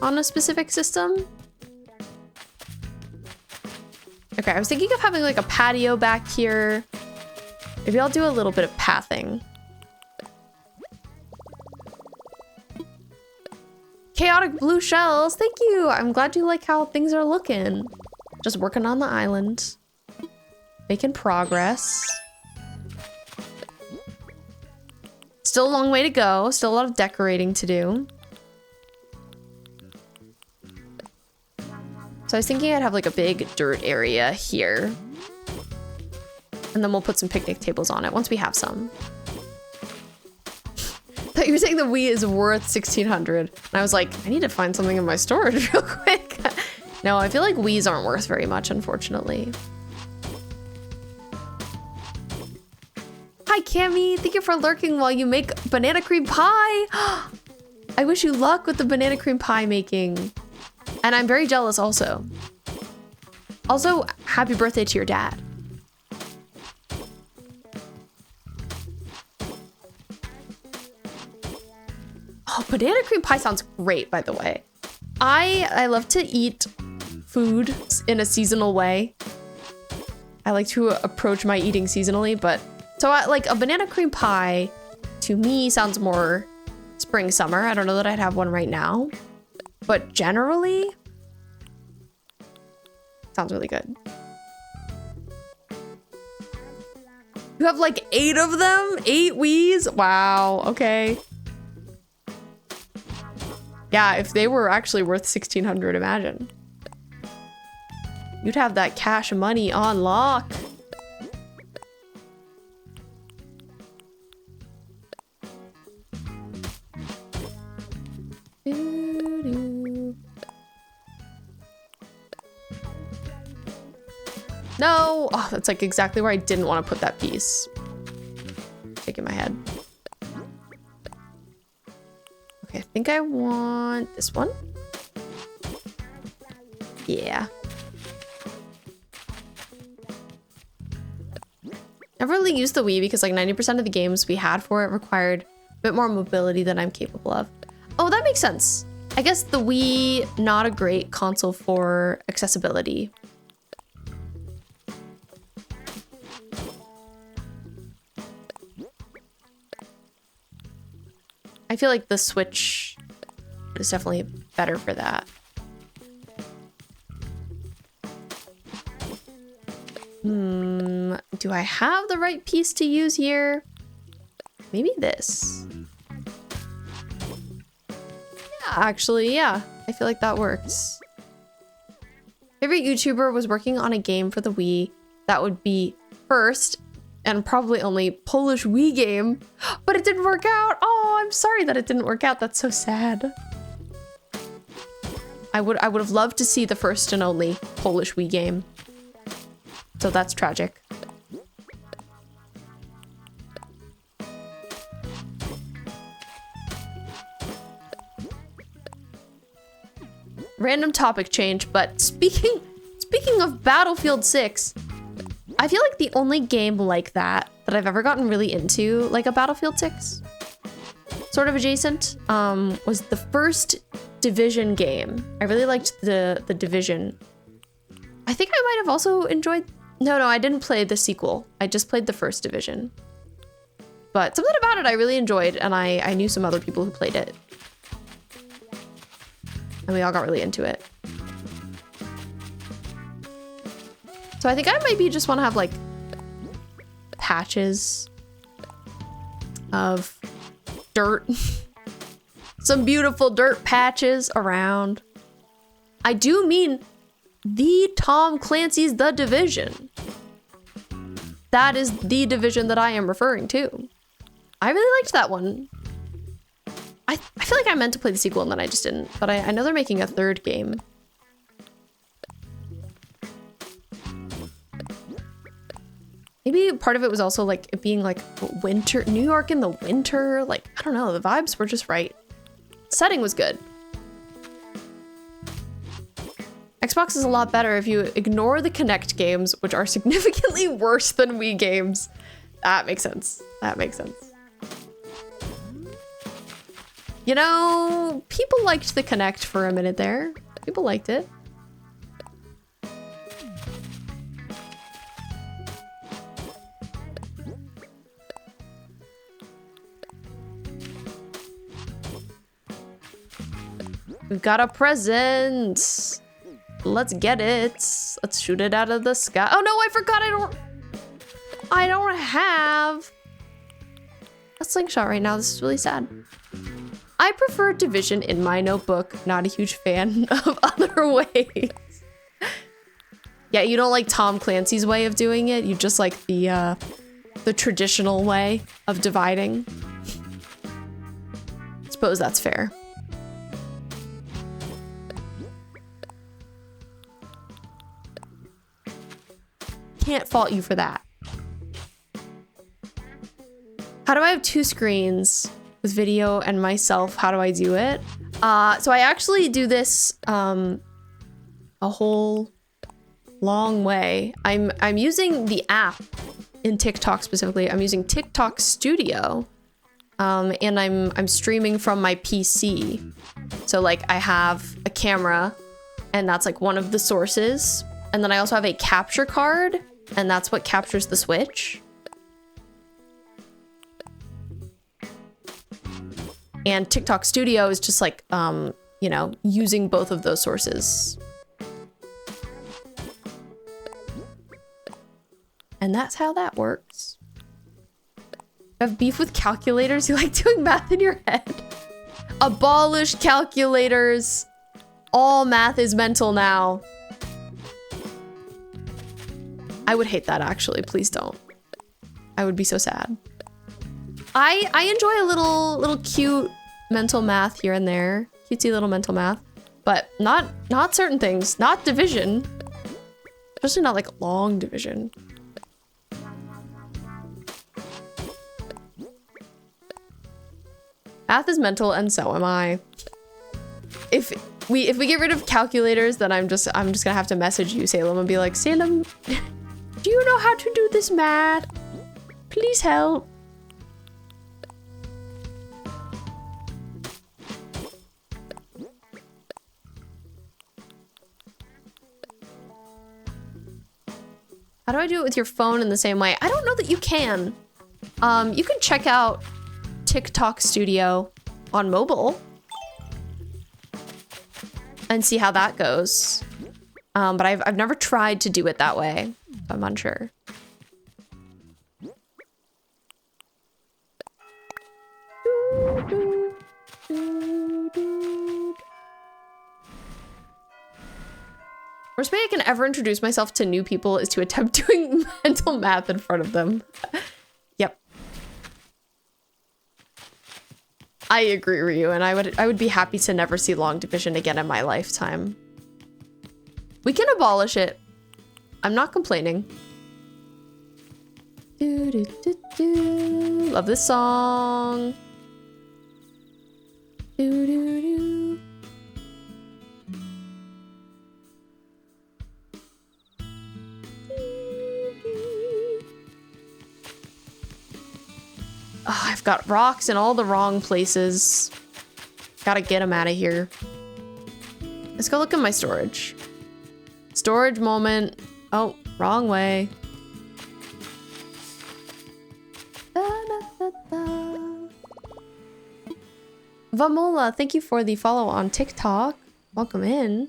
on a specific system. Okay, I was thinking of having like a patio back here. Maybe I'll do a little bit of pathing. Chaotic blue shells, thank you. I'm glad you like how things are looking. Just working on the island. Making progress. Still a long way to go. Still a lot of decorating to do. So I was thinking I'd have like a big dirt area here. And then we'll put some picnic tables on it once we have some. Thought you were saying the Wii is worth 1600. And I was like, I need to find something in my storage real quick. No, I feel like Wiis aren't worth very much, unfortunately. Hi, Cammy. Thank you for lurking while you make banana cream pie. I wish you luck with the banana cream pie making. And I'm very jealous also. Also, happy birthday to your dad. Oh, banana cream pie sounds great, by the way. I love to eat food in a seasonal way. I like to approach my eating seasonally, but so like a banana cream pie to me sounds more spring, summer. I don't know that I'd have one right now, but generally sounds really good. You have like 8 of them? 8 Wiis? Wow, okay. Yeah, if they were actually worth 1,600, imagine. You'd have that cash money on lock. No! Oh, that's like exactly where I didn't want to put that piece. Shaking my head. Okay, I think I want this one. Yeah. I've really used the Wii because like 90% of the games we had for it required a bit more mobility than I'm capable of. Oh, that makes sense. I guess the Wii, not a great console for accessibility. I feel like the Switch is definitely better for that. Do I have the right piece to use here? Maybe this. Yeah, actually, yeah. I feel like that works. Favorite YouTuber was working on a game for the Wii that would be first and probably only Polish Wii game, but it didn't work out. Oh, I'm sorry that it didn't work out. That's so sad. I would have loved to see the first and only Polish Wii game. So that's tragic. Random topic change, but speaking of Battlefield 6, I feel like the only game like that I've ever gotten really into, like a Battlefield 6, sort of adjacent, was the first Division game. I really liked the Division. I think I might have also enjoyed... No, I didn't play the sequel. I just played the first Division. But something about it I really enjoyed, and I knew some other people who played it. And we all got really into it. So I think I maybe just want to have like patches of dirt. Some beautiful dirt patches around. I do mean the Tom Clancy's The Division. That is the Division that I am referring to. I really liked that one. I feel like I meant to play the sequel and then I just didn't, but I know they're making a third game. Maybe part of it was also like it being like winter, New York in the winter. Like, I don't know, the vibes were just right. Setting was good. Xbox is a lot better if you ignore the Kinect games, which are significantly worse than Wii games. That makes sense. That makes sense. You know, people liked the Kinect for a minute there. People liked it. We've got a present. Let's get it. Let's shoot it out of the sky. Oh no, I forgot I don't have a slingshot right now. This is really sad. I prefer Division in my notebook. Not a huge fan of other ways. Yeah, you don't like Tom Clancy's way of doing it. You just like the traditional way of dividing. Suppose that's fair. Can't fault you for that. How do I have 2 screens with video and myself? How do I do it? So I actually do this a whole long way. I'm using the app in TikTok specifically. I'm using TikTok Studio, and I'm streaming from my PC. So like I have a camera and that's like one of the sources. And then I also have a capture card and that's what captures the Switch. And TikTok Studio is just like, you know, using both of those sources. And that's how that works. You have beef with calculators? You like doing math in your head? Abolish calculators. All math is mental now. I would hate that actually, please don't. I would be so sad. I enjoy a little cute mental math here and there. Cutesy little mental math. But not certain things. Not division. Especially not like long division. Math is mental and so am I. If we get rid of calculators, then I'm just gonna have to message you, Salem, and be like, Salem, do you know how to do this math? Please help. How do I do it with your phone in the same way? I don't know that you can. You can check out TikTok Studio on mobile and see how that goes. But I've never tried to do it that way. I'm unsure. Worst way I can ever introduce myself to new people is to attempt doing mental math in front of them. Yep. I agree, Ryu, and I would be happy to never see long division again in my lifetime. We can abolish it. I'm not complaining. Do, do, do, do. Love this song. Do, do, do. Oh, I've got rocks in all the wrong places. Gotta get them out of here. Let's go look at my storage. Storage moment. Oh, wrong way. Da, da, da, da. Vamola, thank you for the follow on TikTok. Welcome in.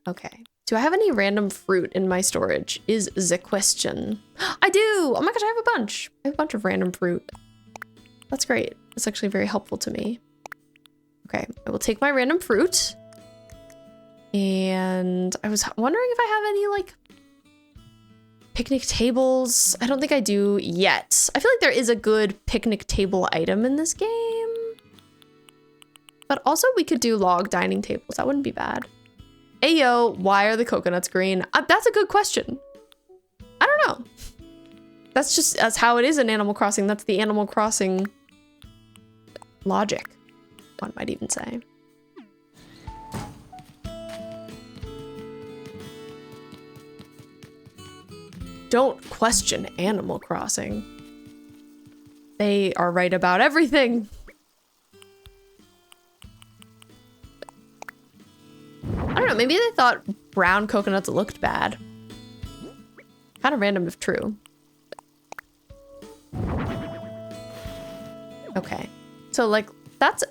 Okay. Do I have any random fruit in my storage is the question. I do! Oh my gosh, I have a bunch. I have a bunch of random fruit. That's great. That's actually very helpful to me. Okay, I will take my random fruit. And I was wondering if I have any like picnic tables. I don't think I do yet. I feel like there is a good picnic table item in this game. But also we could do log dining tables. That wouldn't be bad. Ayo, why are the coconuts green? That's a good question. I don't know. That's how it is in Animal Crossing. That's the Animal Crossing logic, one might even say. Don't question Animal Crossing. They are right about everything. I don't know, maybe they thought brown coconuts looked bad. Kind of random if true. Okay. So like, that's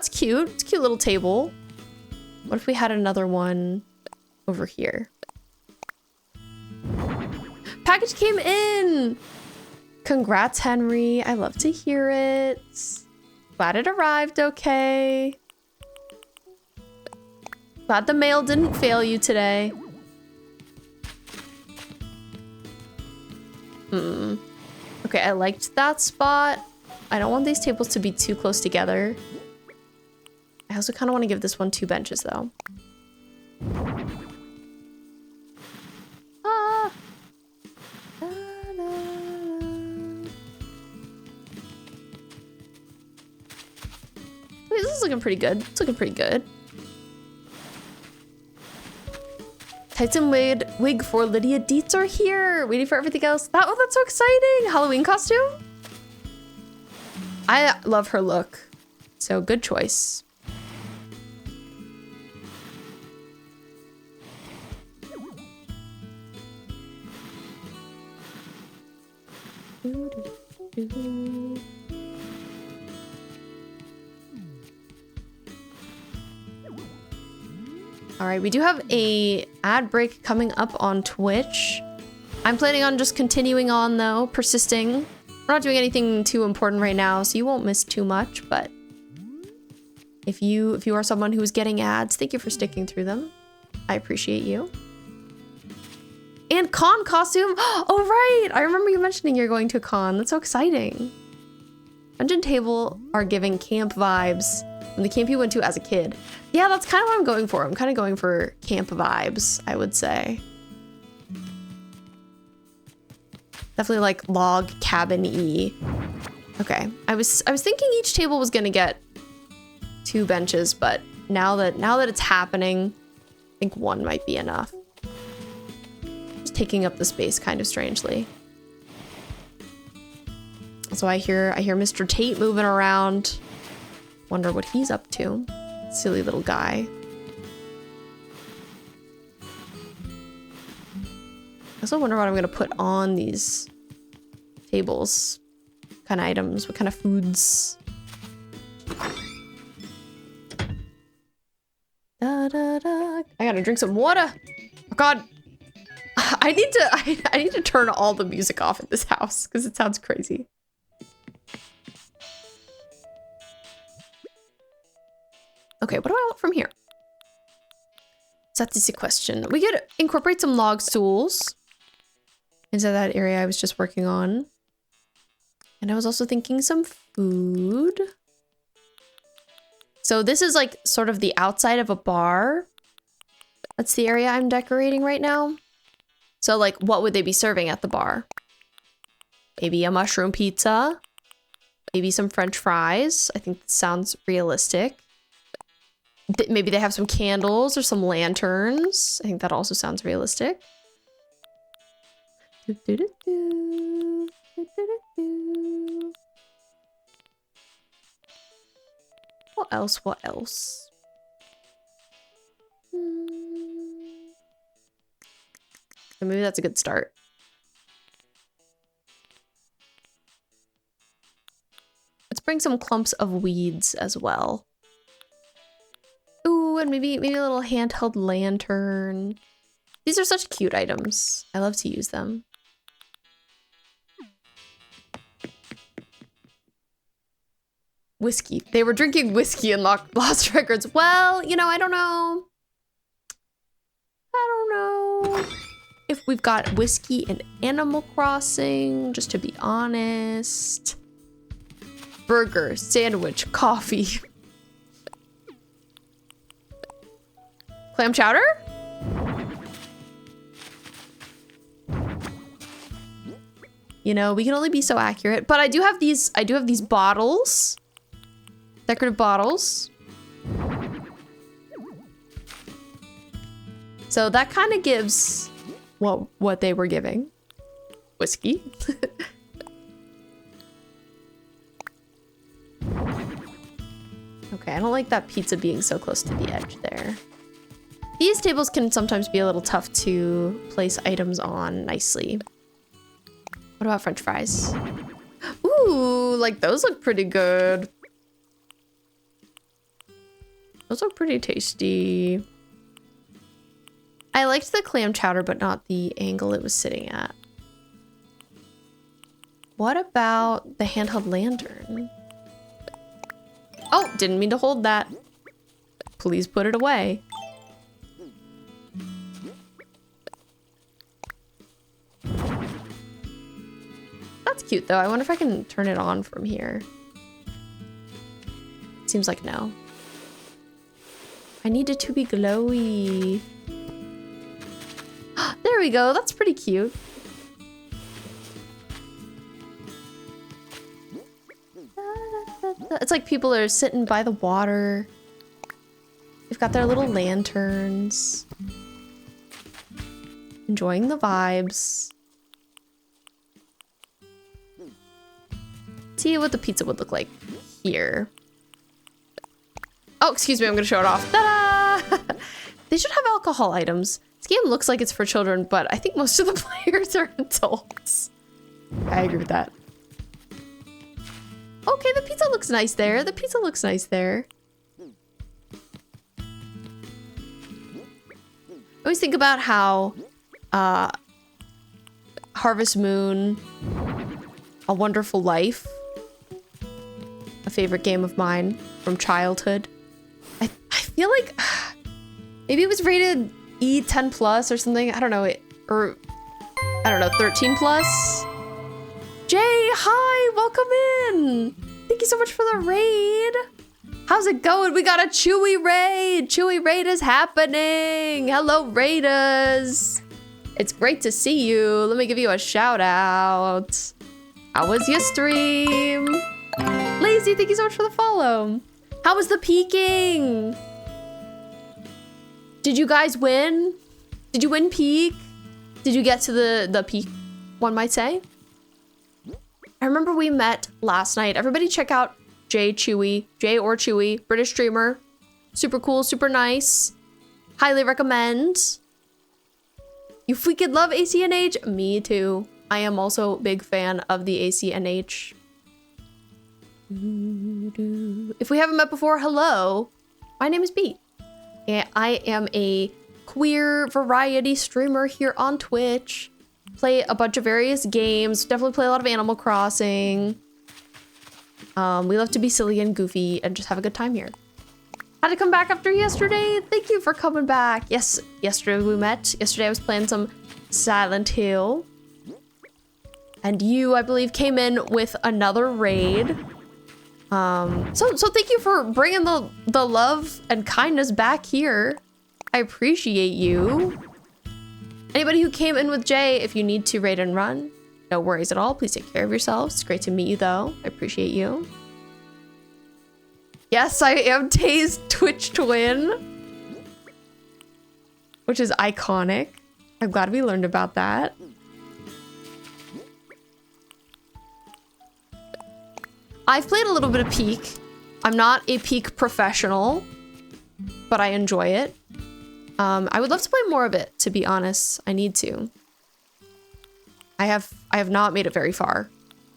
cute. It's a cute little table. What if we had another one over here? Package came in! Congrats, Henry. I love to hear it. Glad it arrived okay. Glad the mail didn't fail you today. Okay, I liked that spot. I don't want these tables to be too close together. I also kind of want to give this one 2 benches though. Ah. Da, da, da. Wait, this is looking pretty good. It's looking pretty good. Titan wig for Lydia Dietz are here. Waiting for everything else. Oh, that's so exciting. Halloween costume? I love her look. So good choice. All right, we do have a ad break coming up on Twitch. I'm planning on just continuing on though, persisting. We're not doing anything too important right now, so you won't miss too much, but if you are someone who's getting ads, thank you for sticking through them. I appreciate you. And con costume. Oh, right. I remember you mentioning you're going to a con. That's so exciting. Dungeon Table are giving camp vibes from the camp you went to as a kid. Yeah, that's kind of what I'm going for. I'm kind of going for camp vibes, I would say. Definitely like log cabin-y. Okay. I was thinking each table was gonna get 2 benches, but now that it's happening, I think 1 might be enough. Just taking up the space kind of strangely. So I hear Mr. Tate moving around. Wonder what he's up to. Silly little guy. I also wonder what I'm gonna put on these tables. What kind of items, what kind of foods. Da, da, da. I gotta drink some water. Oh God. I need to turn all the music off at this house because it sounds crazy. Okay, what do I want from here? That's the question. We could incorporate some log stools into that area I was just working on. And I was also thinking some food. So this is like sort of the outside of a bar. That's the area I'm decorating right now. So like, what would they be serving at the bar? Maybe a mushroom pizza. Maybe some French fries. I think this sounds realistic. Maybe they have some candles or some lanterns. I think that also sounds realistic. What else? What else? Maybe that's a good start. Let's bring some clumps of weeds as well. Ooh, and maybe a little handheld lantern. These are such cute items. I love to use them. Whiskey. They were drinking whiskey in Lost Records. Well, you know, I don't know. I don't know if we've got whiskey in Animal Crossing, just to be honest. Burger, sandwich, coffee. Clam chowder? You know, we can only be so accurate, but I do have these bottles. Decorative bottles. So that kind of gives what they were giving. Whiskey. Okay, I don't like that pizza being so close to the edge there. These tables can sometimes be a little tough to place items on nicely. What about French fries? Ooh, like those look pretty good. Those are pretty tasty. I liked the clam chowder, but not the angle it was sitting at. What about the handheld lantern? Oh, didn't mean to hold that. Please put it away. That's cute though. I wonder if I can turn it on from here. Seems like no. I need it to be glowy. There we go. That's pretty cute. It's like people are sitting by the water. They've got their little lanterns. Enjoying the vibes. See what the pizza would look like here. Oh, excuse me, I'm gonna show it off. Ta-da! They should have alcohol items. This game looks like it's for children, but I think most of the players are adults. I agree with that. Okay, the pizza looks nice there. The pizza looks nice there. I always think about how Harvest Moon, A Wonderful Life, a favorite game of mine from childhood. I feel like maybe it was rated E10 plus or something. I don't know. Or I don't know, 13 plus. Jay, hi, welcome in. Thank you so much for the raid. How's it going? We got a Chewy raid. Chewy raid is happening. Hello, raiders. It's great to see you. Let me give you a shout out. How was your stream? Lazy, thank you so much for the follow. How was the peaking? Did you guys win? Did you win peak? Did you get to the peak, one might say? I remember we met last night. Everybody check out Jay or Chewy, British streamer. Super cool, super nice. Highly recommend. You freaking love ACNH? Me too. I am also a big fan of the ACNH. If we haven't met before, hello. My name is Beat. And I am a queer variety streamer here on Twitch. Play a bunch of various games. Definitely play a lot of Animal Crossing. We love to be silly and goofy and just have a good time here. Had to come back after yesterday. Thank you for coming back. Yes, yesterday we met. Yesterday I was playing some Silent Hill. And you, I believe, came in with another raid. So thank you for bringing the love and kindness back here. I appreciate you. Anybody who came in with Jay, if you need to raid and run, no worries at all. Please take care of yourselves. It's great to meet you, though. I appreciate you. Yes, I am Tay's Twitch twin, which is iconic. I'm glad we learned about that. I've played a little bit of Peak. I'm not a Peak professional, but I enjoy it. I would love to play more of it, to be honest. I need to. I have not made it very far.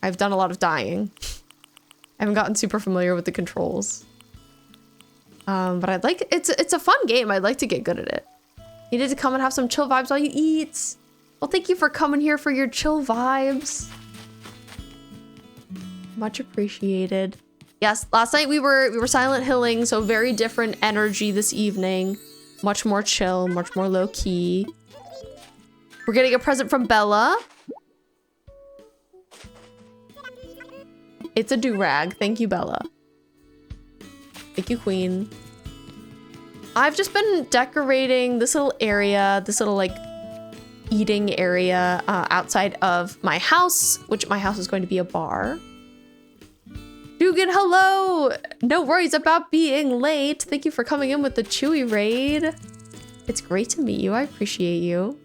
I've done a lot of dying. I haven't gotten super familiar with the controls. But I'd like, it's a fun game. I'd like to get good at it. You need to come and have some chill vibes while you eat. Well, thank you for coming here for your chill vibes. Much appreciated. Yes, last night we were Silent Hilling, so very different energy this evening. Much more chill, much more low key. We're getting a present from Bella. It's a do-rag. Thank you, Bella. Thank you, Queen. I've just been decorating this little area, this little like eating area outside of my house, which my house is going to be a bar. Dugan, hello! No worries about being late. Thank you for coming in with the Chewy raid. It's great to meet you. I appreciate you.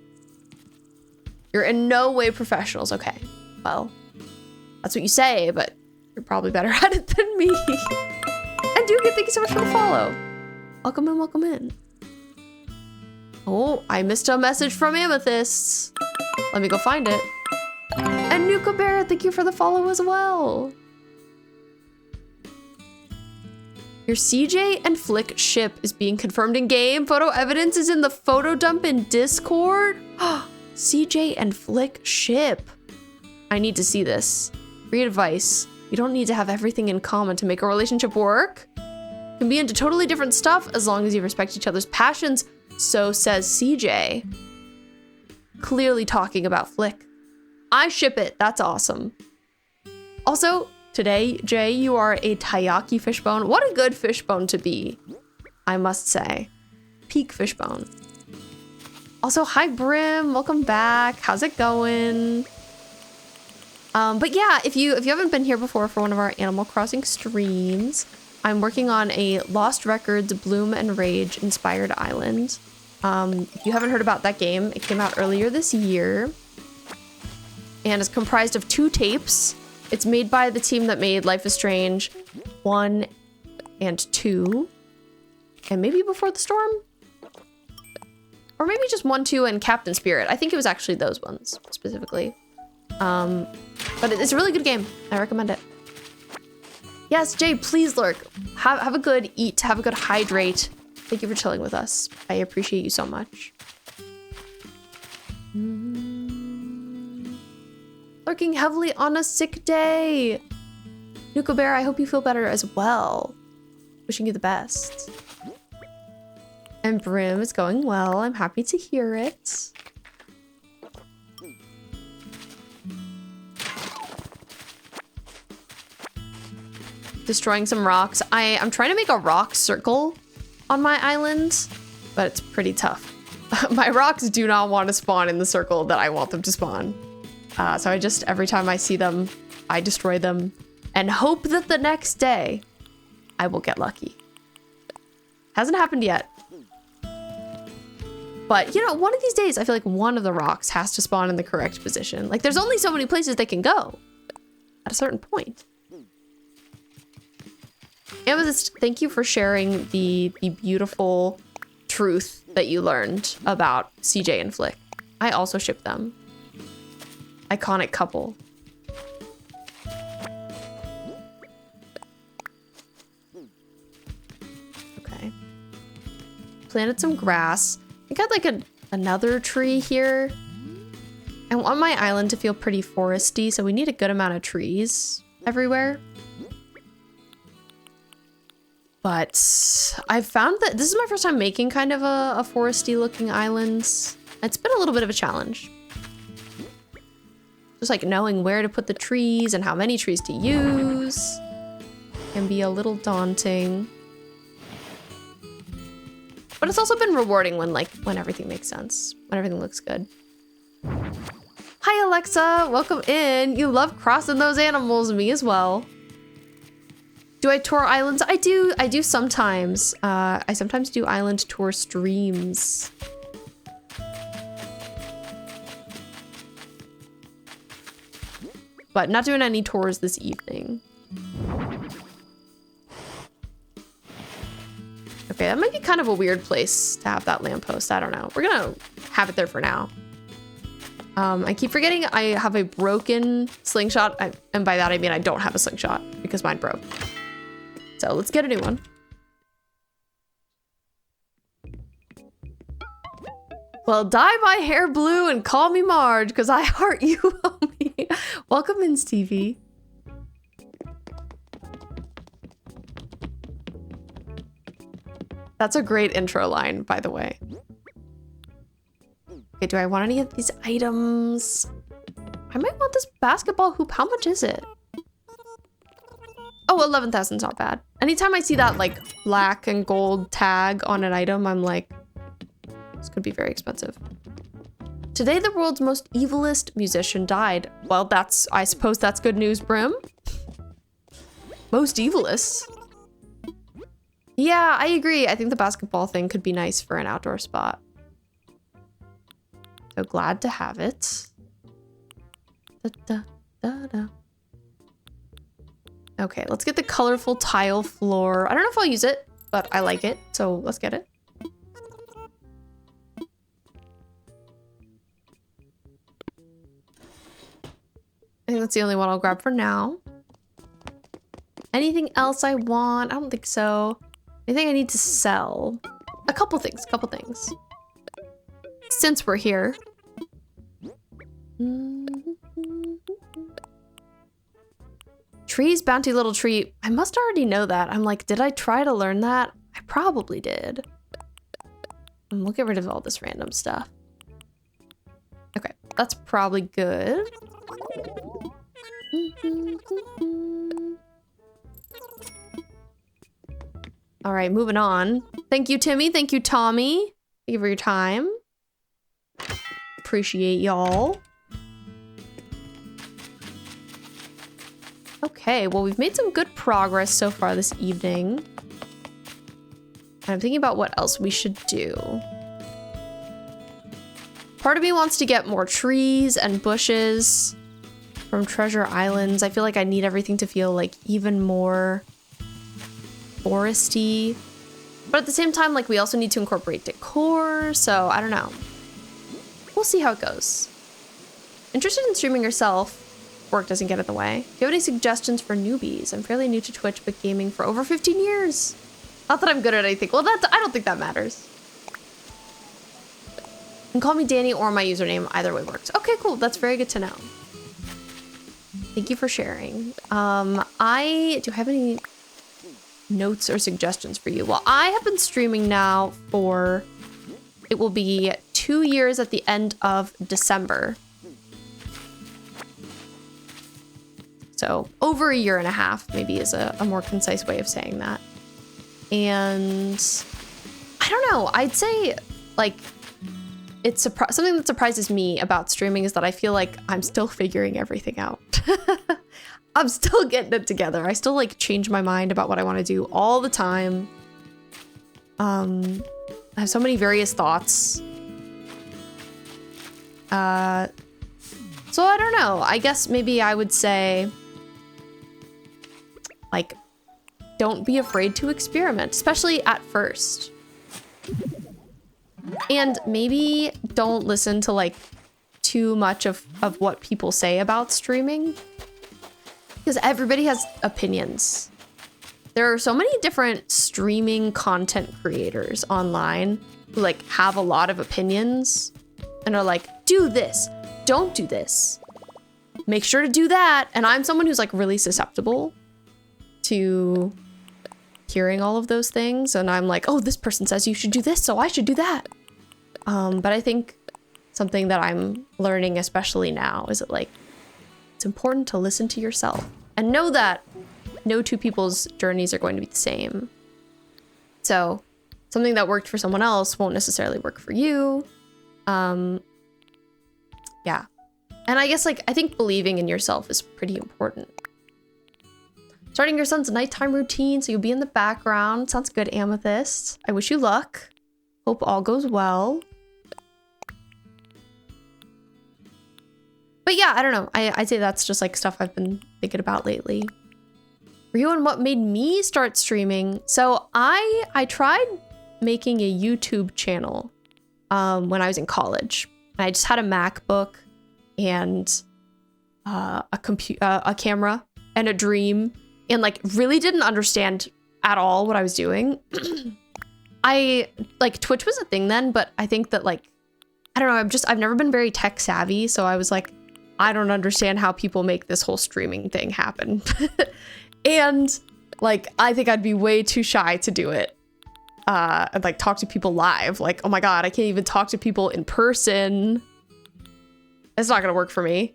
You're in no way professionals. Okay, well, that's what you say, but you're probably better at it than me. And Dugan, thank you so much for the follow. Welcome in, welcome in. Oh, I missed a message from Amethyst. Let me go find it. And Nuka Bear, thank you for the follow as well. Your CJ and Flick ship is being confirmed in game. Photo evidence is in the photo dump in Discord. CJ and Flick ship. I need to see this. Free advice. You don't need to have everything in common to make a relationship work. You can be into totally different stuff as long as you respect each other's passions. So says CJ. Clearly talking about Flick. I ship it. That's awesome. Also, today, Jay, you are a taiyaki fishbone. What a good fishbone to be, I must say. Peak fishbone. Also, hi Brim, welcome back. How's it going? But yeah, if you haven't been here before for one of our Animal Crossing streams, I'm working on a Lost Records Bloom and Rage inspired island. If you haven't heard about that game, it came out earlier this year. And is comprised of 2 tapes. It's made by the team that made Life is Strange 1 and 2. And maybe Before the Storm? Or maybe just 1, 2, and Captain Spirit. I think it was actually those ones, specifically. But it's a really good game. I recommend it. Yes, Jay, please lurk. Have a good eat, have a good hydrate. Thank you for chilling with us. I appreciate you so much. Lurking heavily on a sick day. Nuko Bear, I hope you feel better as well. Wishing you the best. And Brim is going well. I'm happy to hear it. Destroying some rocks. I'm trying to make a rock circle on my island, but it's pretty tough. My rocks do not want to spawn in the circle that I want them to spawn. So I just, every time I see them, I destroy them and hope that the next day I will get lucky. Hasn't happened yet. But, you know, one of these days, I feel like one of the rocks has to spawn in the correct position. Like, there's only so many places they can go at a certain point. Amethyst, thank you for sharing the beautiful truth that you learned about CJ and Flick. I also ship them. Iconic couple. Okay. Planted some grass. I got like another tree here. I want my island to feel pretty foresty, so we need a good amount of trees everywhere. But I've found that this is my first time making kind of a foresty looking island. It's been a little bit of a challenge. Just like knowing where to put the trees and how many trees to use can be a little daunting. But it's also been rewarding when everything makes sense, when everything looks good. Hi Alexa, welcome in. You love crossing those animals, me as well. Do I tour islands? I do sometimes. I sometimes do island tour streams. But not doing any tours this evening. Okay, that might be kind of a weird place to have that lamppost. I don't know. We're gonna have it there for now. I keep forgetting I have a broken slingshot. And by that I mean I don't have a slingshot because mine broke. So let's get a new one. Well, dye my hair blue and call me Marge because I heart you, homie. Welcome in, Stevie. That's a great intro line, by the way. Okay, do I want any of these items? I might want this basketball hoop. How much is it? Oh, 11,000 is not bad. Anytime I see that like black and gold tag on an item, I'm like, this could be very expensive. Today, the world's most evilest musician died. Well, I suppose that's good news, Brim. Most evilest. Yeah, I agree. I think the basketball thing could be nice for an outdoor spot. So glad to have it. Da, da, da, da. Okay, let's get the colorful tile floor. I don't know if I'll use it, but I like it, so let's get it. I think that's the only one I'll grab for now. Anything else I want? I don't think so. Anything I need to sell? A couple things. Since we're here. Trees, bounty little tree. I must already know that. I'm like, did I try to learn that? I probably did. And we'll get rid of all this random stuff. Okay, that's probably good. All right, moving on. Thank you, Timmy. Thank you, Tommy. Thank you for your time. Appreciate y'all. Okay, well, we've made some good progress so far this evening. And I'm thinking about what else we should do. Part of me wants to get more trees and bushes from Treasure Islands. I feel like I need everything to feel like even more foresty. But at the same time, like we also need to incorporate decor, so I don't know. We'll see how it goes. Interested in streaming yourself? Work doesn't get in the way. Do you have any suggestions for newbies? I'm fairly new to Twitch, but gaming for over 15 years. Not that I'm good at anything. Well, I don't think that matters. You can call me Danny or my username. Either way works. Okay, cool. That's very good to know. Thank you for sharing. Do I have any notes or suggestions for you? Well, I have been streaming now for, it will be 2 years at the end of December. So over a year and a half, maybe is a more concise way of saying that. And I don't know, I'd say like, it's something that surprises me about streaming is that I feel like I'm still figuring everything out. I'm still getting it together. I still like change my mind about what I want to do all the time. I have so many various thoughts. So I don't know. I guess maybe I would say, like, don't be afraid to experiment, especially at first. And maybe don't listen to like too much of what people say about streaming, because everybody has opinions. There are so many different streaming content creators online who like have a lot of opinions and are like, do this, don't do this, make sure to do that. And I'm someone who's like really susceptible to hearing all of those things, and I'm like, oh, this person says you should do this, so I should do that. But I think something that I'm learning, especially now, is that like it's important to listen to yourself and know that no two people's journeys are going to be the same. So something that worked for someone else won't necessarily work for you. Yeah. And I guess like I think believing in yourself is pretty important. Starting your son's nighttime routine, so you'll be in the background. Sounds good, Amethyst. I wish you luck. Hope all goes well. But yeah, I don't know. I'd say that's just like stuff I've been thinking about lately. For you, and what made me start streaming? So I tried making a YouTube channel when I was in college. I just had a MacBook and a camera and a dream. And like really didn't understand at all what I was doing. Twitch was a thing then, but I think that like, I don't know, I've never been very tech savvy. So I was like, I don't understand how people make this whole streaming thing happen. And like, I think I'd be way too shy to do it. And like talk to people live. Like, oh my God, I can't even talk to people in person. It's not gonna work for me.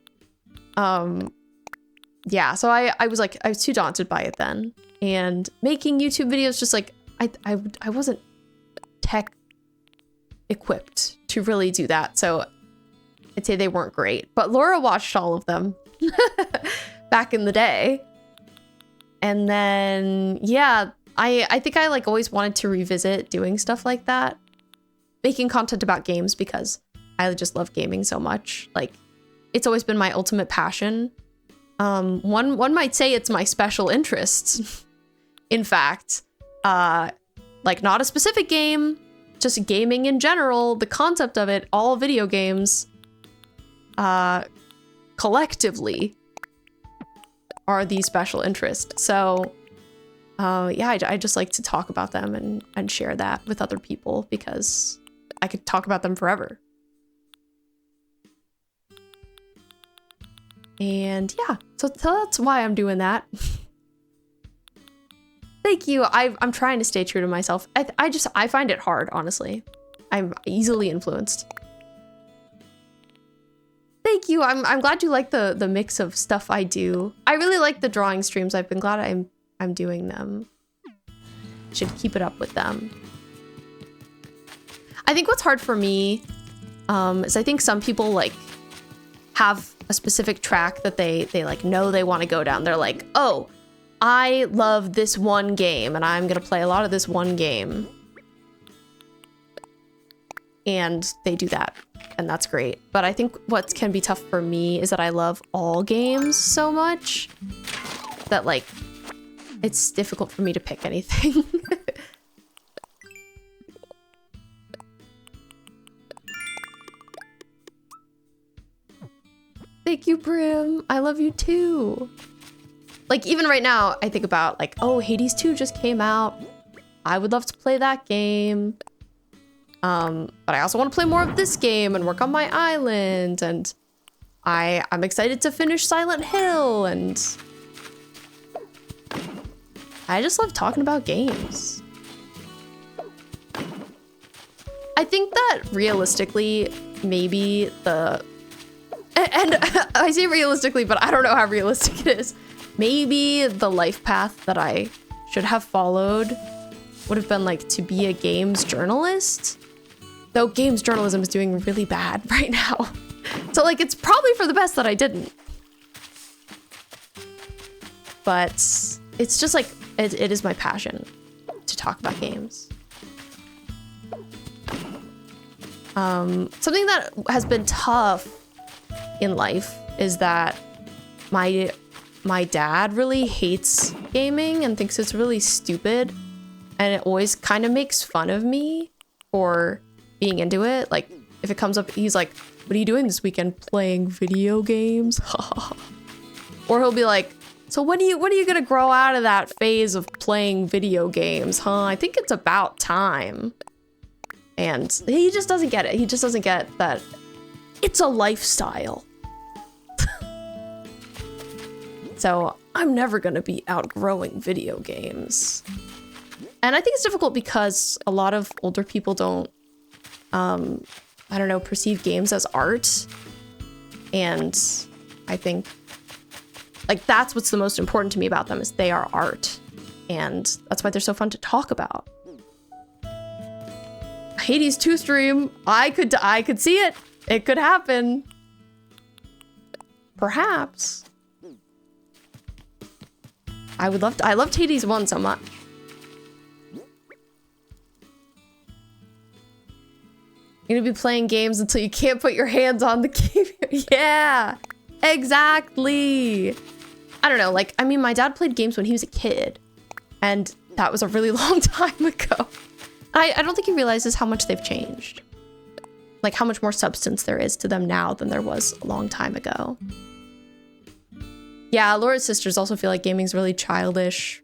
Yeah, so I was too daunted by it then. And making YouTube videos, just like, I wasn't tech equipped to really do that. So I'd say they weren't great, but Laura watched all of them back in the day. And then, yeah, I think I like always wanted to revisit doing stuff like that. Making content about games because I just love gaming so much. Like, it's always been my ultimate passion. One might say it's my special interest. In fact, like not a specific game, just gaming in general, the concept of it, all video games, collectively are the special interest. So, yeah, I just like to talk about them and share that with other people because I could talk about them forever. And yeah, so that's why I'm doing that. Thank you. I'm trying to stay true to myself. I find it hard, honestly. I'm easily influenced. Thank you. I'm glad you like the mix of stuff I do. I really like the drawing streams. I've been glad I'm doing them. Should keep it up with them. I think what's hard for me is I think some people like have a specific track that they like know they want to go down. They're like, oh, I love this one game and I'm gonna play a lot of this one game. and they do that, and that's great. But I think what can be tough for me is that I love all games so much that like it's difficult for me to pick anything. Thank you, Brim. I love you too. Like even right now, I think about like, oh, Hades 2 just came out. I would love to play that game. But I also want to play more of this game and work on my island. And I'm excited to finish Silent Hill. And I just love talking about games. I think that realistically, maybe and I say realistically, but I don't know how realistic it is. Maybe the life path that I should have followed would have been like to be a games journalist. Though games journalism is doing really bad right now. So like it's probably for the best that I didn't. But it's just like, it is my passion to talk about games. Something that has been tough in life is that my dad really hates gaming and thinks it's really stupid, and it always kind of makes fun of me for being into it. Like if it comes up, he's like, what are you doing this weekend? Playing video games? Or he'll be like, so when are you gonna grow out of that phase of playing video games, huh? I think it's about time. And he just doesn't get it. He just doesn't get that it's a lifestyle. So I'm never gonna be outgrowing video games. And I think it's difficult because a lot of older people don't, I don't know, perceive games as art. And I think like that's what's the most important to me about them, is they are art. And that's why they're so fun to talk about. Hades 2 stream, I could see it. It could happen. Perhaps. I loved Hades 1 so much. You're gonna be playing games until you can't put your hands on the keyboard. Yeah, exactly. I don't know, like, I mean, my dad played games when he was a kid, and that was a really long time ago. I don't think he realizes how much they've changed. Like how much more substance there is to them now than there was a long time ago. Yeah, Laura's sisters also feel like gaming's really childish.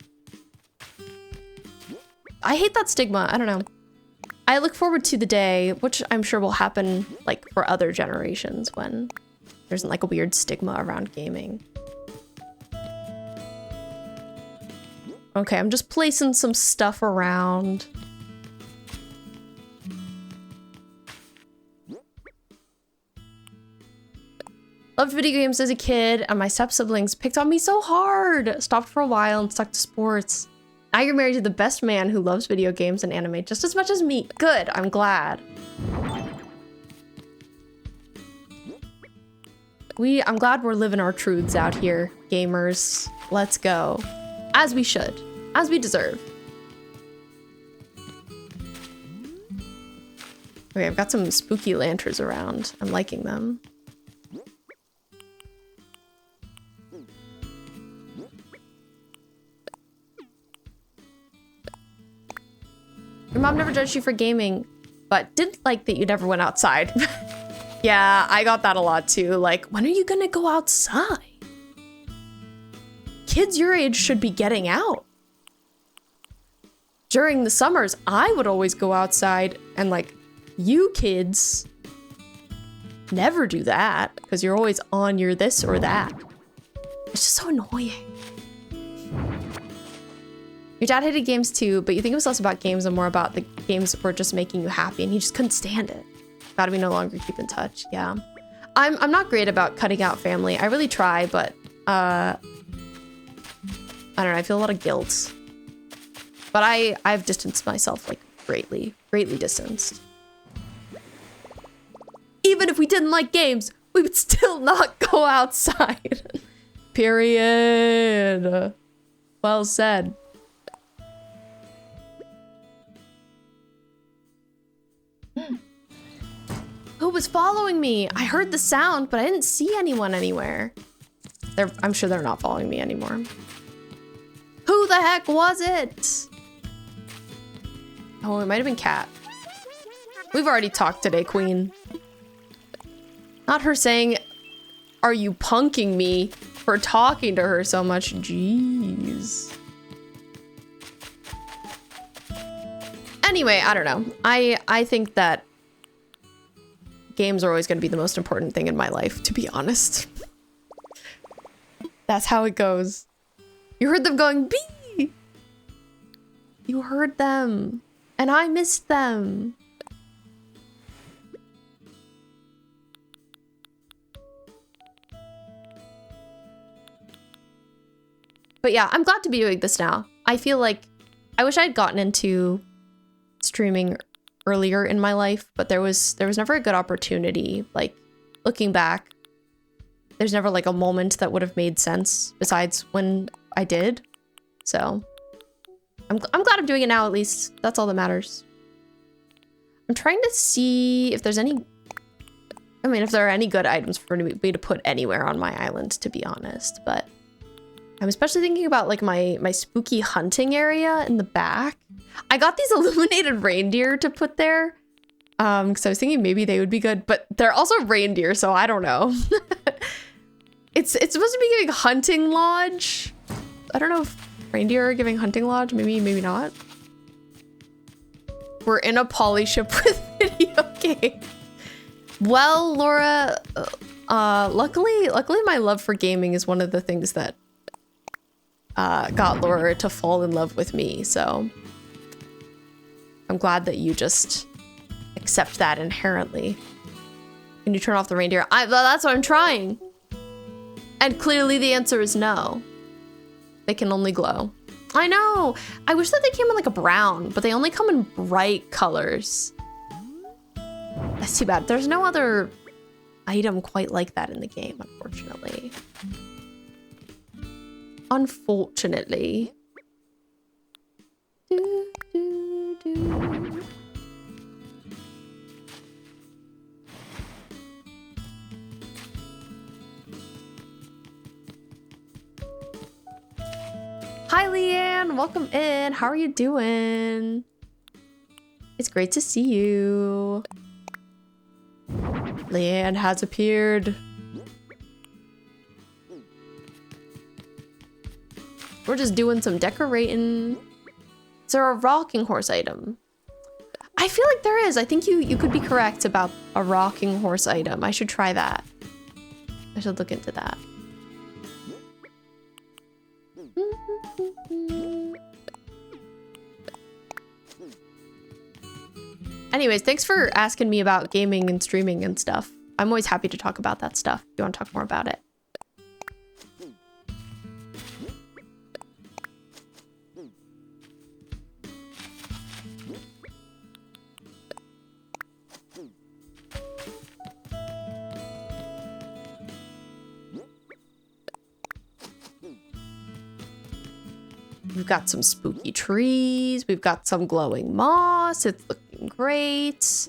I hate that stigma, I don't know. I look forward to the day, which I'm sure will happen like for other generations, when there isn't like a weird stigma around gaming. Okay, I'm just placing some stuff around. Loved video games as a kid, and my step-siblings picked on me so hard. Stopped for a while and stuck to sports. Now you're married to the best man who loves video games and anime just as much as me. Good, I'm glad. I'm glad we're living our truths out here, gamers. Let's go. As we should. As we deserve. Okay, I've got some spooky lanterns around. I'm liking them. Your mom never judged you for gaming, but did like that you never went outside. Yeah, I got that a lot too. Like, when are you gonna go outside? Kids your age should be getting out. During the summers, I would always go outside, and like, you kids never do that because you're always on your this or that. It's just so annoying. Your dad hated games too, but you think it was less about games and more about the games that were just making you happy, and he just couldn't stand it. Gotta be no longer keep in touch, yeah. I'm not great about cutting out family. I really try, but I don't know, I feel a lot of guilt. But I've distanced myself like greatly distanced. Even if we didn't like games, we would still not go outside. Period. Well said. Who was following me? I heard the sound, but I didn't see anyone anywhere. I'm sure they're not following me anymore. Who the heck was it? Oh, it might have been Cat. We've already talked today, Queen. Not her saying, "Are you punking me for talking to her so much?" Jeez. Anyway, I don't know. I think that games are always going to be the most important thing in my life, to be honest. That's how it goes. You heard them going, "Bee!" You heard them. And I missed them. But yeah, I'm glad to be doing this now. I feel like I wish I had gotten into streaming earlier in my life, but there was never a good opportunity. Like, looking back, there's never like a moment that would have made sense besides when I did. So I'm glad I'm doing it now, at least. That's all that matters. I'm trying to see if there's any... I mean, if there are any good items for me to put anywhere on my island, to be honest. But I'm especially thinking about like my spooky hunting area in the back. I got these illuminated reindeer to put there. Because I was thinking maybe they would be good, but they're also reindeer, so I don't know. It's supposed to be giving hunting lodge. I don't know if reindeer are giving hunting lodge. Maybe not. We're in a poly ship with video game. Well, Laura, luckily my love for gaming is one of the things that got Laura to fall in love with me. So I'm glad that you just accept that inherently. Can you turn off the reindeer? That's what I'm trying. And clearly the answer is no. They can only glow. I know. I wish that they came in like a brown, but they only come in bright colors. That's too bad. There's no other item quite like that in the game, unfortunately. Unfortunately. Do, do, do. Hi, Leanne. Welcome in. How are you doing? It's great to see you. Leanne has appeared. We're just doing some decorating. Is there a rocking horse item? I feel like there is. I think you could be correct about a rocking horse item. I should try that. I should look into that. Anyways, thanks for asking me about gaming and streaming and stuff. I'm always happy to talk about that stuff. If you want to talk more about it. We've got some spooky trees. We've got some glowing moss. It's looking great.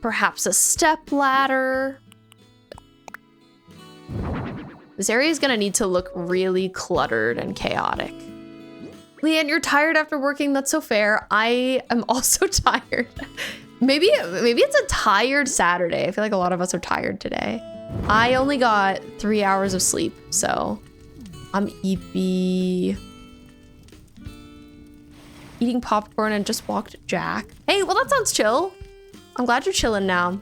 Perhaps a step ladder. This area is gonna need to look really cluttered and chaotic. Leanne, you're tired after working. That's so fair. I am also tired. Maybe it's a tired Saturday. I feel like a lot of us are tired today. I only got 3 hours of sleep, so I'm eepy. Eating popcorn and just walked Jack. Hey, well, that sounds chill. I'm glad you're chilling now.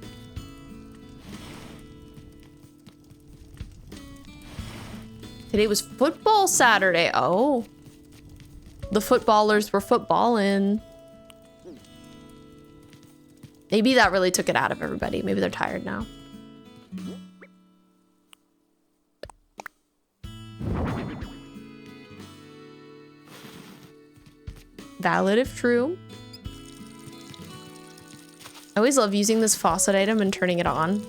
Today was football Saturday. Oh. The footballers were footballing. Maybe that really took it out of everybody. Maybe they're tired now. Valid if true. I always love using this faucet item and turning it on.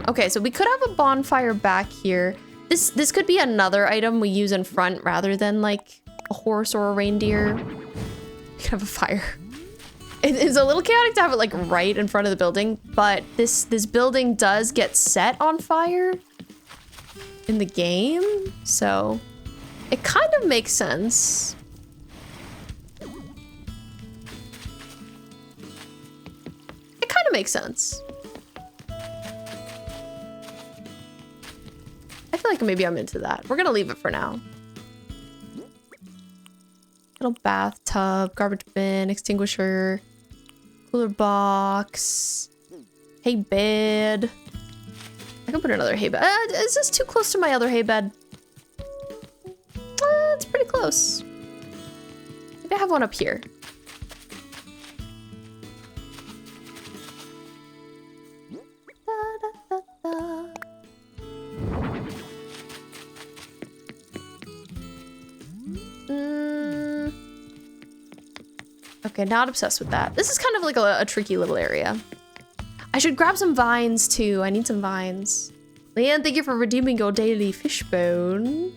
Okay, so we could have a bonfire back here. This could be another item we use in front rather than like a horse or a reindeer. We could have a fire. It's a little chaotic to have it like right in front of the building, but this building does get set on fire in the game, so it kind of makes sense. It kind of makes sense. I feel like maybe I'm into that. We're gonna leave it for now. Little bathtub, garbage bin, extinguisher, cooler box, hay bed. I can put another hay bed. Is this too close to my other hay bed? It's pretty close. Maybe I have one up here. Okay, not obsessed with that. This is kind of like a tricky little area. I should grab some vines too. I need some vines. Leanne, thank you for redeeming your daily fishbone.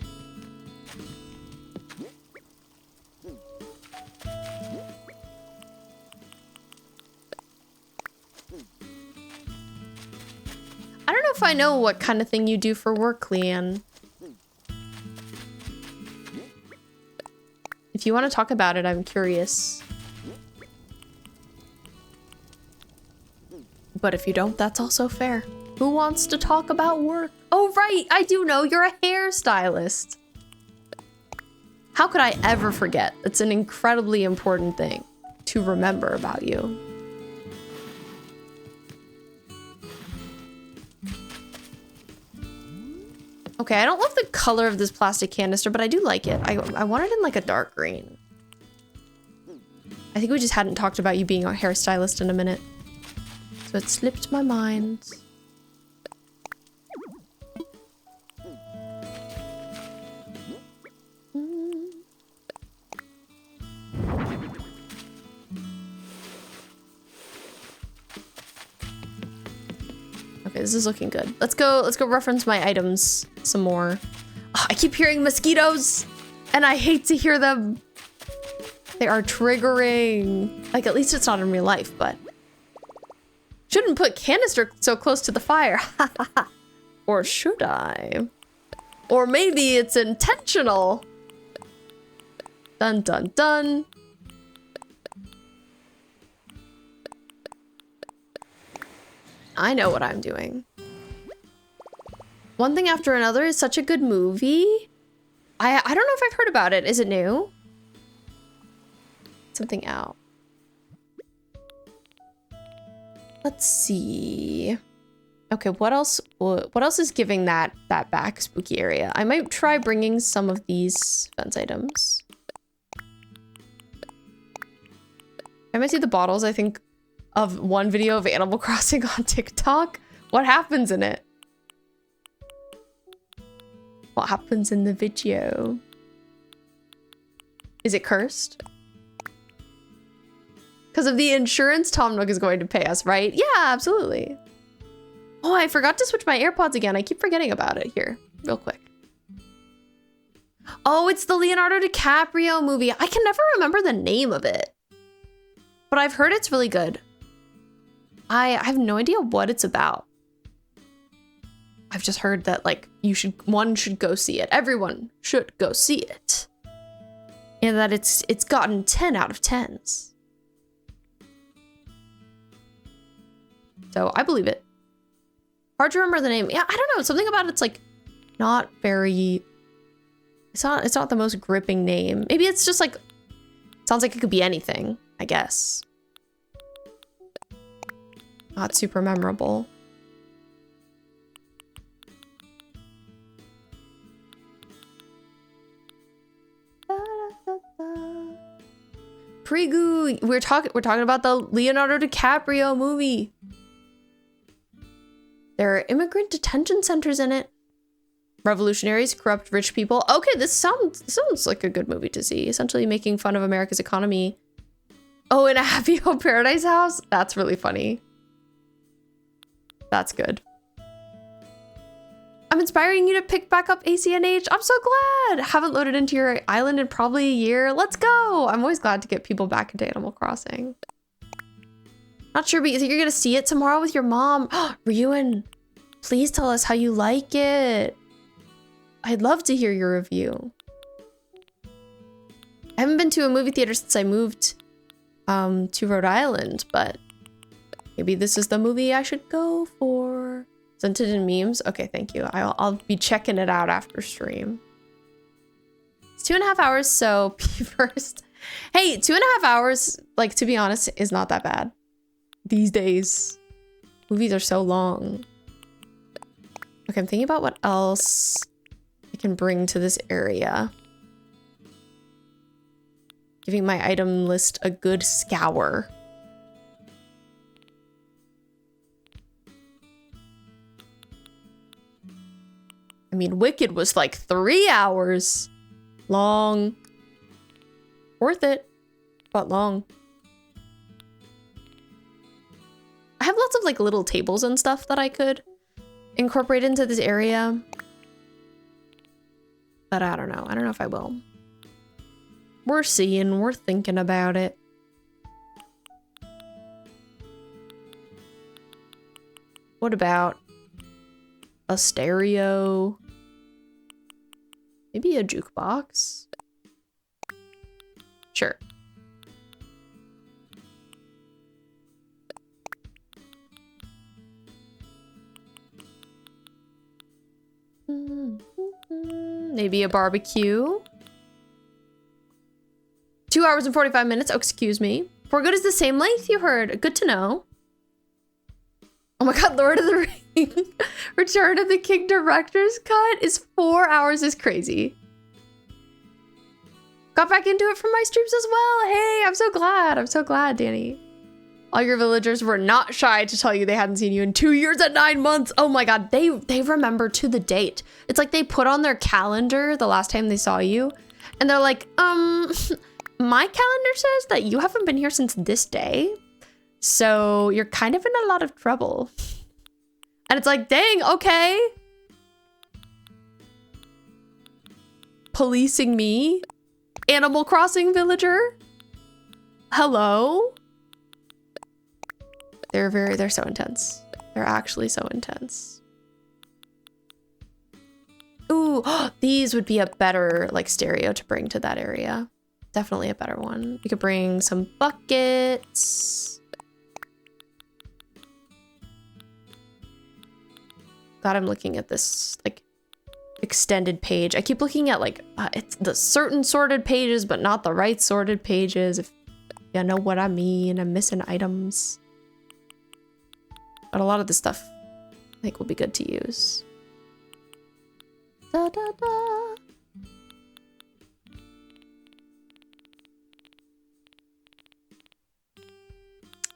I don't know if I know what kind of thing you do for work, Leanne. If you want to talk about it, I'm curious. But if you don't, that's also fair. Who wants to talk about work? Oh, right, I do know, you're a hairstylist. How could I ever forget? It's an incredibly important thing to remember about you. Okay, I don't love the color of this plastic canister, but I do like it. I want it in like a dark green. I think we just hadn't talked about you being a hairstylist in a minute. So it slipped my mind. Okay, this is looking good. Let's go reference my items some more. Oh, I keep hearing mosquitoes and I hate to hear them. They are triggering. Like, at least it's not in real life, but shouldn't put canister so close to the fire. Or should I? Or maybe it's intentional. Dun dun dun. I know what I'm doing. One Thing After Another is such a good movie. I don't know if I've heard about it. Is it new? Something out. Let's see. Okay, what else is giving that back spooky area? I might try bringing some of these fence items. I might see the bottles, I think, of one video of Animal Crossing on TikTok. What happens in it? What happens in the video? Is it cursed? Because of the insurance Tom Nook is going to pay us, right? Yeah, absolutely. Oh, I forgot to switch my AirPods again. I keep forgetting about it here, real quick. Oh, it's the Leonardo DiCaprio movie. I can never remember the name of it, but I've heard it's really good. I have no idea what it's about. I've just heard that like one should go see it. Everyone should go see it. And that it's gotten 10 out of 10s. So I believe it. Hard to remember the name. Yeah, I don't know. Something about it's like not very, it's not the most gripping name. Maybe it's just like, sounds like it could be anything, I guess. Not super memorable. Prigu, we're talking about the Leonardo DiCaprio movie. There are immigrant detention centers in it. Revolutionaries corrupt rich people. Okay, this sounds like a good movie to see. Essentially making fun of America's economy. Oh, in a Happy Home Paradise house? That's really funny. That's good. I'm inspiring you to pick back up ACNH. I'm so glad. Haven't loaded into your island in probably a year. Let's go. I'm always glad to get people back into Animal Crossing. Not sure, but you think you're gonna see it tomorrow with your mom? Ryuan, please tell us how you like it. I'd love to hear your review. I haven't been to a movie theater since I moved to Rhode Island, but maybe this is the movie I should go for. Sent it in memes? Okay, thank you. I'll be checking it out after stream. It's 2.5 hours, so pee first. Hey, 2.5 hours, like, to be honest, is not that bad. These days, movies are so long. Okay, I'm thinking about what else I can bring to this area. Giving my item list a good scour. I mean, Wicked was like 3 hours long. Worth it, but long. I have lots of like little tables and stuff that I could incorporate into this area. But I don't know. I don't know if I will. We're seeing, we're thinking about it. What about a stereo? Maybe a jukebox? Sure. Maybe a barbecue? 2 hours and 45 minutes. Oh, excuse me. For Good is the same length, you heard. Good to know. Oh my god, Lord of the Rings. Return of the King Director's Cut is 4 hours is crazy. Got back into it from my streams as well. Hey, I'm so glad. I'm so glad, Danny. All your villagers were not shy to tell you they hadn't seen you in 2 years and 9 months. Oh my god, they remember to the date. It's like they put on their calendar the last time they saw you. And they're like, my calendar says that you haven't been here since this day. So you're kind of in a lot of trouble. And it's like, dang, okay. Policing me? Animal Crossing villager? Hello? They're so intense. They're actually so intense. Ooh, these would be a better like stereo to bring to that area. Definitely a better one. We could bring some buckets. God, I'm looking at this like extended page. I keep looking at like it's the certain sorted pages, but not the right sorted pages. If you know what I mean, I'm missing items. But a lot of this stuff I think will be good to use. Da, da, da.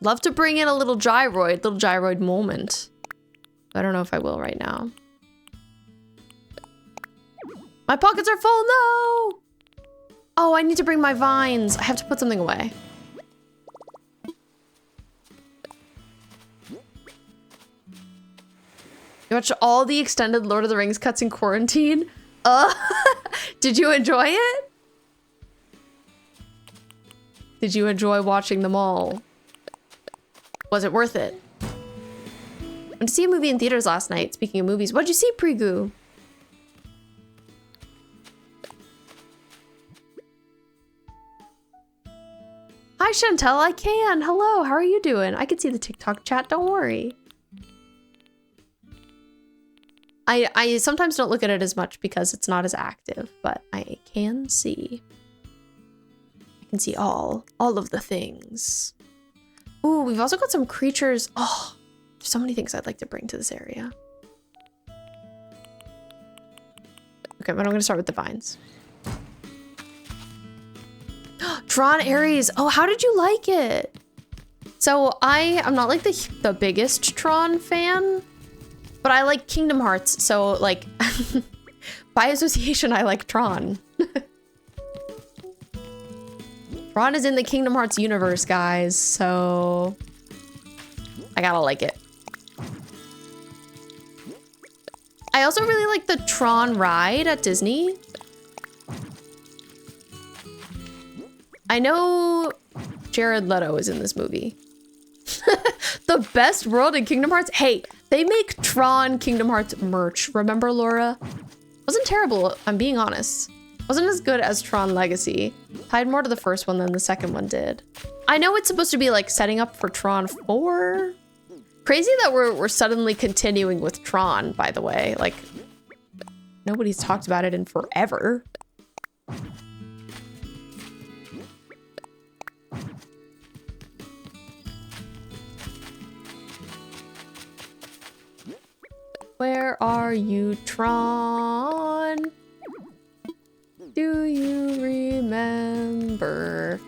Love to bring in a little gyroid moment. I don't know if I will right now. My pockets are full, no! Oh, I need to bring my vines. I have to put something away. You watched all the extended Lord of the Rings cuts in quarantine? Did you enjoy it? Did you enjoy watching them all? Was it worth it? I went to see a movie in theaters last night. Speaking of movies, what'd you see, Prigu? Hi, Chantel, I can. Hello, how are you doing? I can see the TikTok chat, don't worry. I sometimes don't look at it as much because it's not as active, but I can see. I can see all of the things. Ooh, we've also got some creatures. Oh, there's so many things I'd like to bring to this area. Okay, but I'm gonna start with the vines. Tron Ares. Oh, how did you like it? So I'm not like the biggest Tron fan, but I like Kingdom Hearts. So like by association, I like Tron. Tron is in the Kingdom Hearts universe, guys. So I gotta like it. I also really like the Tron ride at Disney. I know Jared Leto is in this movie. The best world in Kingdom Hearts? Hey, they make Tron Kingdom Hearts merch. Remember, Laura? Wasn't terrible, I'm being honest. Wasn't as good as Tron Legacy. Tied more to the first one than the second one did. I know it's supposed to be like setting up for Tron 4. Crazy that we're suddenly continuing with Tron, by the way. Like, nobody's talked about it in forever. Where are you, Tron? Do you remember?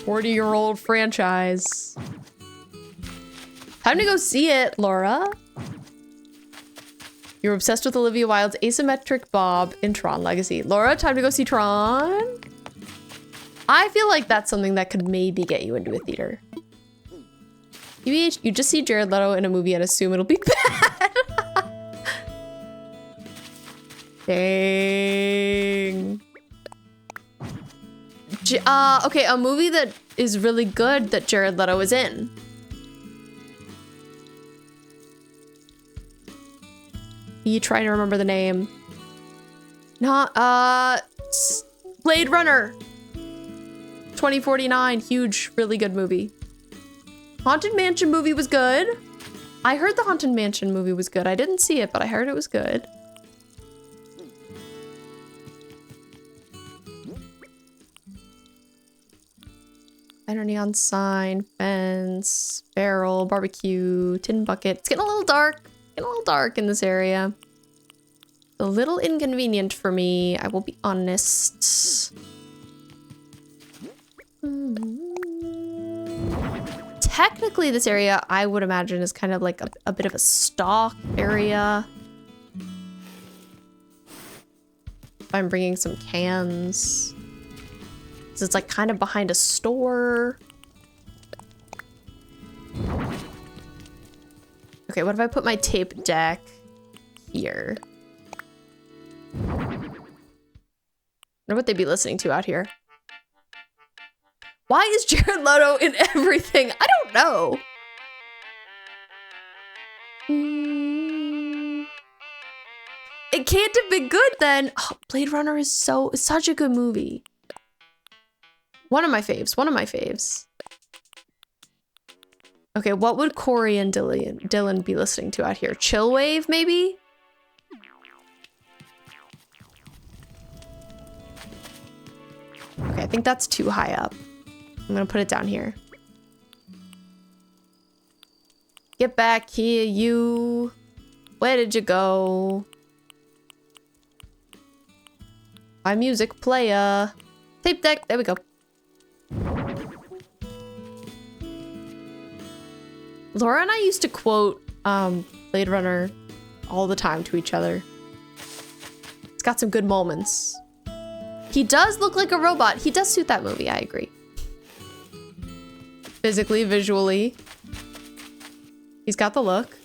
"40-year-old franchise." Time to go see it, Laura. You're obsessed with Olivia Wilde's asymmetric bob in Tron Legacy. Laura, time to go see Tron. I feel like that's something that could maybe get you into a theater. You just see Jared Leto in a movie and assume it'll be bad. Dang. Okay, a movie that is really good that Jared Leto is in. You trying to remember the name? Not, Blade Runner 2049, huge, really good movie. Haunted Mansion movie was good. I heard the Haunted Mansion movie was good. I didn't see it, but I heard it was good. Banner, neon sign, fence, barrel, barbecue, tin bucket. It's getting a little dark. Getting a little dark in this area. A little inconvenient for me, I will be honest. Technically, this area, I would imagine, is kind of like a bit of a stock area. If I'm bringing some cans. So it's like kind of behind a store. Okay, what if I put my tape deck here? I wonder what they'd be listening to out here. Why is Jared Leto in everything? I don't know. It can't have been good then. Oh, Blade Runner is such a good movie. One of my faves, one of my faves. Okay, what would Corey and Dylan be listening to out here? Chillwave, maybe? Okay, I think that's too high up. I'm gonna put it down here. Get back here, you. Where did you go? My music player. Tape deck, there we go. Laura and I used to quote Blade Runner all the time to each other. It's got some good moments. He does look like a robot. He does suit that movie, I agree. Physically, visually. He's got the look.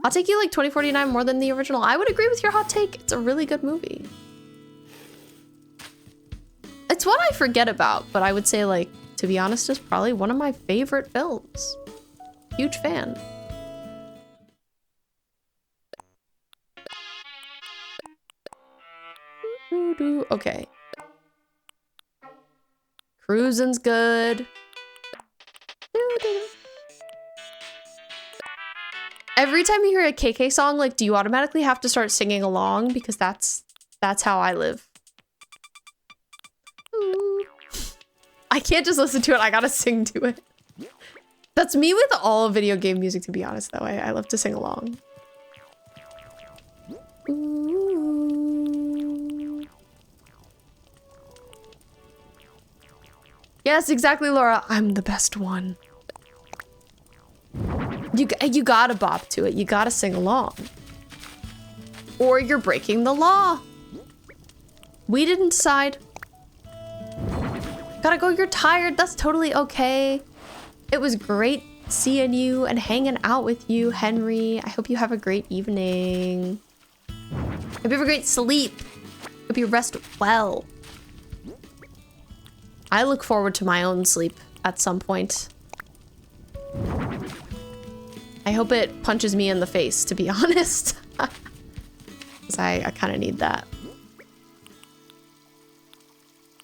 I'll take you like 2049 more than the original. I would agree with your hot take. It's a really good movie. It's one I forget about, but I would say, like, to be honest, it's probably one of my favorite films. Huge fan. Okay. Cruising's good. Every time you hear a KK song, like, do you automatically have to start singing along? Because that's how I live. I can't just listen to it, I gotta sing to it. That's me with all video game music, to be honest, though. I love to sing along. Yes, exactly, Laura. I'm the best one. You gotta bop to it. You gotta sing along. Or you're breaking the law. We didn't decide. Gotta go, you're tired. That's totally okay. It was great seeing you and hanging out with you, Henry. I hope you have a great evening. Hope you have a great sleep. Hope you rest well. I look forward to my own sleep at some point. I hope it punches me in the face, to be honest. Because I kind of need that.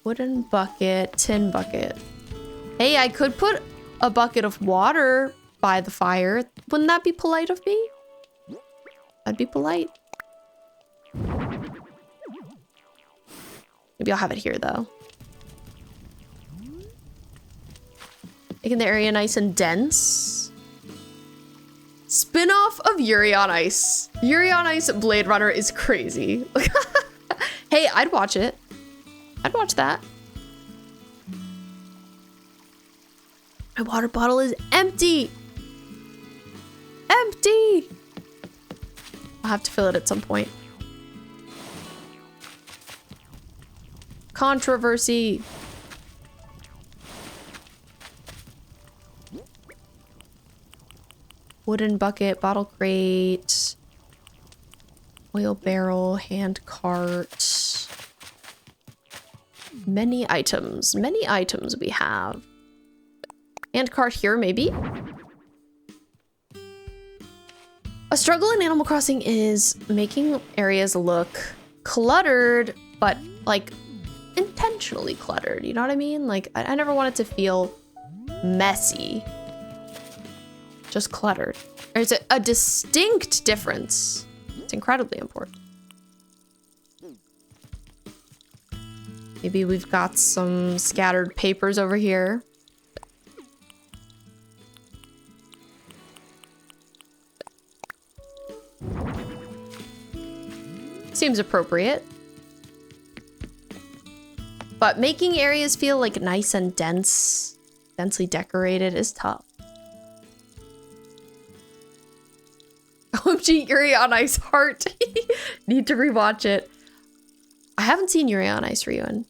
Wooden bucket, tin bucket. Hey, I could put a bucket of water by the fire. Wouldn't that be polite of me? That'd be polite. Maybe I'll have it here, though. Making the area nice and dense. Spin-off of Yuri on Ice. Yuri on Ice Blade Runner is crazy. Hey, I'd watch it. I'd watch that. My water bottle is empty. Empty. I'll have to fill it at some point. Controversy. Wooden bucket, bottle crate, oil barrel, hand cart. Many items we have. Hand cart here, maybe? A struggle in Animal Crossing is making areas look cluttered, but like intentionally cluttered. You know what I mean? Like, I never want it to feel messy. Just cluttered. There's a distinct difference. It's incredibly important. Maybe we've got some scattered papers over here. Seems appropriate. But making areas feel like nice and dense, densely decorated is tough. OMG, Yuri on Ice heart. Need to rewatch it. I haven't seen Yuri on Ice Ryuin.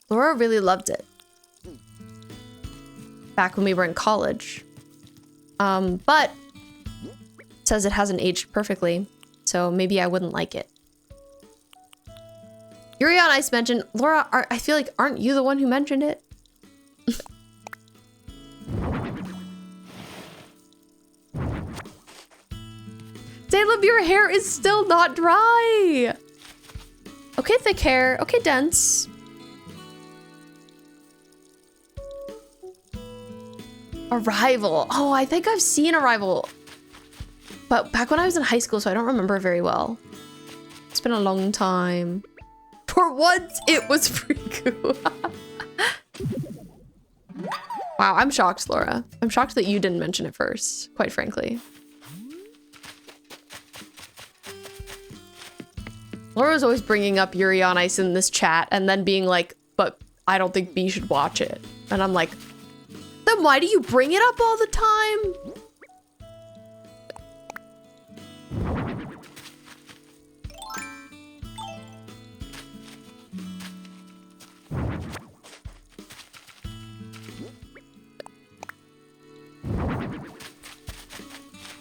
Laura really loved it. Back when we were in college. But it says it hasn't aged perfectly, so maybe I wouldn't like it. Yuri on Ice mentioned, Laura, I feel like, aren't you the one who mentioned it? Caleb, your hair is still not dry. Okay, thick hair. Okay, dense. Arrival. Oh, I think I've seen Arrival. But back when I was in high school, so I don't remember very well. It's been a long time. For once, it was Friku. Wow, I'm shocked, Laura. I'm shocked that you didn't mention it first, quite frankly. Laura's always bringing up Yuri on Ice in this chat and then being like, but I don't think B should watch it. And I'm like, then why do you bring it up all the time?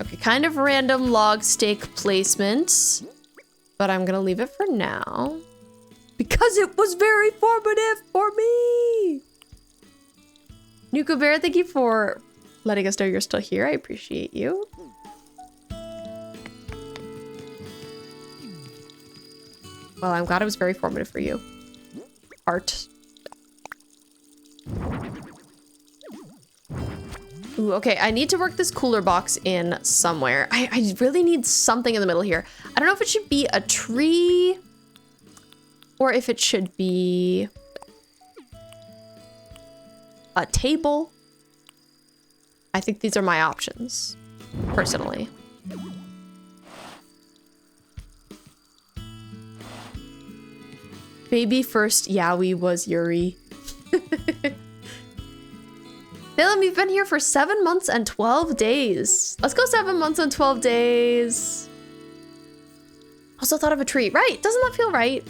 Okay, kind of random log stake placement. But I'm gonna leave it for now. Because it was very formative for me! Nuka Bear, thank you for letting us know you're still here. I appreciate you. Well, I'm glad it was very formative for you. Art. Ooh, okay, I need to work this cooler box in somewhere. I really need something in the middle here. I don't know if it should be a tree or if it should be a table. I think these are my options, personally. Baby first Yaoi was Yuri. Dylan, we've been here for 7 months and 12 days. Let's go 7 months and 12 days. Also thought of a tree. Right, doesn't that feel right?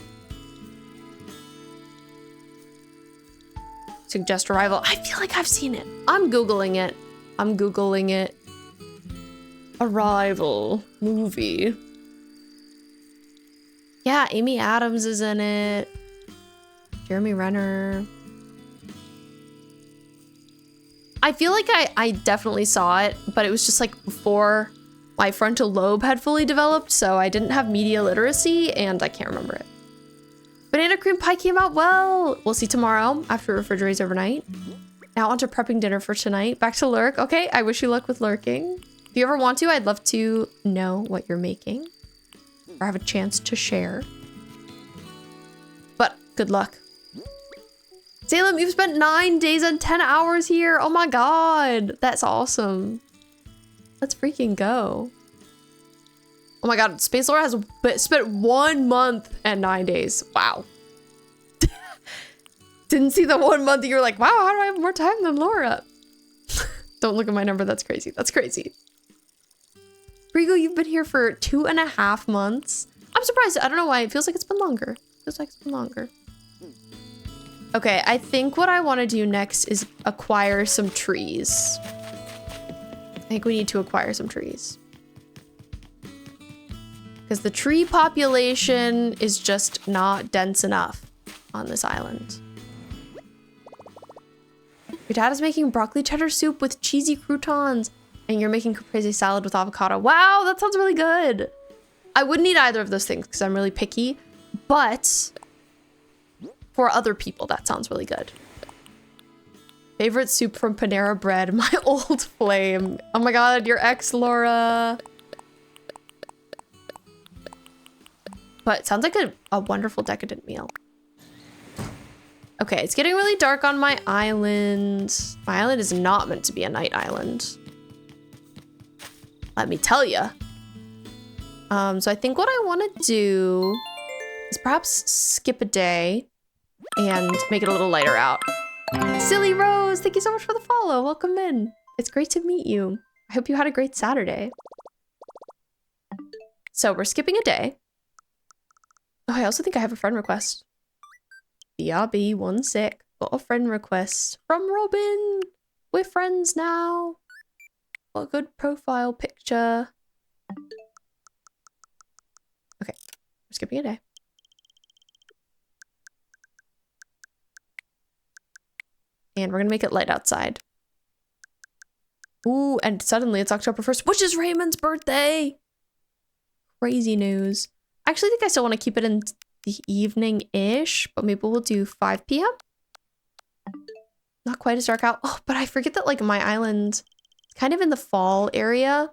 Suggest Arrival. I feel like I've seen it. I'm Googling it. I'm Googling it. Arrival movie. Yeah, Amy Adams is in it. Jeremy Renner. I feel like I definitely saw it, but it was just like before my frontal lobe had fully developed, so I didn't have media literacy and I can't remember it. Banana cream pie came out well. We'll see tomorrow after it refrigerates overnight. Now onto prepping dinner for tonight. Back to lurk. Okay, I wish you luck with lurking. If you ever want to, I'd love to know what you're making or have a chance to share. But good luck. Salem, you've spent 9 days and 10 hours here. Oh my god, that's awesome. Let's freaking go. Oh my god, Space Laura has spent 1 month and 9 days. Wow. Didn't see the 1 month that you're like, wow, how do I have more time than Laura? Don't look at my number, that's crazy. That's crazy. Rigo, you've been here for 2.5 months. I'm surprised, I don't know why, it feels like it's been longer. It feels like it's been longer. Okay, I think what I want to do next is acquire some trees. I think we need to acquire some trees. Because the tree population is just not dense enough on this island. Your dad is making broccoli cheddar soup with cheesy croutons, and you're making caprese salad with avocado. Wow, that sounds really good. I wouldn't eat either of those things because I'm really picky, but for other people, that sounds really good. Favorite soup from Panera Bread, my old flame. Oh my god, your ex, Laura. But it sounds like a wonderful decadent meal. Okay, it's getting really dark on my island. My island is not meant to be a night island. Let me tell ya. So I think what I want to do is perhaps skip a day and make it a little lighter out. Silly Rose, thank you so much for the follow. Welcome in. It's great to meet you. I hope you had a great Saturday. So we're skipping a day. Oh, I also think I have a friend request. BRB, 1 sec. Got a friend request from Robin. We're friends now. Got a good profile picture. Okay, we're skipping a day. And we're gonna make it light outside. Ooh, and suddenly it's October 1st, which is Raymond's birthday! Crazy news. I actually think I still want to keep it in the evening-ish, but maybe we'll do 5 p.m. Not quite as dark out. Oh, but I forget that like my island is kind of in the fall area.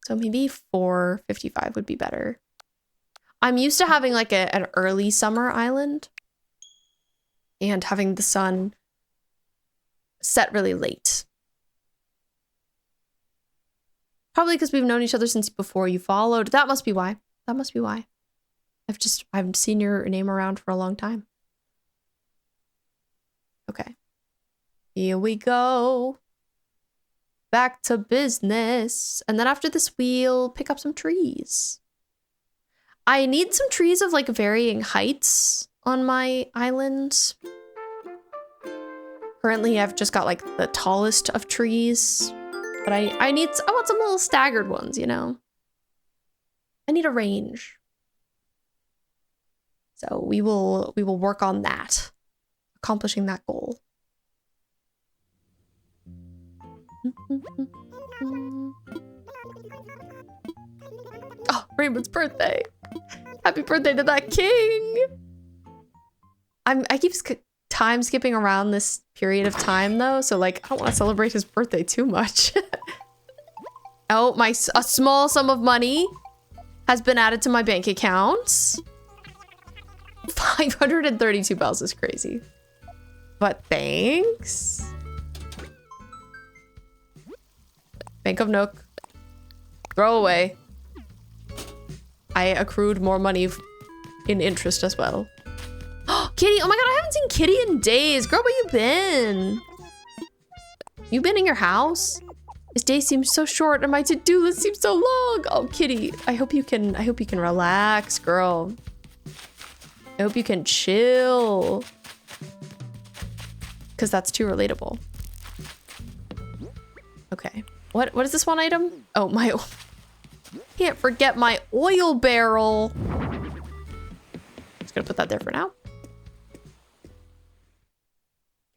So maybe 4:55 would be better. I'm used to having like an early summer island and having the sun set really late. Probably because we've known each other since before you followed. That must be why. That must be why. I've seen your name around for a long time. Okay. Here we go. Back to business. And then after this, we'll pick up some trees. I need some trees of like varying heights on my island. Currently, I've just got like the tallest of trees. But I want some little staggered ones, you know? I need a range. So we will work on that. Accomplishing that goal. Oh, Rainbow's birthday. Happy birthday to that king. I keep time skipping around this period of time though, so like I don't want to celebrate his birthday too much. Oh, a small sum of money has been added to my bank account. 532 bells is crazy. But thanks. Bank of Nook. Throw away. I accrued more money in interest as well. Kitty, oh my god, I haven't seen Kitty in days. Girl, where you been? You been in your house? This day seems so short and my to-do list seems so long. Oh, Kitty, I hope you can relax, girl. I hope you can chill. Because that's too relatable. Okay. What is this one item? Oh, can't forget my oil barrel. Just gonna put that there for now.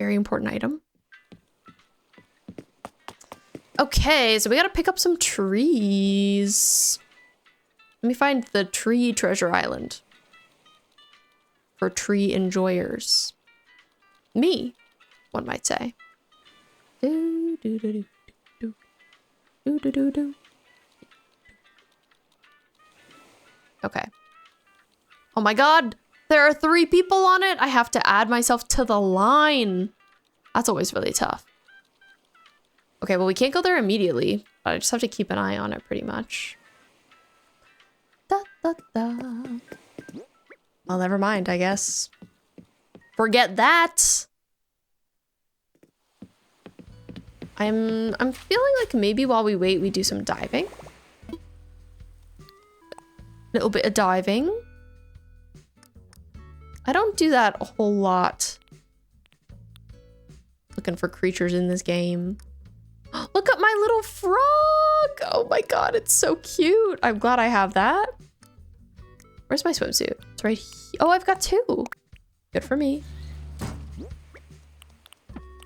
Very important item. Okay, so we gotta pick up some trees. Let me find the tree treasure island. For tree enjoyers. Me, one might say. Do, do, do, do, do, do, do, do, do. Okay. Oh my god! There are 3 people on it! I have to add myself to the line! That's always really tough. Okay, well we can't go there immediately. But I just have to keep an eye on it pretty much. Da, da, da. Well, never mind, I guess. Forget that! I'm feeling like maybe while we wait, we do some diving. Little bit of diving. I don't do that a whole lot. Looking for creatures in this game. Look at my little frog! Oh my god, it's so cute. I'm glad I have that. Where's my swimsuit? It's right here. Oh, I've got 2. Good for me.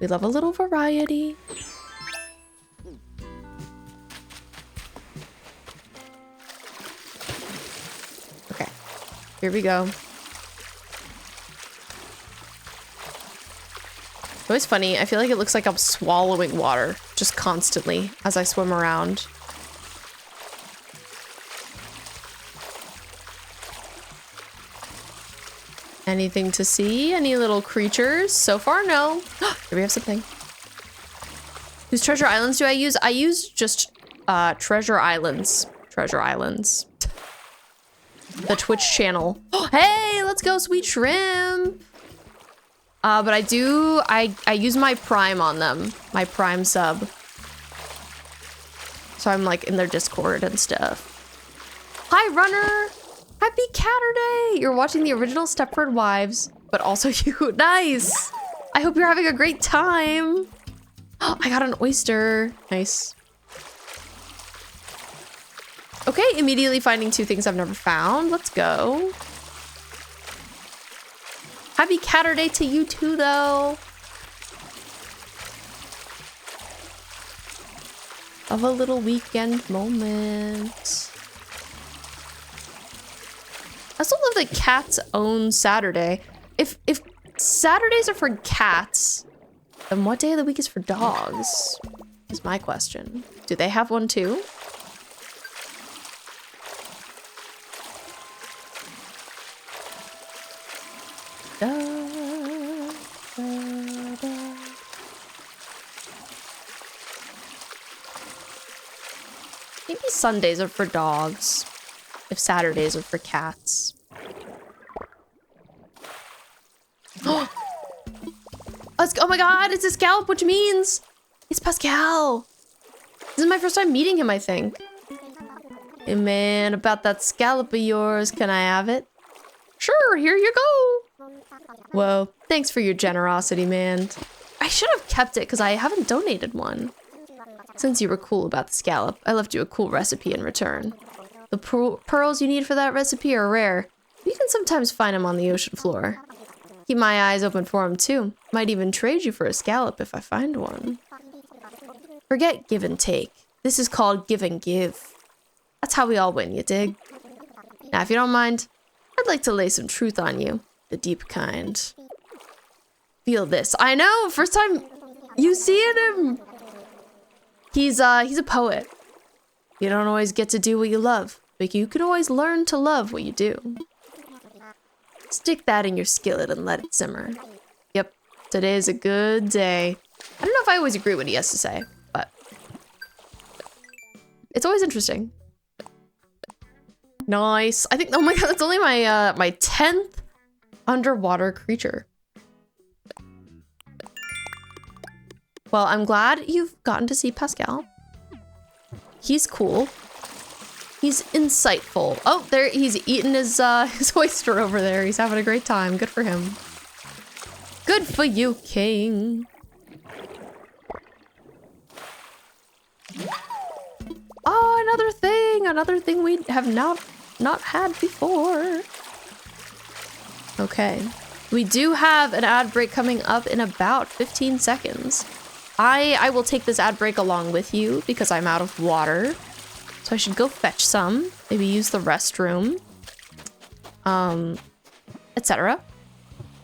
We love a little variety. Okay, here we go. It's always funny. I feel like it looks like I'm swallowing water just constantly as I swim around. Anything to see? Any little creatures? So far, no. Here we have something. Whose treasure islands do I use? I use just treasure islands. Treasure islands. The Twitch channel. Hey, let's go, sweet shrimp. But I use my Prime on them. My Prime sub. So I'm like in their Discord and stuff. Hi, Runner. Happy Catterday! You're watching the original Stepford Wives, but also you. Nice! I hope you're having a great time. Oh, I got an oyster. Nice. Okay, immediately finding 2 things I've never found. Let's go. Happy Catterday to you too, though. Of a little weekend moment. I still love that cats own Saturday. If Saturdays are for cats, then what day of the week is for dogs? Is my question. Do they have one too? Da, da, da. Maybe Sundays are for dogs. If Saturdays are for cats. Oh my god, it's a scallop, which means it's Pascal. This is my first time meeting him, I think. Hey man, about that scallop of yours, can I have it? Sure, here you go. Whoa, thanks for your generosity, man. I should have kept it because I haven't donated one. Since you were cool about the scallop, I left you a cool recipe in return. The pearls you need for that recipe are rare. You can sometimes find them on the ocean floor. Keep my eyes open for them too. Might even trade you for a scallop if I find one. Forget give and take. This is called give and give. That's how we all win, you dig? Now, if you don't mind, I'd like to lay some truth on you. The deep kind. Feel this. I know, first time you see him. He's a poet. You don't always get to do what you love, but you can always learn to love what you do. Stick that in your skillet and let it simmer. Yep, today is a good day. I don't know if I always agree with what he has to say, but it's always interesting. Nice. I think, oh my god, that's only my my 10th underwater creature. Well, I'm glad you've gotten to see Pascal. He's cool. He's insightful. Oh, there, he's eating his oyster over there. He's having a great time. Good for him. Good for you, King. Oh, another thing we have not had before. Okay. We do have an ad break coming up in about 15 seconds. I will take this ad break along with you because I'm out of water. So I should go fetch some, maybe use the restroom, etc.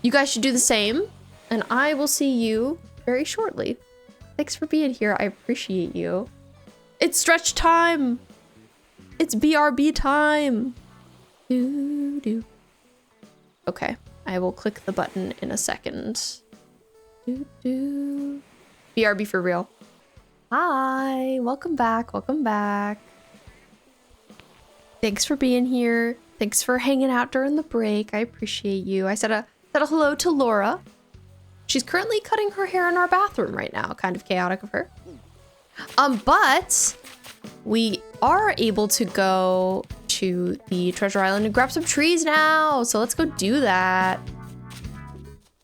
You guys should do the same, and I will see you very shortly. Thanks for being here. I appreciate you. It's stretch time. It's BRB time. Doo-doo. Okay, I will click the button in a second. Doo-doo. BRB for real. Hi, welcome back, welcome back. Thanks for being here. Thanks for hanging out during the break. I appreciate you. I said a hello to Laura. She's currently cutting her hair in our bathroom right now. Kind of chaotic of her. But we are able to go to the treasure island and grab some trees now. So let's go do that.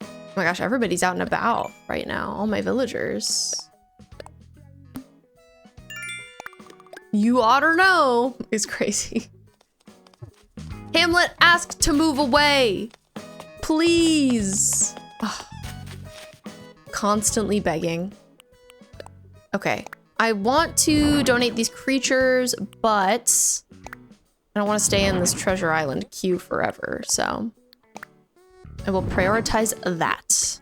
Oh my gosh, everybody's out and about right now. All my villagers. You oughta know. It's crazy. Hamlet, ask to move away. Please. Oh. Constantly begging. Okay. I want to donate these creatures, but I don't want to stay in this treasure island queue forever, so I will prioritize that.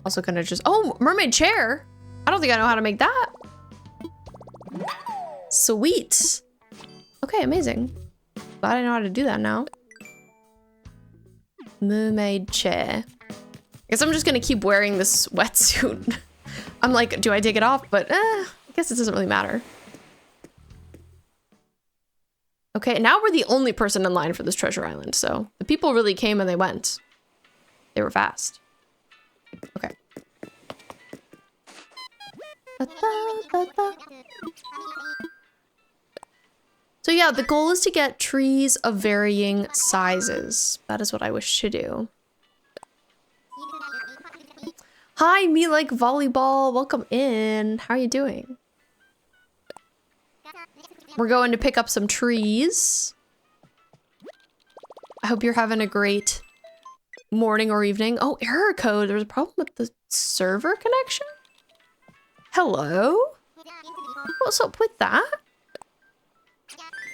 Also gonna just, oh, mermaid chair. I don't think I know how to make that. Sweet. Okay, amazing. Glad I know how to do that now. Mermaid chair. I guess I'm just gonna keep wearing this wetsuit. I'm like, do I take it off? But I guess it doesn't really matter. Okay, now we're the only person in line for this treasure island, so the people really came and they went. They were fast. Okay. So yeah, the goal is to get trees of varying sizes. That is what I wish to do. Hi, me like volleyball. Welcome in. How are you doing? We're going to pick up some trees. I hope you're having a great morning or evening. Oh, error code. There's a problem with the server connection? Hello? What's up with that?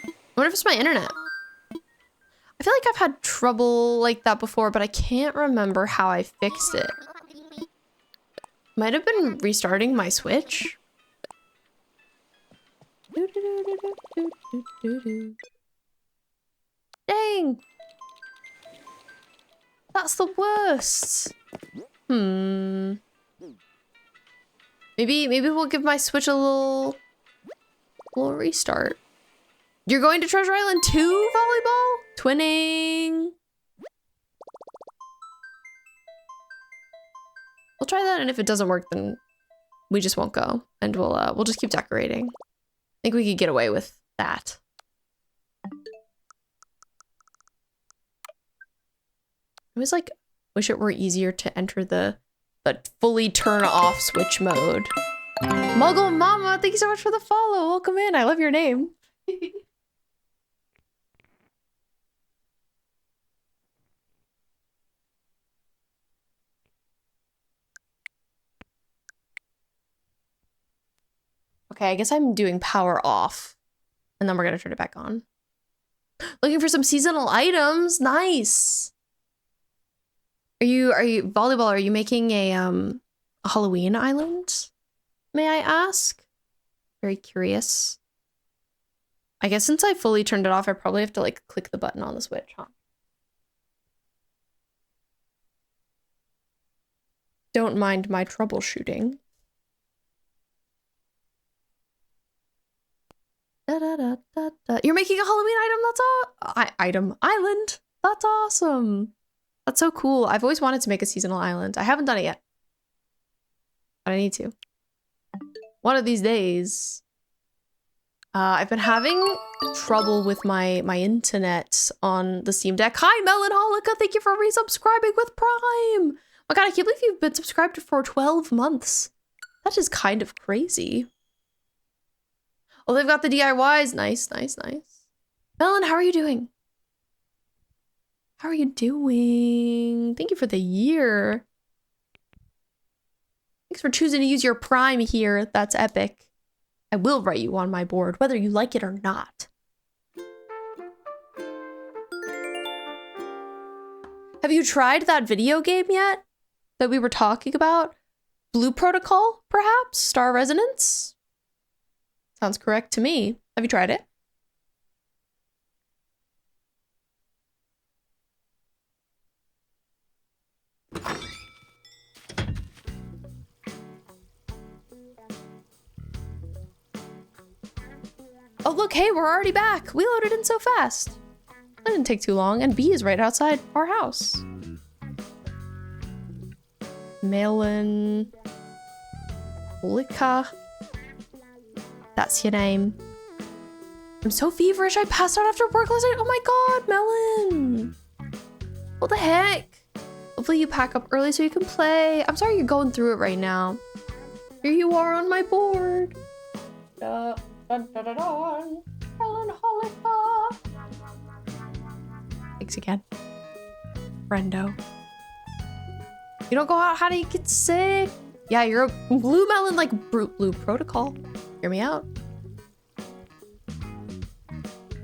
I wonder if it's my internet. I feel like I've had trouble like that before, but I can't remember how I fixed it. Might have been restarting my Switch. Dang! That's the worst. Maybe we'll give my Switch a little restart. You're going to Treasure Island too, volleyball? Twinning. We'll try that, and if it doesn't work, then we just won't go, and we'll just keep decorating. I think we could get away with that. I always like wish it were easier to enter the fully turn off Switch mode. Muggle Mama, thank you so much for the follow. Welcome in. I love your name. Okay, I guess I'm doing power off, and then we're gonna turn it back on. Looking for some seasonal items. Nice. Are you volleyball? Are you making a Halloween island? May I ask? Very curious. I guess since I fully turned it off, I probably have to like click the button on the Switch, huh? Don't mind my troubleshooting. You're making a Halloween item? That's island. That's awesome. That's so cool. I've always wanted to make a seasonal island. I haven't done it yet, but I need to. One of these days. I've been having trouble with my internet on the Steam Deck. Hi, Melanholica. Thank you for resubscribing with Prime. Oh my god, I can't believe you've been subscribed for 12 months. That is kind of crazy. Oh, they've got the DIYs. Nice, nice, nice. Melon, how are you doing? How are you doing? Thank you for the year. Thanks for choosing to use your Prime here. That's epic. I will write you on my board, whether you like it or not. Have you tried that video game yet that we were talking about? Blue Protocol, perhaps? Star Resonance? Sounds correct to me. Have you tried it? Oh, look, hey, we're already back. We loaded in so fast. That didn't take too long, and B is right outside our house. Melon. Lika. That's your name. I'm so feverish. I passed out after work last night. Oh my god, Melon. What the heck? Hopefully you pack up early so you can play. I'm sorry you're going through it right now. Here you are on my board. Dun, dun, dun, dun, dun. Melancholica. Thanks again. Friendo. You don't go out, how do you get sick? Yeah, you're a blue melon like blue protocol. Hear me out.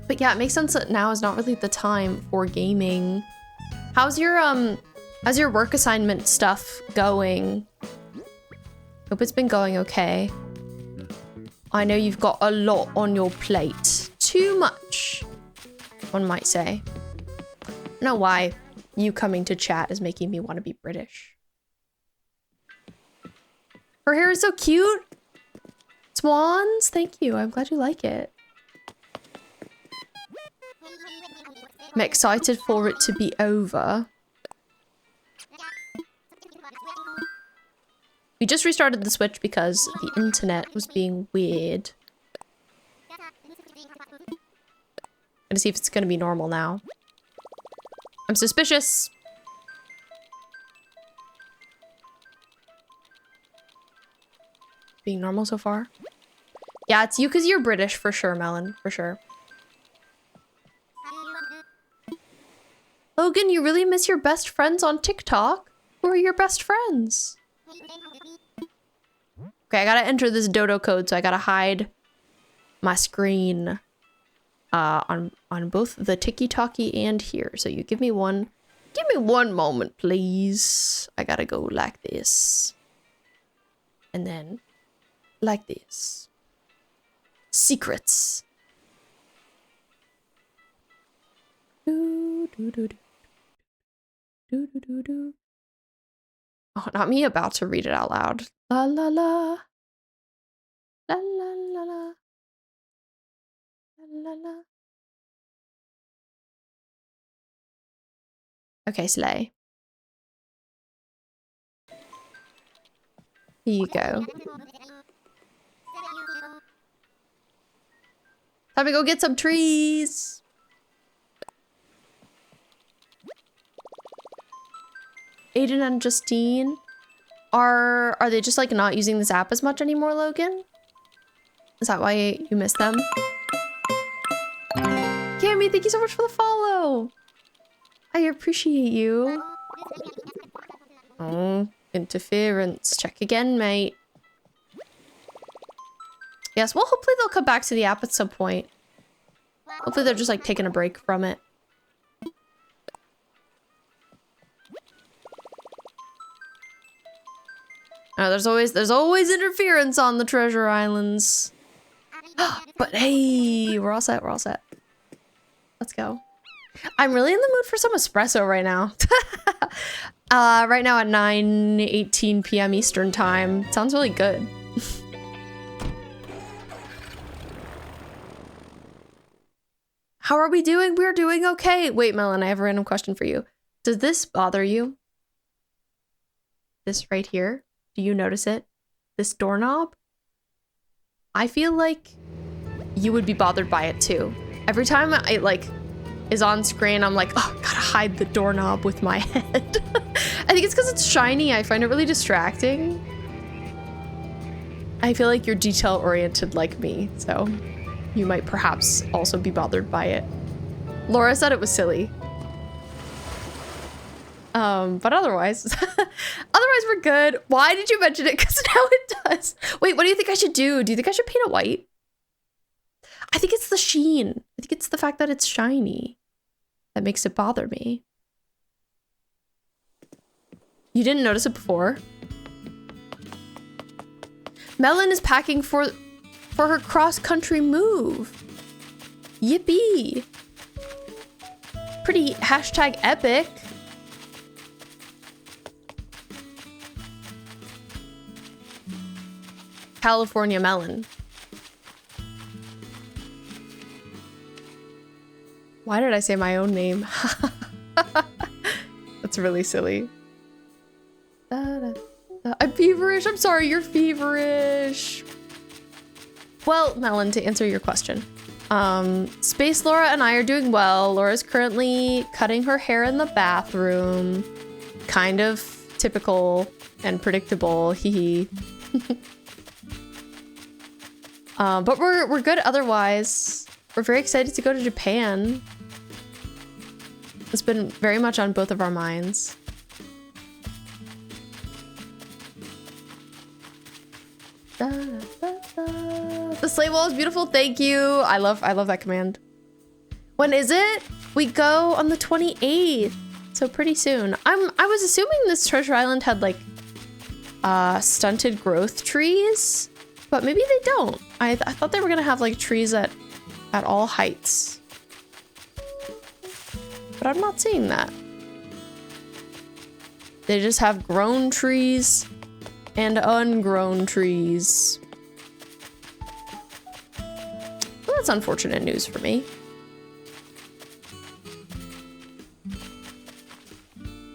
But yeah, it makes sense that now is not really the time for gaming. How's your work assignment stuff going? Hope it's been going okay. I know you've got a lot on your plate. Too much, one might say. I don't know why you coming to chat is making me want to be British. Her hair is so cute. Swans, thank you. I'm glad you like it. I'm excited for it to be over. We just restarted the Switch because the internet was being weird. Gonna see if it's gonna be normal now. I'm suspicious. Being normal so far? Yeah, it's you because you're British for sure, Melon, for sure. Logan, you really miss your best friends on TikTok? Who are your best friends? Okay, I gotta enter this dodo code, so I gotta hide my screen on both the TikTok and here. So you give me one moment, please. I gotta go like this. And then like this. Secrets. Do, do, do, do. Do, do, do, do. Oh, not me about to read it out loud. La la la. La la la la. La la la. Okay, Slay. Here you go. Time to go get some trees. Aiden and Justine, are they just like not using this app as much anymore, Logan? Is that why you miss them? Cammy, thank you so much for the follow. I appreciate you. Oh, interference. Check again, mate. Yes, well, hopefully they'll come back to the app at some point. Hopefully they're just like taking a break from it. There's always interference on the treasure islands. But hey, we're all set, we're all set. Let's go. I'm really in the mood for some espresso right now. Right now at 9:18 p.m. Eastern time. Sounds really good. How are we doing? We're doing okay. Wait, Melon, I have a random question for you. Does this bother you? This right here? Do you notice it? This doorknob? I feel like you would be bothered by it too. Every time it like is on screen, I'm like, oh, gotta hide the doorknob with my head. I think it's because it's shiny. I find it really distracting. I feel like you're detail-oriented like me, so you might perhaps also be bothered by it. Laura said it was silly. But otherwise, otherwise we're good. Why did you mention it? Because now it does. Wait, what do you think I should do? Do you think I should paint it white? I think it's the sheen. I think it's the fact that it's shiny that makes it bother me. You didn't notice it before? Melon is packing for her cross-country move. Yippee. Pretty hashtag epic. California melon. Why did I say my own name? That's really silly. I'm feverish. I'm sorry, you're feverish. Well, Melon, to answer your question. Space Laura and I are doing well. Laura's currently cutting her hair in the bathroom. Kind of typical and predictable. Hee hee. But we're good otherwise. We're very excited to go to Japan. It's been very much on both of our minds. The sleigh wall is beautiful. Thank you. I love that command. When is it? We go on the 28th. So pretty soon. I was assuming this treasure island had like stunted growth trees, but maybe they don't. I thought they were gonna have like trees at all heights. But I'm not seeing that. They just have grown trees and ungrown trees. Well, that's unfortunate news for me.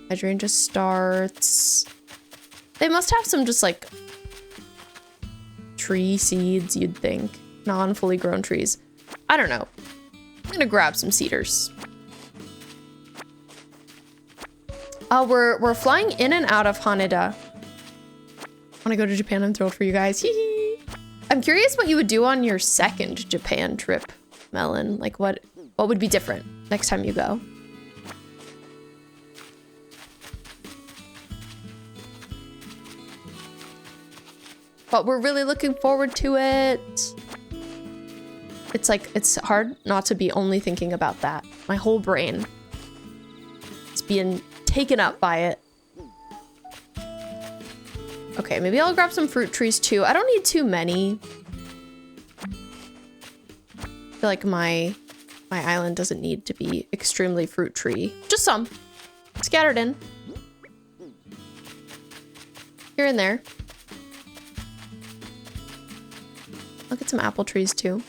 Hydrangea starts. They must have some just like tree seeds, you'd think. Non-fully grown trees. I don't know. I'm gonna grab some cedars. We're flying in and out of Haneda. When I go to Japan, I'm thrilled for you guys. Hee hee. I'm curious what you would do on your second Japan trip, Melon. Like what would be different next time you go? But we're really looking forward to it. It's like, it's hard not to be only thinking about that. My whole brain is being taken up by it. Okay, maybe I'll grab some fruit trees too. I don't need too many. I feel like my island doesn't need to be extremely fruit tree. Just some. Scattered in. Here and there. I'll get some apple trees too.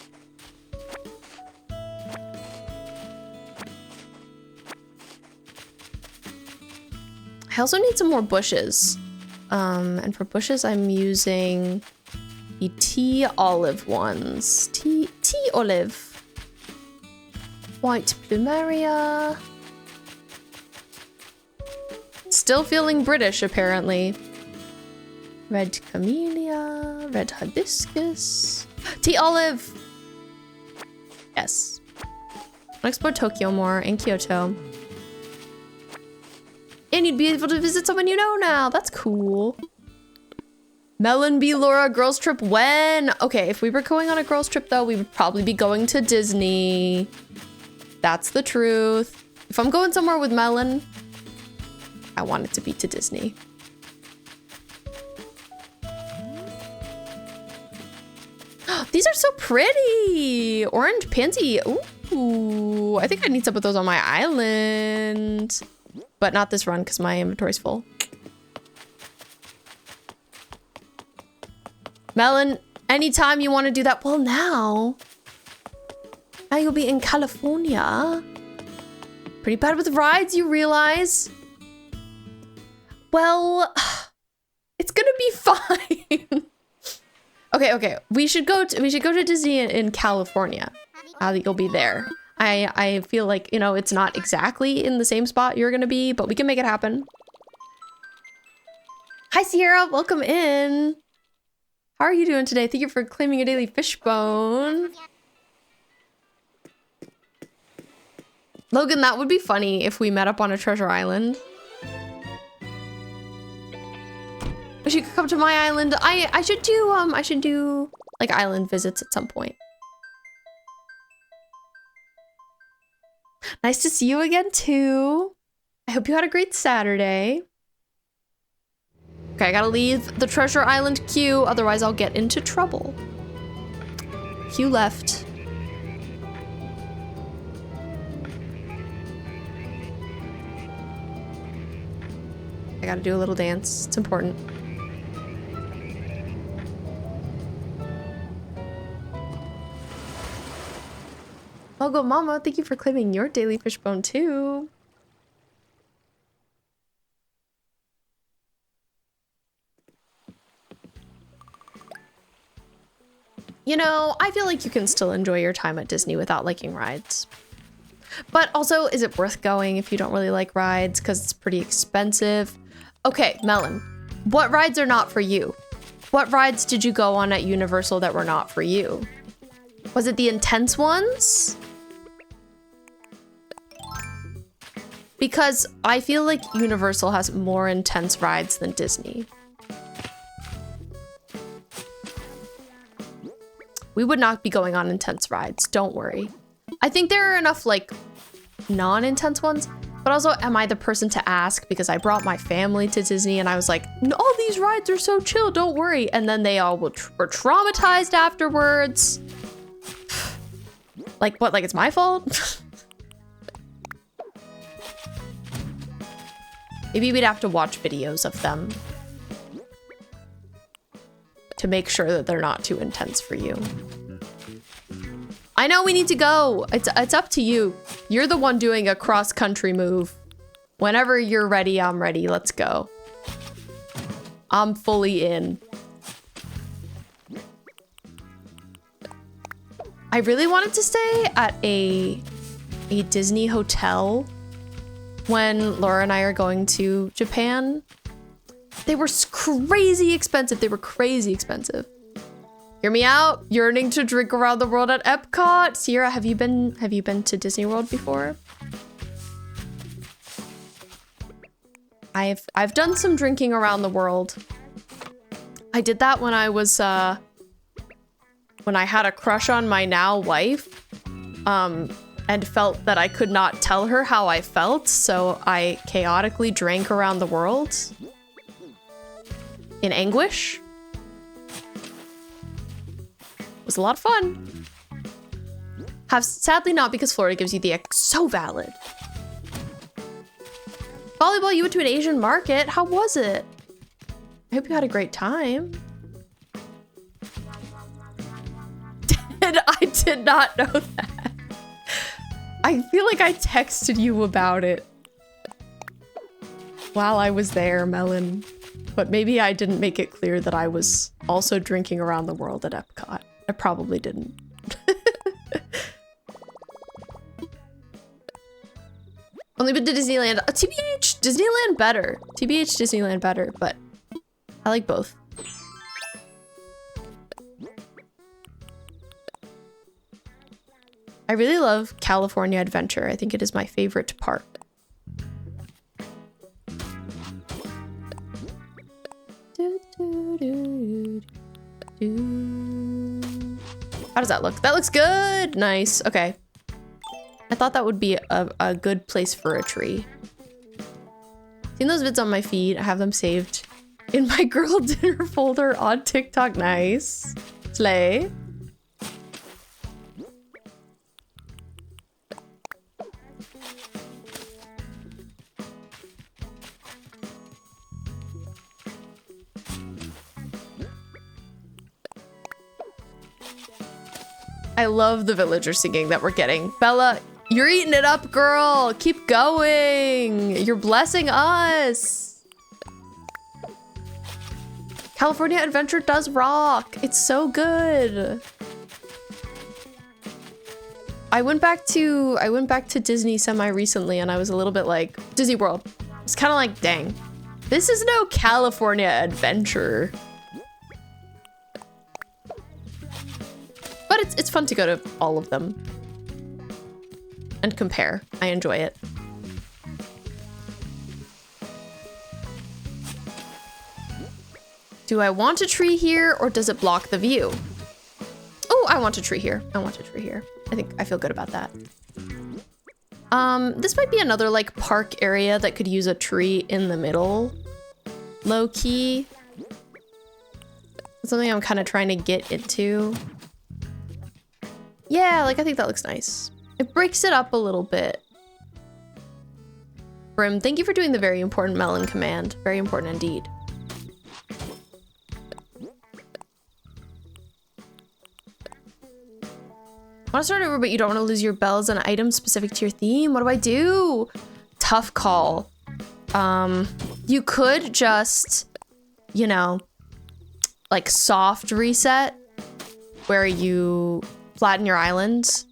I also need some more bushes. And for bushes, I'm using the tea olive ones. Tea olive. White plumeria. Still feeling British, apparently. Red camellia, red hibiscus. Tea olive! Yes. I'll explore Tokyo more and Kyoto. And you'd be able to visit someone you know now. That's cool. Melon B. Laura, girls trip when? Okay, if we were going on a girls trip though, we would probably be going to Disney. That's the truth. If I'm going somewhere with Melon, I want it to be to Disney. These are so pretty. Orange pansy. Ooh, I think I need some of those on my island. But not this run because my inventory's full. Melon, anytime you want to do that. Well, now you'll be in California. Pretty bad with rides, you realize? Well, it's gonna be fine. Okay. We should go to Disney in California. Now that you'll be there. I feel like, you know, it's not exactly in the same spot you're gonna be, but we can make it happen. Hi, Sierra. Welcome in. How are you doing today? Thank you for claiming a daily fishbone. Logan, that would be funny if we met up on a treasure island. Wish you could come to my island. I should do like island visits at some point. Nice to see you again too. I hope you had a great Saturday. Okay, I gotta leave the treasure island queue, otherwise I'll get into trouble. Queue left. I gotta do a little dance. It's important. Logo Mama, thank you for claiming your daily fishbone too. You know, I feel like you can still enjoy your time at Disney without liking rides. But also, is it worth going if you don't really like rides? Because it's pretty expensive. Okay, Melon, what rides are not for you? What rides did you go on at Universal that were not for you? Was it the intense ones? Because I feel like Universal has more intense rides than Disney. We would not be going on intense rides, don't worry. I think there are enough like non-intense ones, but also am I the person to ask because I brought my family to Disney and I was like, all these rides are so chill, don't worry. And then they all were traumatized afterwards. Like what, like it's my fault? Maybe we'd have to watch videos of them to make sure that they're not too intense for you. I know we need to go. It's up to you. You're the one doing a cross-country move. Whenever you're ready, I'm ready. Let's go. I'm fully in. I really wanted to stay at a Disney hotel when Laura and I are going to Japan. They were crazy expensive. They were crazy expensive. Hear me out. Yearning to drink around the world at Epcot. Sierra, have you been to Disney World before? I've done some drinking around the world. I did that when I was when I had a crush on my now wife. And felt that I could not tell her how I felt, so I chaotically drank around the world. In anguish. It was a lot of fun. Sadly not because Florida gives you the so valid. Volleyball, you went to an Asian market. How was it? I hope you had a great time. I did not know that. I feel like I texted you about it while I was there, Melon. But maybe I didn't make it clear that I was also drinking around the world at Epcot. I probably didn't. Only been to Disneyland. TBH, Disneyland better. TBH, Disneyland better, but I like both. I really love California Adventure. I think it is my favorite park. How does that look? That looks good. Nice. Okay. I thought that would be a good place for a tree. Seen those vids on my feed. I have them saved in my girl dinner folder on TikTok. Nice. Slay. I love the villager singing that we're getting. Bella, you're eating it up, girl. Keep going. You're blessing us. California Adventure does rock. It's so good. I went back to Disney semi-recently and I was a little bit like, Disney World. It's kind of like, dang, this is no California Adventure. But it's fun to go to all of them and compare. I enjoy it. Do I want a tree here or does it block the view? Oh, I want a tree here. I want a tree here. I think I feel good about that. This might be another like park area that could use a tree in the middle. Low key. Something I'm kind of trying to get into. Yeah, like I think that looks nice. It breaks it up a little bit. Brim, thank you for doing the very important melon command. Very important indeed. Want to start over, but you don't want to lose your bells and items specific to your theme. What do I do? Tough call. You could just, you know, like soft reset where you flatten your island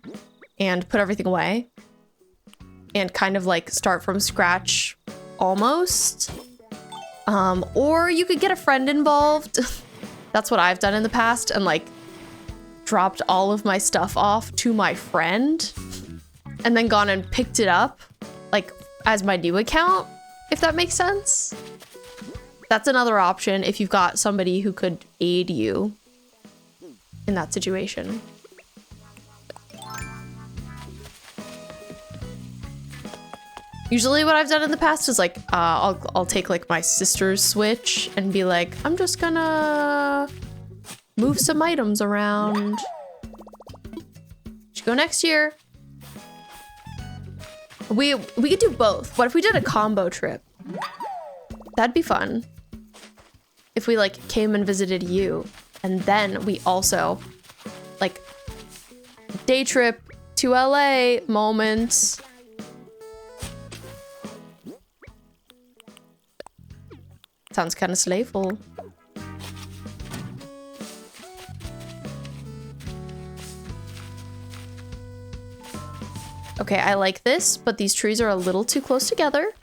and put everything away and kind of like start from scratch almost. Or you could get a friend involved. That's what I've done in the past and like dropped all of my stuff off to my friend and then gone and picked it up like as my new account, if that makes sense. That's another option if you've got somebody who could aid you in that situation. Usually what I've done in the past is like, I'll take like my sister's Switch and be like, I'm just gonna move some items around. Should go next year. We could do both. What if we did a combo trip? That'd be fun. If we like came and visited you and then we also like day trip to LA moment. Sounds kind of slayful. Okay, I like this, but these trees are a little too close together.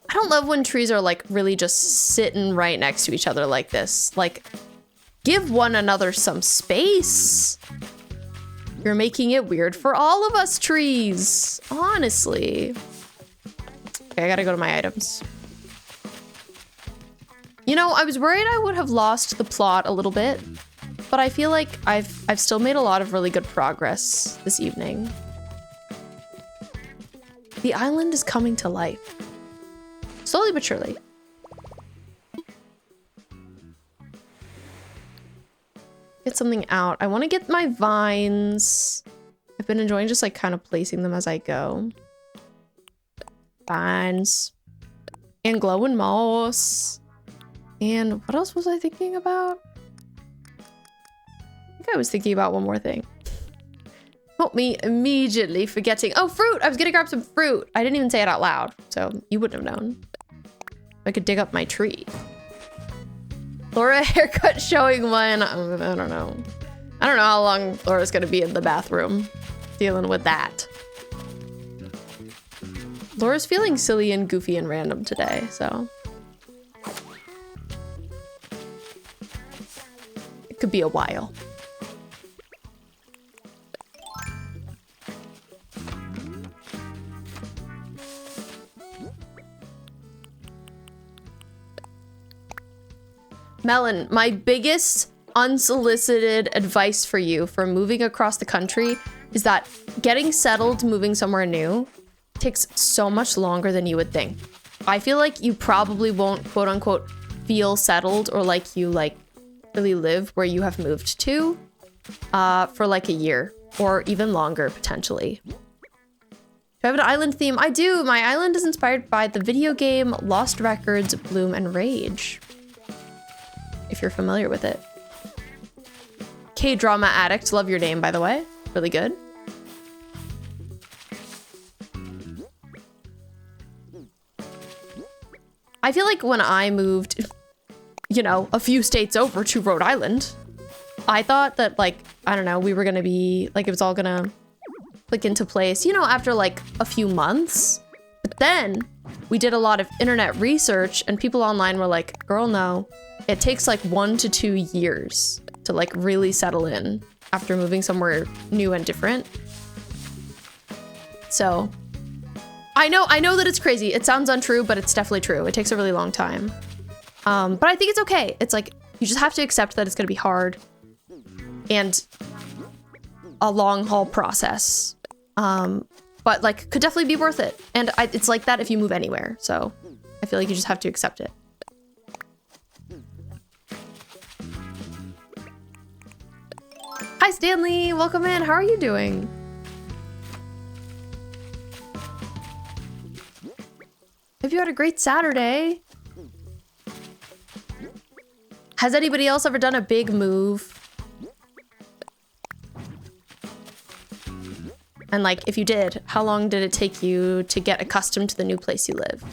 I don't love when trees are like really just sitting right next to each other like this. Like, give one another some space. You're making it weird for all of us trees, honestly. Okay, I gotta go to my items. You know, I was worried I would have lost the plot a little bit, but I feel like I've still made a lot of really good progress this evening. The island is coming to life. Slowly but surely. Get something out. I want to get my vines. I've been enjoying just like kind of placing them as I go. Vines. And glowing moss. And what else was I thinking about? I think I was thinking about one more thing. Help me immediately forgetting. Oh, fruit! I was gonna grab some fruit. I didn't even say it out loud, so you wouldn't have known. I could dig up my tree. Laura haircut showing one. I don't know. I don't know how long Laura's gonna be in the bathroom dealing with that. Laura's feeling silly and goofy and random today, so. It could be a while. Melon, my biggest unsolicited advice for you for moving across the country is that getting settled, moving somewhere new, takes so much longer than you would think. I feel like you probably won't, quote unquote, feel settled or like you like really live where you have moved to for like a year or even longer potentially. Do I have an island theme? I do. My island is inspired by the video game Lost Records, Bloom and Rage. If you're familiar with it. K-drama addict, love your name by the way. Really good. I feel like when I moved, you know, a few states over to Rhode Island, I thought that like, I don't know, we were gonna be, like it was all gonna click into place, you know, after like a few months. But then we did a lot of internet research and people online were like, girl, no. It takes like 1 to 2 years to like really settle in after moving somewhere new and different. So I know that it's crazy. It sounds untrue, but it's definitely true. It takes a really long time. But I think it's okay. It's like, you just have to accept that it's gonna be hard and a long haul process. But like, could definitely be worth it. And it's like that if you move anywhere. So I feel like you just have to accept it. Hi, Stanley. Welcome in. How are you doing? Hope you had a great Saturday. Has anybody else ever done a big move? And like, if you did, how long did it take you to get accustomed to the new place you live?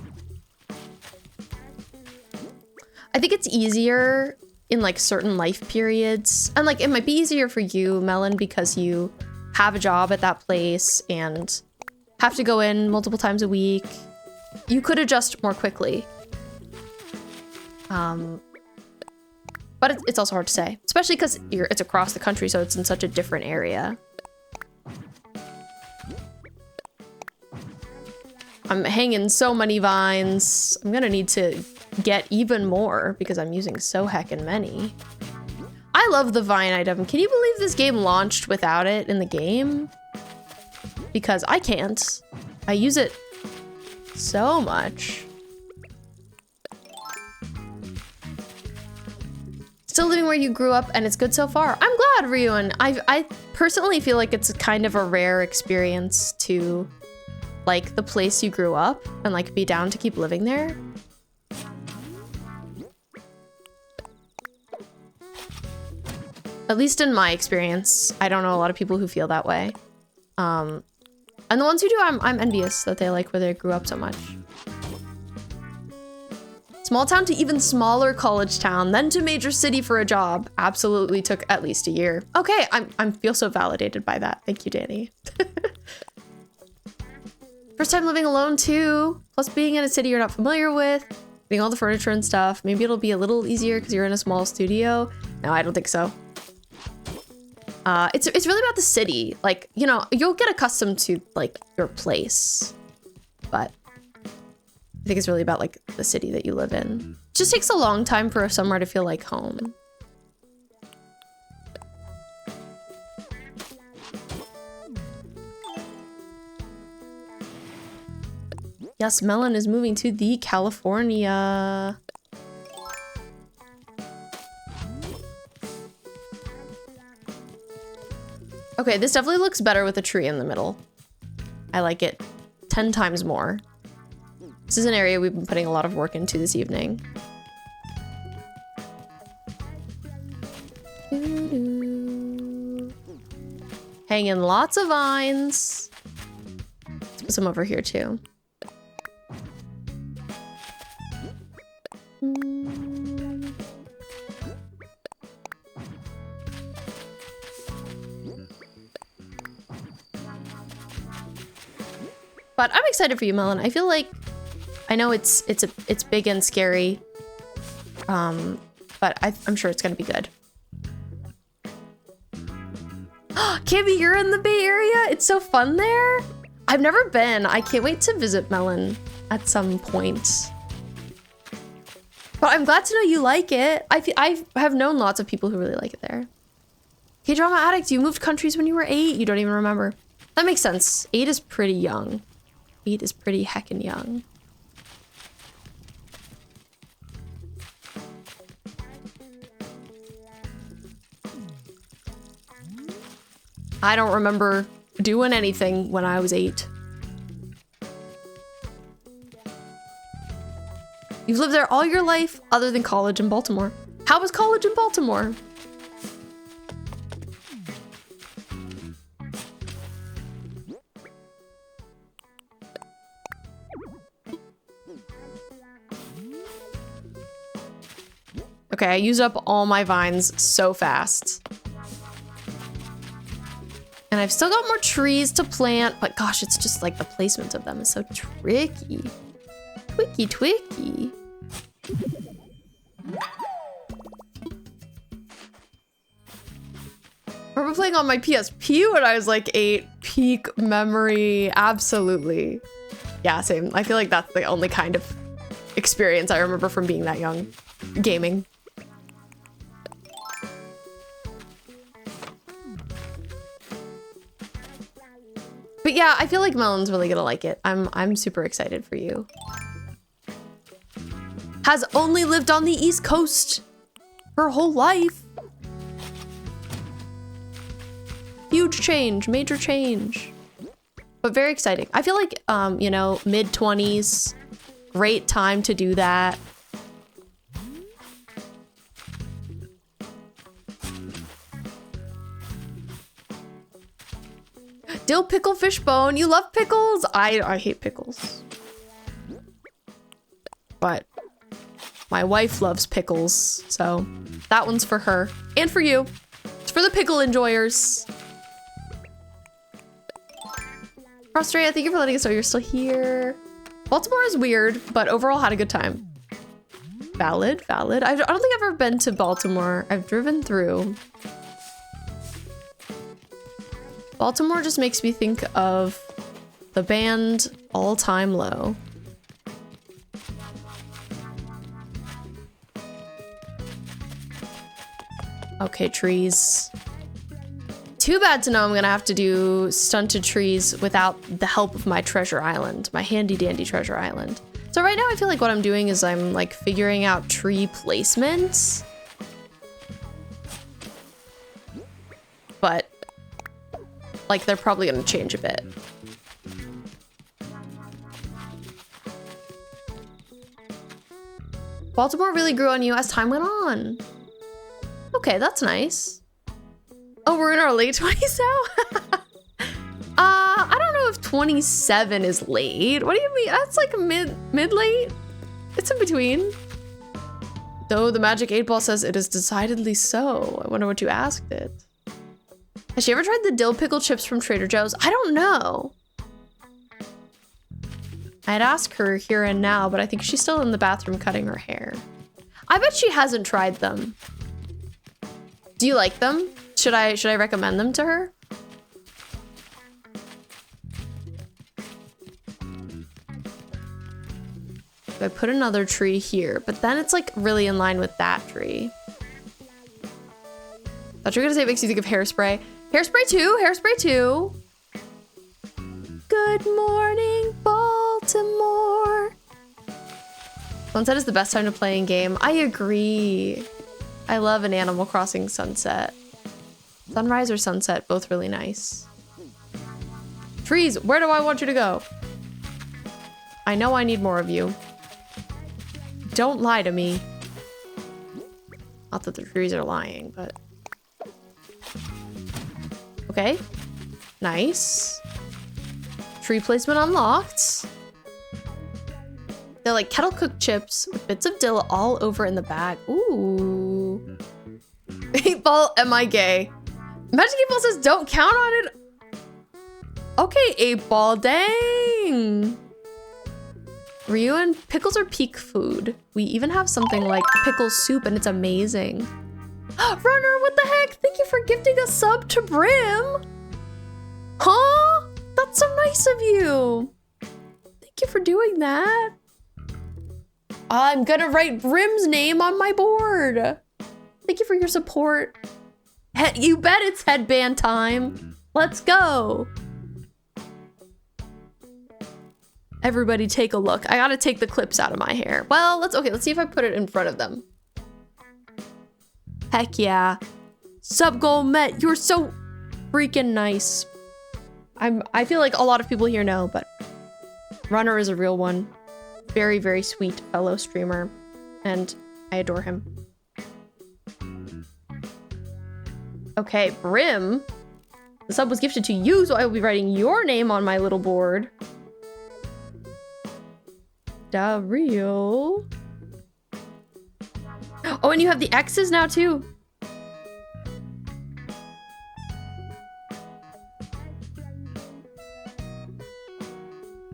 I think it's easier in like certain life periods. And like, it might be easier for you, Melon, because you have a job at that place and have to go in multiple times a week. You could adjust more quickly. But it's also hard to say, especially because it's across the country, so it's in such a different area. I'm hanging so many vines. I'm gonna need to get even more because I'm using so heckin' many. I love the vine item. Can you believe this game launched without it in the game? Because I can't. I use it so much. Still living where you grew up and it's good so far. I'm glad, Ryuan. I personally feel like it's kind of a rare experience to like the place you grew up and like be down to keep living there. At least in my experience, I don't know a lot of people who feel that way. And the ones who do, I'm envious that they like where they grew up so much. Small town to even smaller college town, then to major city for a job. Absolutely took at least a year. Okay, I feel so validated by that. Thank you, Danny. First time living alone too. Plus being in a city you're not familiar with, getting all the furniture and stuff. Maybe it'll be a little easier because you're in a small studio. No, I don't think so. It's really about the city. Like, you know, you'll get accustomed to like your place, but I think it's really about like the city that you live in. It just takes a long time for somewhere to feel like home. Yes, Melon is moving to the California. Okay, this definitely looks better with a tree in the middle. I like it 10 times more. This is an area we've been putting a lot of work into this evening. Hanging lots of vines. Let's put some over here too. But I'm excited for you, Melon. I feel like I know it's big and scary, but I'm sure it's gonna be good. Kimmy, you're in the Bay Area? It's so fun there. I've never been. I can't wait to visit Melon at some point. But I'm glad to know you like it. I have known lots of people who really like it there. K-drama addict, you moved countries when you were 8. You don't even remember. That makes sense. 8 is pretty young. 8 is pretty heckin' young. I don't remember doing anything when I was 8. You've lived there all your life other than college in Baltimore. How was college in Baltimore? Okay, I used up all my vines so fast. And I've still got more trees to plant, but gosh, it's just like the placement of them is so tricky. Twicky. remember playing on my PSP when I was like 8. Peak memory, absolutely. Yeah, same. I feel like that's the only kind of experience I remember from being that young, gaming. But yeah, I feel like Melon's really gonna like it. I'm super excited for you. Has only lived on the East Coast her whole life. Huge change, major change. But very exciting. I feel like, you know, mid-20s, great time to do that. Dill pickle fishbone, you love pickles? I hate pickles. But my wife loves pickles, so that one's for her. And for you. It's for the pickle enjoyers. Frustrated, thank you for letting us know you're still here. Baltimore is weird, but overall had a good time. Valid, valid. I don't think I've ever been to Baltimore. I've driven through. Baltimore just makes me think of the band All Time Low. Okay, trees. Too bad to know I'm gonna have to do stunted trees without the help of my treasure island, my handy dandy treasure island. So right now I feel like what I'm doing is I'm like figuring out tree placements. But like they're probably gonna change a bit. Baltimore really grew on you as time went on. Okay, that's nice. Oh, we're in our late 20s now? I don't know if 27 is late. What do you mean? That's like mid-late? It's in between. Though the magic 8-ball says it is decidedly so. I wonder what you asked it. Has she ever tried the dill pickle chips from Trader Joe's? I don't know. I'd ask her here and now, but I think she's still in the bathroom cutting her hair. I bet she hasn't tried them. Do you like them? Should I recommend them to her? I put another tree here, but then it's like really in line with that tree. Thought you were gonna say it makes you think of Hairspray. Hairspray 2, Hairspray 2. Good morning, Baltimore. Sunset is the best time to play in game. I agree. I love an Animal Crossing sunset. Sunrise or sunset, both really nice. Trees, where do I want you to go? I know I need more of you. Don't lie to me. Not that the trees are lying, but... Okay. Nice. Tree placement unlocked. They're like kettle cooked chips with bits of dill all over in the bag. Ooh. 8-ball, am I gay? Magic 8-ball says don't count on it. Okay, 8-ball, dang. Ryu and pickles are peak food. We even have something like pickle soup and it's amazing. Runner, what the heck? Thank you for gifting a sub to Brim. Huh? That's so nice of you. Thank you for doing that. I'm gonna write Brim's name on my board. Thank you for your support. You bet it's headband time. Let's go. Everybody take a look. I gotta take the clips out of my hair. Well, let's see if I put it in front of them. Heck yeah. Sub goal met. You're so freaking nice. I feel like a lot of people here know, but Runner is a real one. Very, very sweet fellow streamer, and I adore him. Okay, Brim. The sub was gifted to you, so I will be writing your name on my little board. Dario. Oh, and you have the X's now too.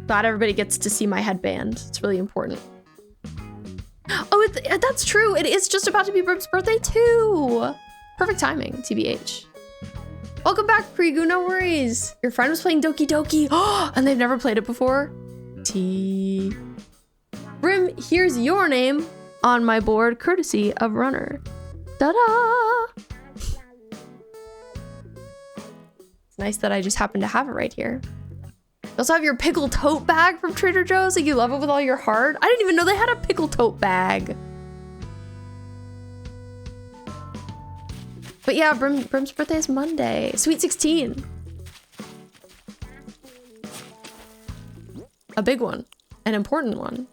Glad everybody gets to see my headband. It's really important. Oh, that's true. It is just about to be Brim's birthday too. Perfect timing, TBH. Welcome back, Krigu, no worries. Your friend was playing Doki Doki, and they've never played it before. T. Brim, here's your name on my board, courtesy of Runner. Ta-da! It's nice that I just happen to have it right here. You also have your pickle tote bag from Trader Joe's. Like, you love it with all your heart. I didn't even know they had a pickle tote bag. But yeah, Brim's birthday is Monday. Sweet 16. A big one. An important one.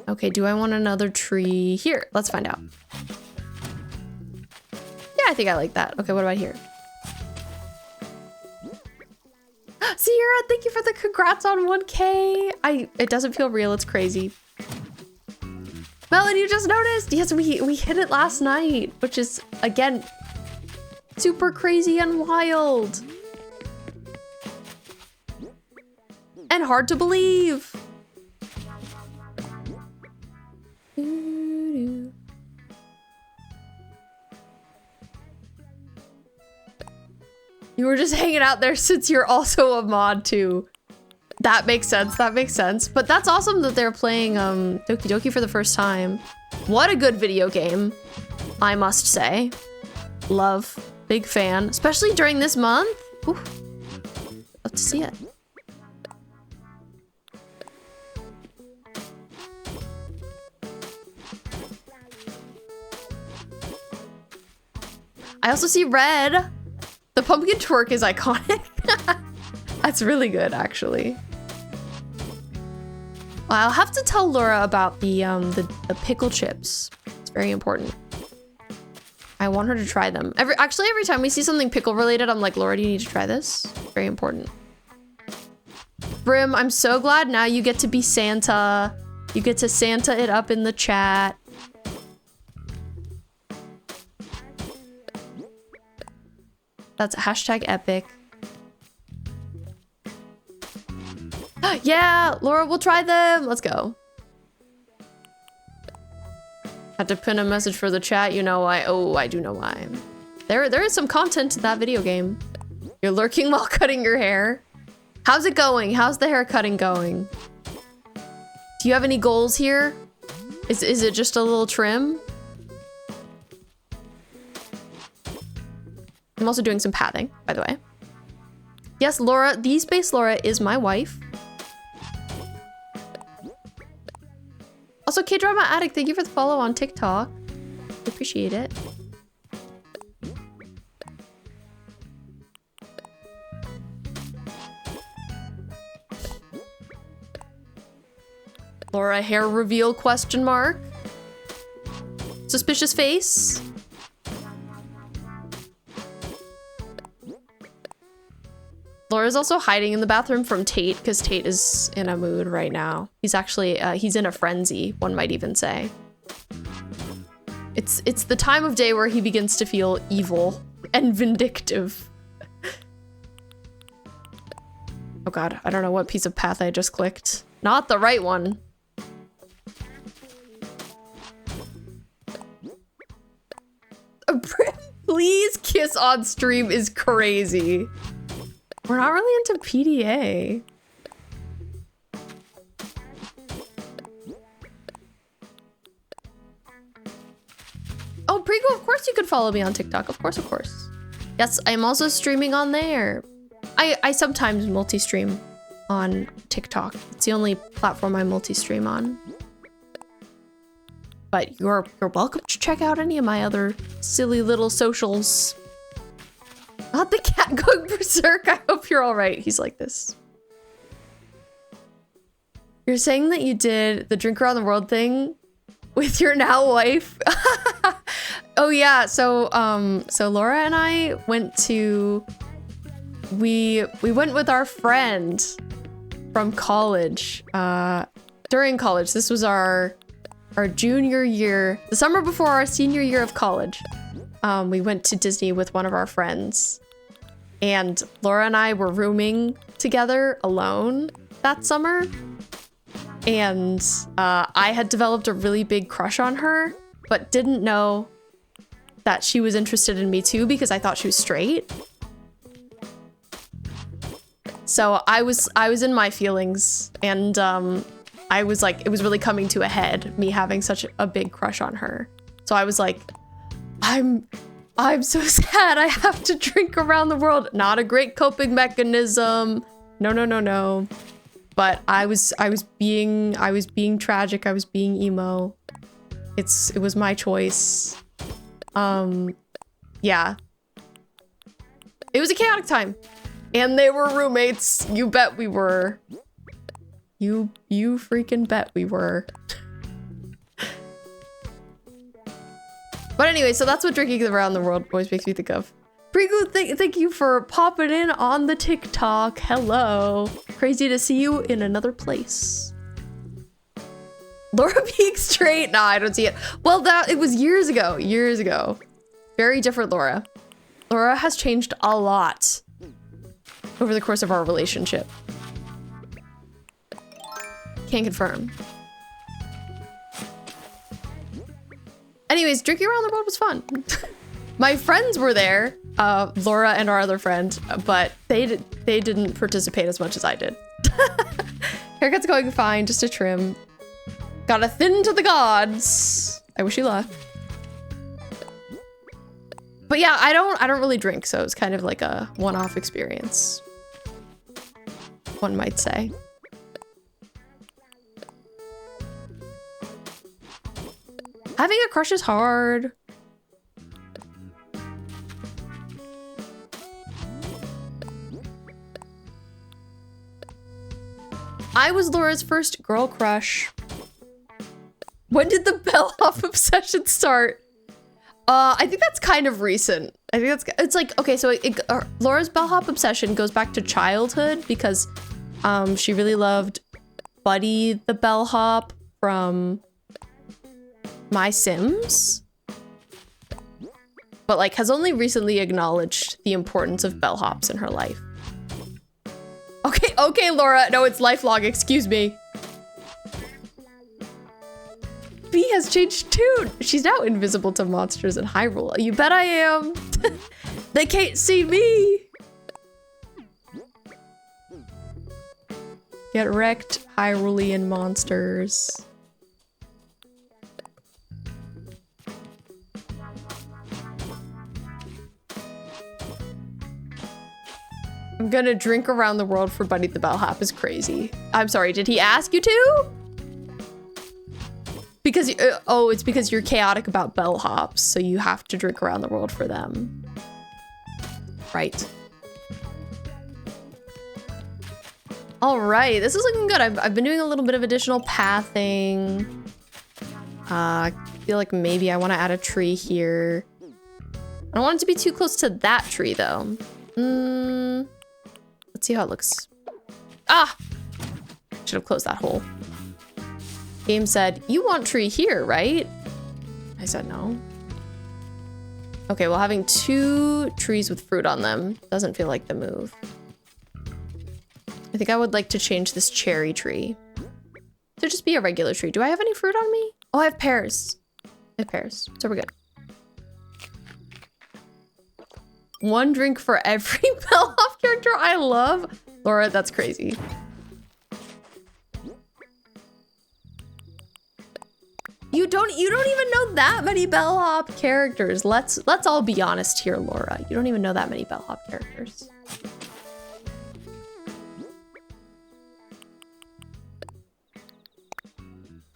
Okay, do I want another tree? Here, let's find out. Yeah, I think I like that. Okay, what about here? Sierra, thank you for the congrats on 1K. It doesn't feel real, it's crazy. Melon, you just noticed? Yes, we hit it last night, which is, again, super crazy and wild. And hard to believe. You were just hanging out there since you're also a mod too. That makes sense, that makes sense. But that's awesome that they're playing Doki Doki for the first time. What a good video game, I must say. Love, big fan, especially during this month. Ooh, love to see it. I also see red. The pumpkin twerk is iconic. That's really good, actually. I'll have to tell Laura about the pickle chips. It's very important. I want her to try them. Actually, every time we see something pickle related, I'm like, Laura, do you need to try this? Very important. Brim, I'm so glad now you get to be Santa. You get to Santa it up in the chat. That's hashtag epic. Yeah, Laura, we'll try them. Let's go. Had to pin a message for the chat. You know why? Oh, I do know why. There is some content in that video game. You're lurking while cutting your hair. How's it going? How's the hair cutting going? Do you have any goals here? Is it just a little trim? I'm also doing some padding, by the way. Yes, Laura, the Space Laura is my wife. Also, K-Drama Addict, thank you for the follow on TikTok. I appreciate it. Laura hair reveal question mark. Suspicious face. Laura's also hiding in the bathroom from Tate because Tate is in a mood right now. He's actually, he's in a frenzy, one might even say. It's the time of day where he begins to feel evil and vindictive. Oh God, I don't know what piece of path I just clicked. Not the right one. Please kiss on stream is crazy. We're not really into PDA. Oh, Prigo, of course you could follow me on TikTok. Of course, of course. Yes, I'm also streaming on there. I sometimes multi-stream on TikTok. It's the only platform I multi-stream on. But you're welcome to check out any of my other silly little socials. Not the cat going berserk. I hope you're all right. He's like this. You're saying that you did the drink around the world thing with your now wife? Oh yeah. So Laura and I went to. We went with our friend from college. During college, this was our junior year, the summer before our senior year of college. We went to Disney with one of our friends. And Laura and I were rooming together alone that summer. And I had developed a really big crush on her, but didn't know that she was interested in me too because I thought she was straight. So I was in my feelings, and I was like, it was really coming to a head, me having such a big crush on her. So I was like, I'm so sad I have to drink around the world. Not a great coping mechanism. No. But I was being tragic. I was being emo. It was my choice. Yeah. It was a chaotic time. And they were roommates. You bet we were. You freaking bet we were. But anyway, so that's what drinking around the world always makes me think of. Prigu, thank you for popping in on the TikTok. Hello. Crazy to see you in another place. Laura being straight? Nah, I don't see it. Well, it was years ago. Years ago. Very different Laura. Laura has changed a lot over the course of our relationship. Can't confirm. Anyways, drinking around the world was fun. My friends were there, Laura and our other friend, but they didn't participate as much as I did. Haircut's going fine, just a trim. Gotta thin to the gods. I wish you luck. But yeah, I don't really drink, so it's kind of like a one-off experience, one might say. Having a crush is hard. I was Laura's first girl crush. When did the bellhop obsession start? I think that's kind of recent. I think it's like, okay, so Laura's bellhop obsession goes back to childhood because she really loved Buddy the bellhop from My Sims, but like has only recently acknowledged the importance of bellhops in her life. Okay, Laura. No, it's lifelong. Excuse me. B has changed too. She's now invisible to monsters in Hyrule. You bet I am. They can't see me. Get wrecked, Hyrulean monsters. I'm gonna drink around the world for Buddy the bellhop is crazy. I'm sorry, did he ask you to? Because, oh, it's because you're chaotic about bellhops, so you have to drink around the world for them. Right. All right, this is looking good. I've been doing a little bit of additional pathing. I feel like maybe I want to add a tree here. I don't want it to be too close to that tree, though. Let's see how it looks. Ah! Should have closed that hole. Game said, you want tree here, right? I said no. Okay, well, having 2 trees with fruit on them doesn't feel like the move. I think I would like to change this cherry tree to just be a regular tree. Do I have any fruit on me? Oh, I have pears. I have pears, so we're good. 1 drink for every bellhop character I love. Laura, that's crazy. You don't even know that many bellhop characters. Let's all be honest here, Laura. You don't even know that many bellhop characters.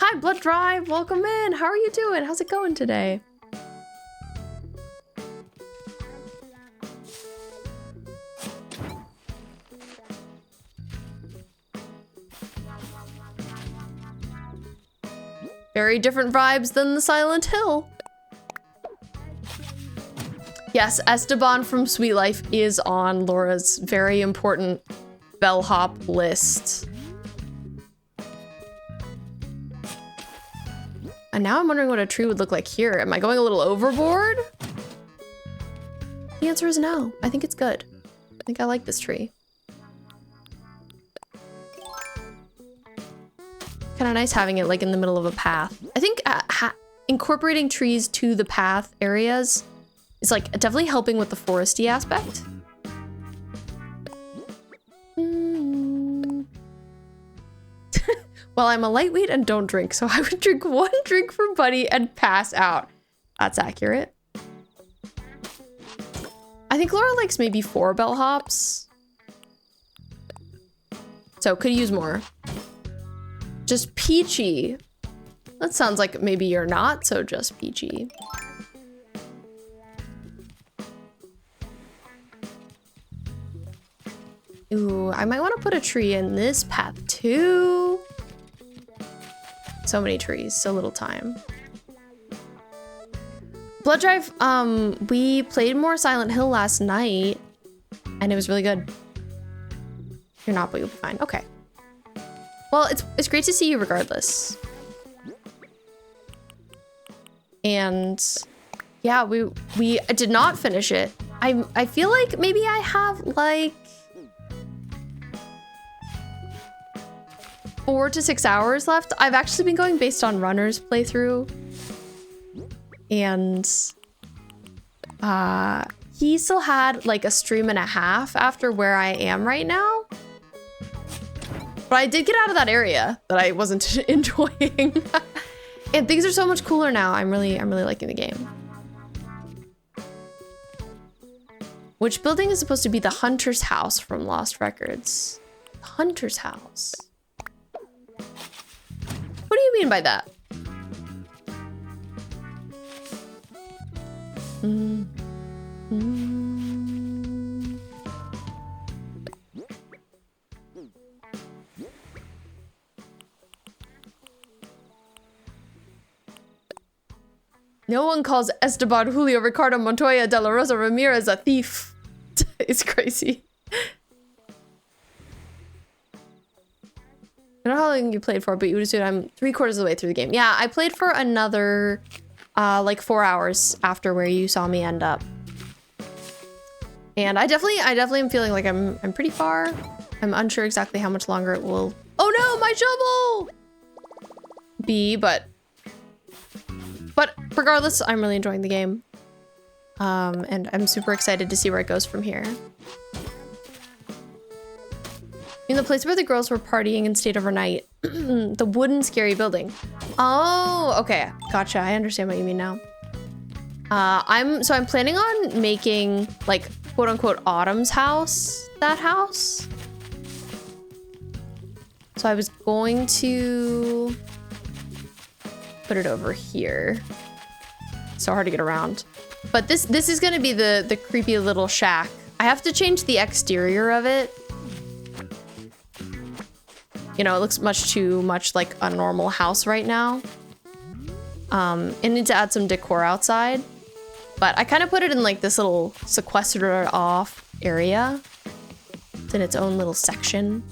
Hi, Blood Drive. Welcome in. How are you doing? How's it going today? Very different vibes than the Silent Hill. Yes, Esteban from Sweet Life is on Laura's very important bellhop list. And now I'm wondering what a tree would look like here. Am I going a little overboard? The answer is no. I think it's good. I think I like this tree. Kind of nice having it like in the middle of a path. I think incorporating trees to the path areas is like definitely helping with the foresty aspect. Well, I'm a lightweight and don't drink, so I would drink 1 drink for Buddy and pass out. That's accurate. I think Laura likes maybe 4 bellhops. So could use more. Just peachy. That sounds like maybe you're not so just peachy. Ooh, I might want to put a tree in this path too. So many trees, so little time. Blood Drive, we played more Silent Hill last night and it was really good. You're not, but you'll be fine. Okay. Well, it's great to see you regardless. And yeah, we did not finish it. I feel like maybe I have like 4 to 6 hours left. I've actually been going based on Runner's playthrough. And he still had like a stream and a half after where I am right now. But I did get out of that area that I wasn't enjoying. And things are so much cooler now. I'm really liking the game. Which building is supposed to be the Hunter's House from Lost Records? The Hunter's House. What do you mean by that? No one calls Esteban Julio Ricardo Montoya de la Rosa Ramirez a thief. It's crazy. I don't know how long you played for, but you would assume I'm 3/4 of the way through the game. Yeah, I played for another like 4 hours after where you saw me end up. And I definitely am feeling like I'm pretty far. I'm unsure exactly how much longer it will. Oh no, my shovel! But regardless, I'm really enjoying the game. And I'm super excited to see where it goes from here. In the place where the girls were partying and stayed overnight. The wooden scary building. Oh, okay. Gotcha. I understand what you mean now. I'm planning on making like quote unquote Autumn's house that house. So I was going to put it over here. So hard to get around. But this is gonna be the creepy little shack. I have to change the exterior of it. You know, it looks much too much like a normal house right now. I need to add some decor outside. But I kind of put it in like this little sequestered off area. It's in its own little section.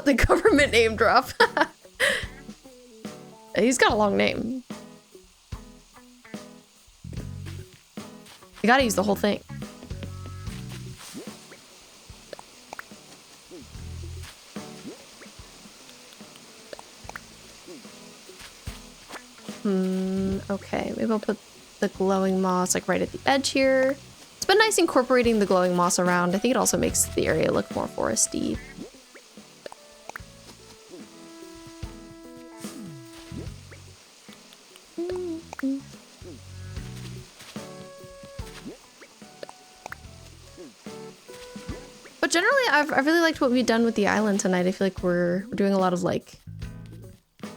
The government name drop. He's got a long name. You gotta use the whole thing. Okay, maybe I'll put the glowing moss like right at the edge here. It's been nice incorporating the glowing moss around. I think it also makes the area look more foresty. But generally, I've really liked what we've done with the island tonight. I feel like we're doing a lot of like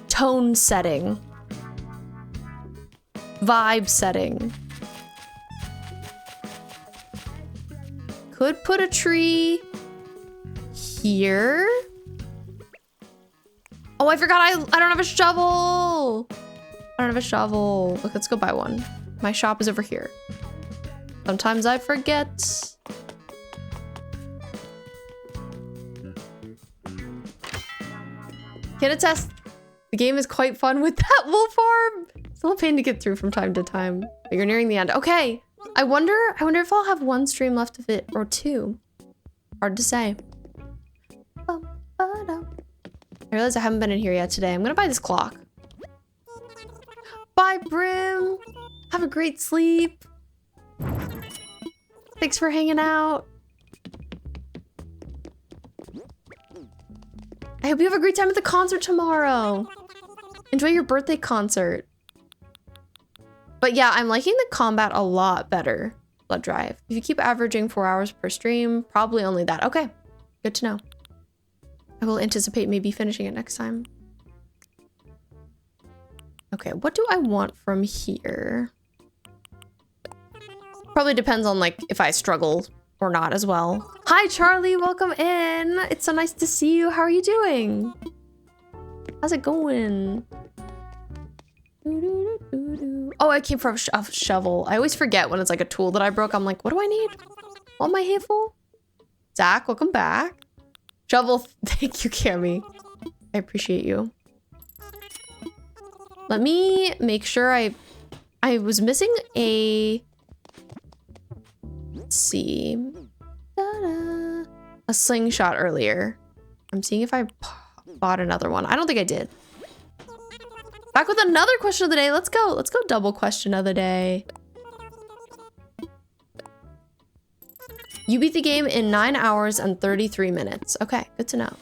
tone setting, vibe setting. Could put a tree here. Oh, I forgot I don't have a shovel. I don't have a shovel. Look, let's go buy one. My shop is over here. Sometimes I forget. Can attest, the game is quite fun with that wool farm. It's a little pain to get through from time to time, but you're nearing the end. Okay, I wonder if I'll have one stream left of it or two. Hard to say. I realize I haven't been in here yet today. I'm gonna buy this clock. Bye, Brim. Have a great sleep. Thanks for hanging out. I hope you have a great time at the concert tomorrow. Enjoy your birthday concert. But yeah, I'm liking the combat a lot better. Blood Drive. If you keep averaging 4 hours per stream, probably only that. Okay, good to know. I will anticipate maybe finishing it next time. Okay, what do I want from here? Probably depends on like if I struggle or not as well. Hi Charlie, welcome in. It's so nice to see you. How are you doing? How's it going? Oh, I came from a shovel. I always forget when it's like a tool that I broke. I'm like, what do I need? What am I here for? Zach, welcome back. Shovel, thank you, Cammy. I appreciate you. Let me make sure I was missing a... Let's see. A slingshot earlier. I'm seeing if I bought another one. I don't think I did. Back with another question of the day. Let's go. Let's go double question of the day. You beat the game in 9 hours and 33 minutes. Okay, good to know.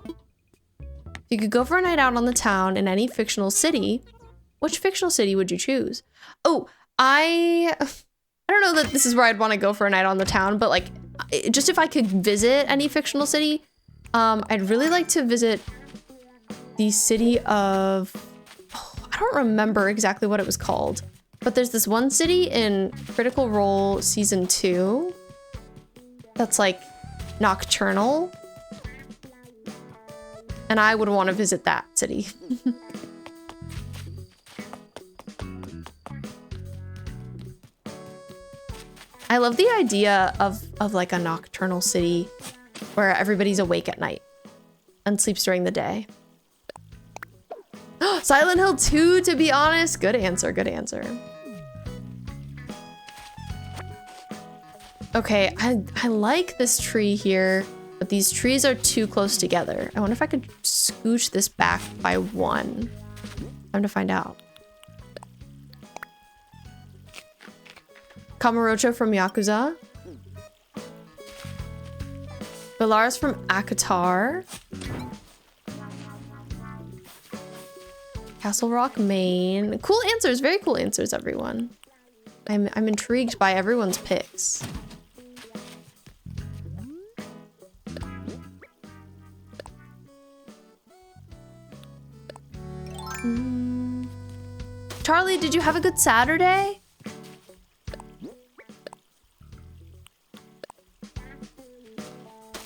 If you could go for a night out on the town in any fictional city, which fictional city would you choose? Oh, I don't know that this is where I'd want to go for a night on the town, but like, just if I could visit any fictional city, I'd really like to visit the city of, oh, I don't remember exactly what it was called, but there's this one city in Critical Role Season 2 that's like nocturnal. And I would want to visit that city. I love the idea of like a nocturnal city where everybody's awake at night and sleeps during the day. Silent Hill 2, to be honest. Good answer, good answer. Okay, I like this tree here, but these trees are too close together. I wonder if I could scooch this back by one. Time to find out. Kamurocho from Yakuza. Belarus from Akatar. Castle Rock, Maine. Cool answers, very cool answers, everyone. I'm intrigued by everyone's picks. Charlie, did you have a good Saturday?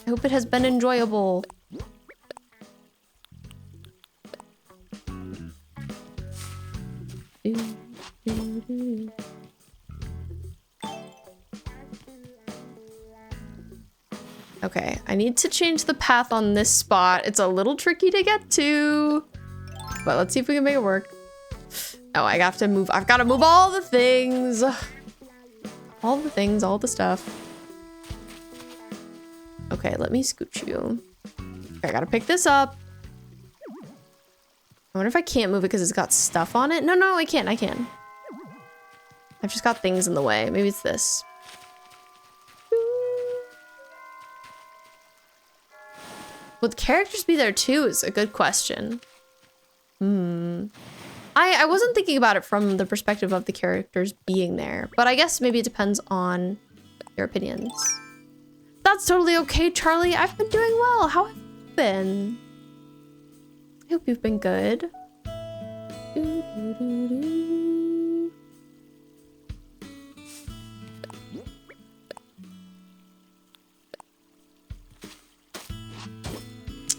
I hope it has been enjoyable. Okay, I need to change the path on this spot. It's a little tricky to get to, but let's see if we can make it work. Oh, I have to move. I've got to move all the things. All the things, all the stuff. Okay, let me scooch you. Okay, I gotta pick this up. I wonder if I can't move it because it's got stuff on it. No, I can't. I can. I've just got things in the way. Maybe it's this. Would characters be there too is a good question. I wasn't thinking about it from the perspective of the characters being there, but I guess maybe it depends on your opinions. That's totally okay, Charlie. I've been doing well. How have you been? I hope you've been good.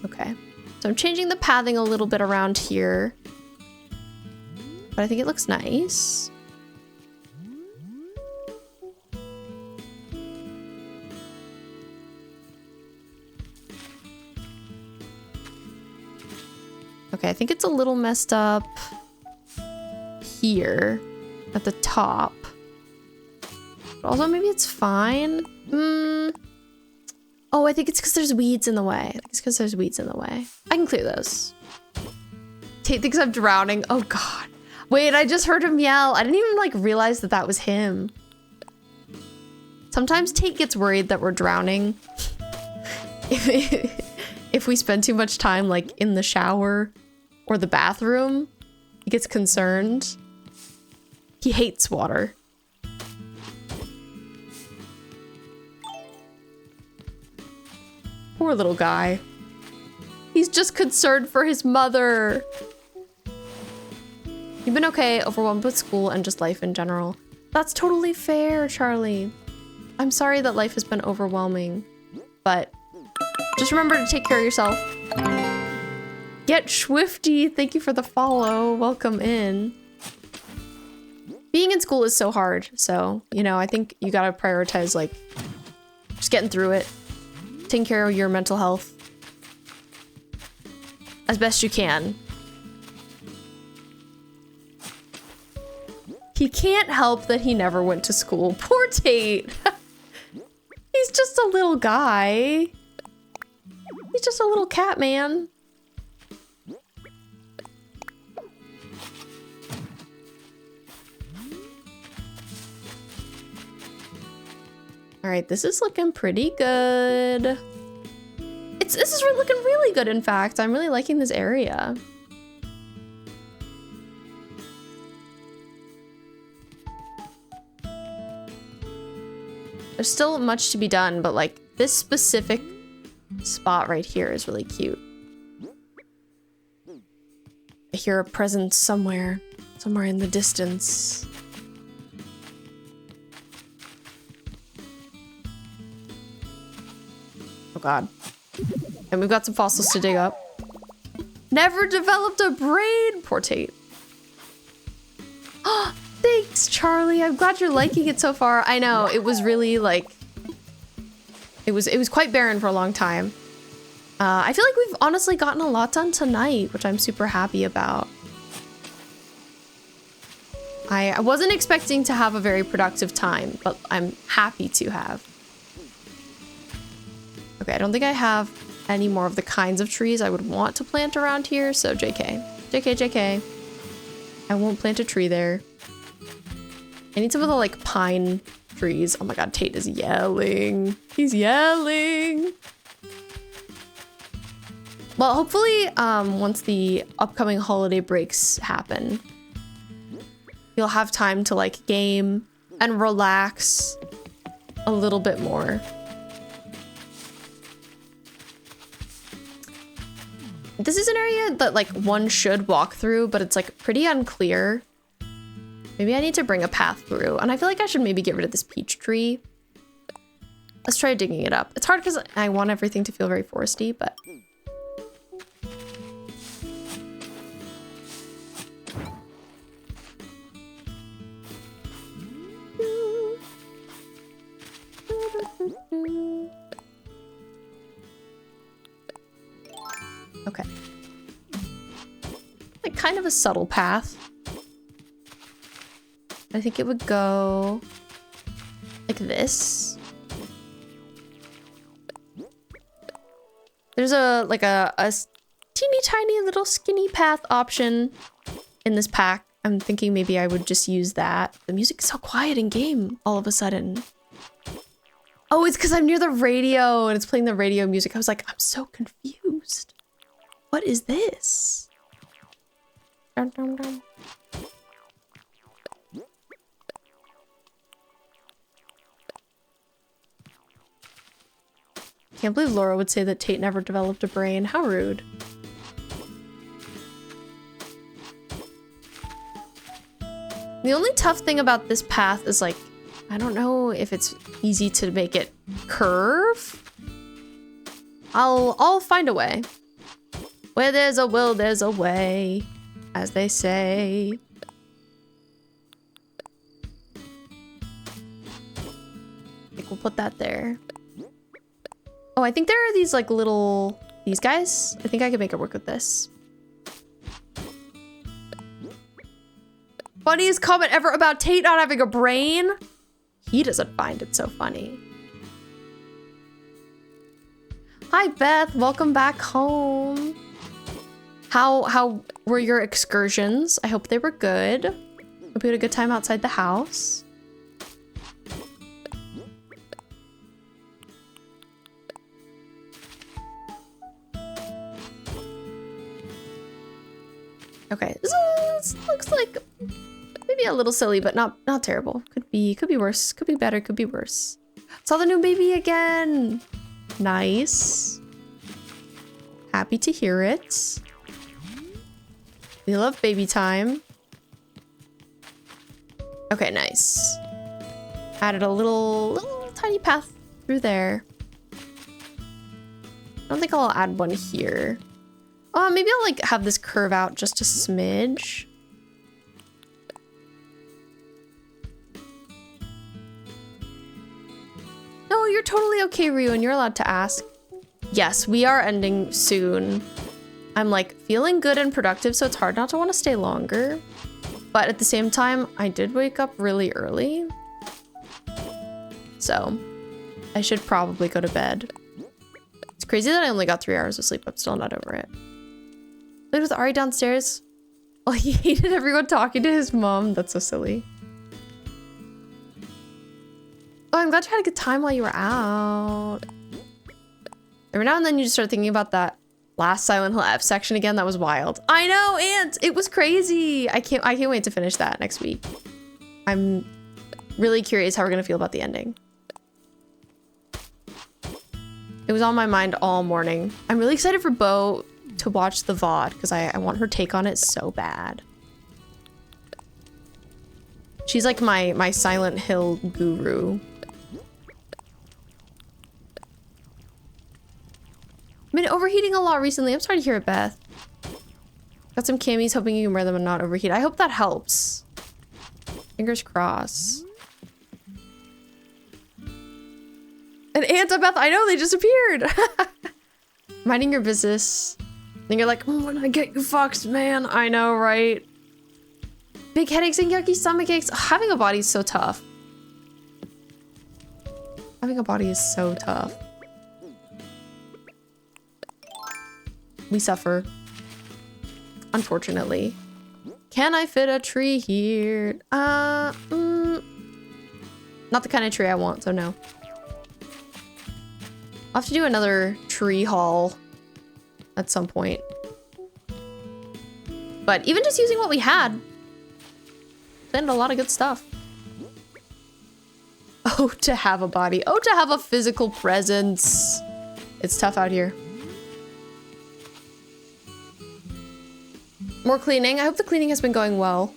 Okay, so I'm changing the pathing a little bit around here, but I think it looks nice. Okay, I think it's a little messed up here at the top. But also maybe it's fine. Oh, I think it's because there's weeds in the way. I think it's because there's weeds in the way. I can clear those. Tate thinks I'm drowning. Oh God. Wait, I just heard him yell. I didn't even like realize that that was him. Sometimes Tate gets worried that we're drowning. If we spend too much time like in the shower or the bathroom, he gets concerned. He hates water. Poor little guy. He's just concerned for his mother. You've been okay, overwhelmed with school and just life in general. That's totally fair, Charlie. I'm sorry that life has been overwhelming, but just remember to take care of yourself. Get Swifty, thank you for the follow. Welcome in. Being in school is so hard, so, you know, I think you gotta prioritize, like, just getting through it. Taking care of your mental health as best you can. He can't help that he never went to school. Poor Tate. He's just a little guy. He's just a little cat man. All right, this is looking pretty good. This is looking really good, in fact. I'm really liking this area. There's still much to be done, but like this specific spot right here is really cute. I hear a presence somewhere in the distance. Oh God. And we've got some fossils to dig up. Never developed a brain! Poor Tate. Thanks, Charlie. I'm glad you're liking it so far. I know, it was really like... It was quite barren for a long time. I feel like we've honestly gotten a lot done tonight, which I'm super happy about. I wasn't expecting to have a very productive time, but I'm happy to have. Okay, I don't think I have any more of the kinds of trees I would want to plant around here, so JK. JK, JK. I won't plant a tree there. I need some of the, like, pine trees. Oh my God, Tate is yelling. He's yelling. Well, hopefully, once the upcoming holiday breaks happen, you'll have time to, like, game and relax a little bit more. This is an area that, like, one should walk through, but it's, like, pretty unclear. Maybe I need to bring a path through, and I feel like I should maybe get rid of this peach tree. Let's try digging it up. It's hard because I want everything to feel very foresty, but... Okay. Like kind of a subtle path. I think it would go like this. There's a teeny tiny little skinny path option in this pack. I'm thinking maybe I would just use that. The music's so quiet in game all of a sudden. Oh, it's because I'm near the radio and it's playing the radio music. I was like, I'm so confused. What is this? Dun, dun, dun. Can't believe Laura would say that Tate never developed a brain. How rude. The only tough thing about this path is like, I don't know if it's easy to make it curve. I'll find a way. Where there's a will, there's a way, as they say. I think we'll put that there. Oh, I think there are these like little, these guys. I think I can make it work with this. Funniest comment ever about Tate not having a brain? he doesn't find it so funny. Hi, Beth. Welcome back home. How were your excursions? I hope they were good. Hope you had a good time outside the house. Okay, this looks like maybe a little silly, but not terrible. Could be worse. Could be better. Could be worse. Saw the new baby again. Nice. Happy to hear it. We love baby time. Okay, nice. Added a little tiny path through there. I don't think I'll add one here. Maybe I'll like have this curve out just a smidge. No, you're totally okay, Ryu, and you're allowed to ask. Yes, we are ending soon. I'm like feeling good and productive, so it's hard not to want to stay longer. But at the same time, I did wake up really early. So I should probably go to bed. It's crazy that I only got 3 hours of sleep. I'm still not over it. Played with Ari downstairs. Oh, he hated everyone talking to his mom. That's so silly. Oh, I'm glad you had a good time while you were out. Every now and then you just start thinking about that last Silent Hill F section again. That was wild. I know, and it was crazy. I can't wait to finish that next week. I'm really curious how we're gonna feel about the ending. It was on my mind all morning. I'm really excited for Bo to watch the VOD because I want her take on it so bad. She's like my Silent Hill guru. I've been overheating a lot recently. I'm sorry to hear it, Beth. Got some camis, hoping you can wear them and not overheat. I hope that helps. Fingers crossed. And Anta, Beth, I know they disappeared. Minding your business. And you're like, when I get you fucked, man. I know, right? Big headaches and yucky stomach aches. Having a body is so tough. Having a body is so tough. We suffer. Unfortunately. Can I fit a tree here? Not the kind of tree I want, so no. I'll have to do another tree haul at some point. But even just using what we had, planted a lot of good stuff. Oh, to have a body. Oh, to have a physical presence. It's tough out here. More cleaning. I hope the cleaning has been going well.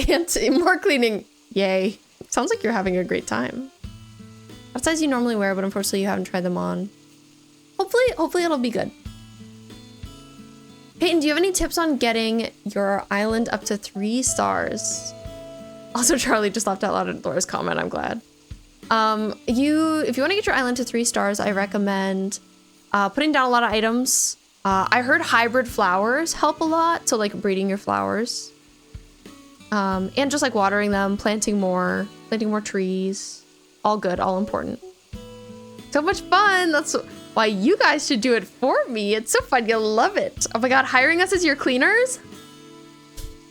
And more cleaning. Yay. Sounds like you're having a great time. What size you normally wear, but unfortunately you haven't tried them on. Hopefully it'll be good. Peyton, do you have any tips on getting your island up to 3 stars? Also, Charlie just laughed out loud at Laura's comment. I'm glad. If you want to get your island to 3 stars, I recommend putting down a lot of items. I heard hybrid flowers help a lot, so like breeding your flowers. And just like watering them, planting more trees. All good, all important. So much fun! That's why you guys should do it for me. It's so fun, you'll love it. Oh my god, hiring us as your cleaners?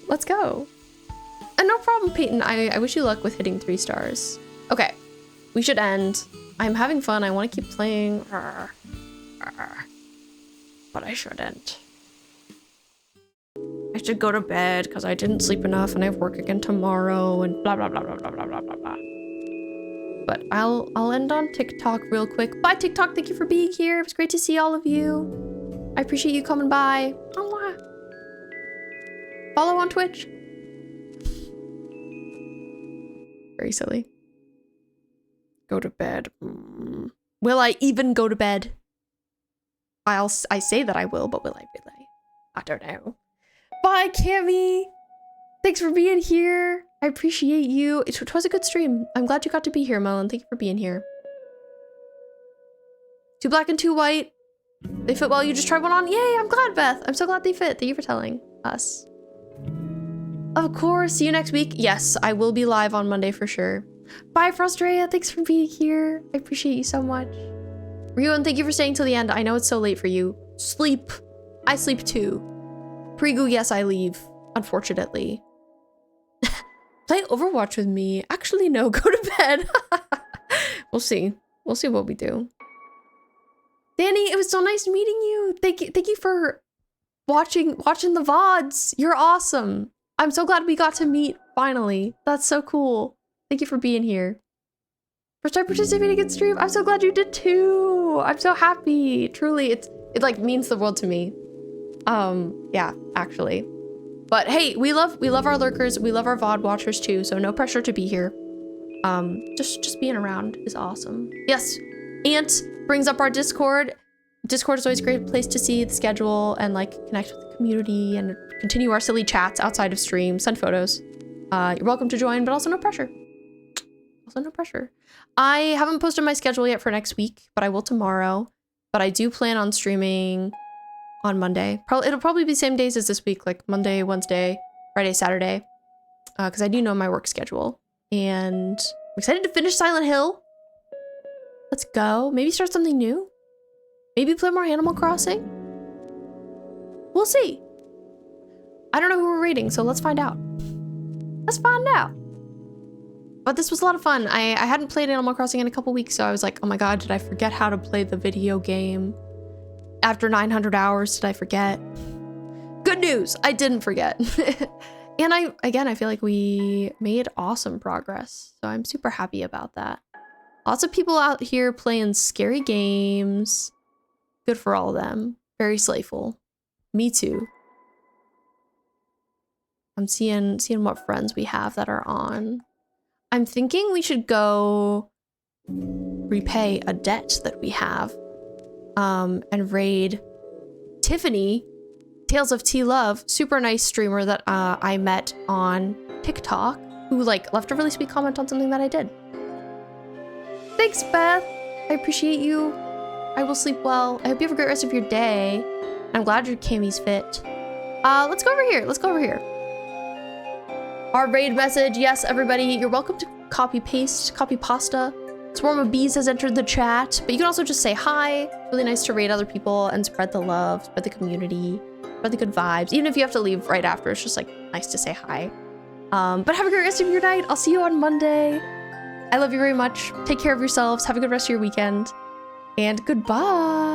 Let's go. And no problem, Peyton. I wish you luck with hitting 3 stars. Okay, we should end. I'm having fun, I want to keep playing. But I shouldn't. I should go to bed because I didn't sleep enough and I have work again tomorrow and blah blah blah blah blah blah blah blah blah. But I'll end on TikTok real quick. Bye TikTok, thank you for being here. It was great to see all of you. I appreciate you coming by. Follow on Twitch. Very silly. Go to bed. Will I even go to bed? I say that I will, but will I really? I don't know. Bye, Cammy. Thanks for being here. I appreciate you. It was a good stream. I'm glad you got to be here, Melon. Thank you for being here. 2 black and 2 white. They fit well. You just tried one on. Yay, I'm glad, Beth. I'm so glad they fit. Thank you for telling us. Of course. See you next week. Yes, I will be live on Monday for sure. Bye, Frostrea. Thanks for being here. I appreciate you so much. Ryuan, thank you for staying till the end. I know it's so late for you. Sleep. I sleep too. Prigu, yes, I leave. Unfortunately. Play Overwatch with me. Actually, no. Go to bed. We'll see. We'll see what we do. Danny, it was so nice meeting you. Thank you for watching the VODs. You're awesome. I'm so glad we got to meet finally. That's so cool. Thank you for being here. First time participating in stream. I'm so glad you did too. I'm so happy. Truly, it like means the world to me. Yeah, actually. But hey, we love our lurkers. We love our VOD watchers too. So no pressure to be here. Just being around is awesome. Yes, Ant brings up our Discord. Discord is always a great place to see the schedule and like connect with the community and continue our silly chats outside of stream. Send photos. You're welcome to join, but also no pressure. Also no pressure. I haven't posted my schedule yet for next week, but I will tomorrow. But I do plan on streaming on Monday. It'll probably be the same days as this week, like Monday, Wednesday, Friday, Saturday. Because I do know my work schedule. And I'm excited to finish Silent Hill. Let's go. Maybe start something new. Maybe play more Animal Crossing. We'll see. I don't know who we're raiding, so let's find out. Let's find out. But this was a lot of fun. I hadn't played Animal Crossing in a couple weeks, so I was like, oh my god, did I forget how to play the video game? After 900 hours, did I forget? Good news, I didn't forget. And I feel like we made awesome progress. So I'm super happy about that. Lots of people out here playing scary games. Good for all of them. Very slayful. Me too. I'm seeing what friends we have that are on. I'm thinking we should go repay a debt that we have. And raid Tiffany, Tales of Tea Love, super nice streamer that I met on TikTok, who like left a really sweet comment on something that I did. Thanks, Beth. I appreciate you. I will sleep well. I hope you have a great rest of your day. I'm glad your Cammy's fit. Let's go over here. Let's go over here. Our raid message. Yes, everybody, you're welcome to copy pasta. Swarm of Bees has entered the chat, but you can also just say hi. Really nice to raid other people and spread the love, spread the community, spread the good vibes. Even if you have to leave right after, it's just like nice to say hi. But have a great rest of your night. I'll see you on Monday. I love you very much. Take care of yourselves. Have a good rest of your weekend. And goodbye.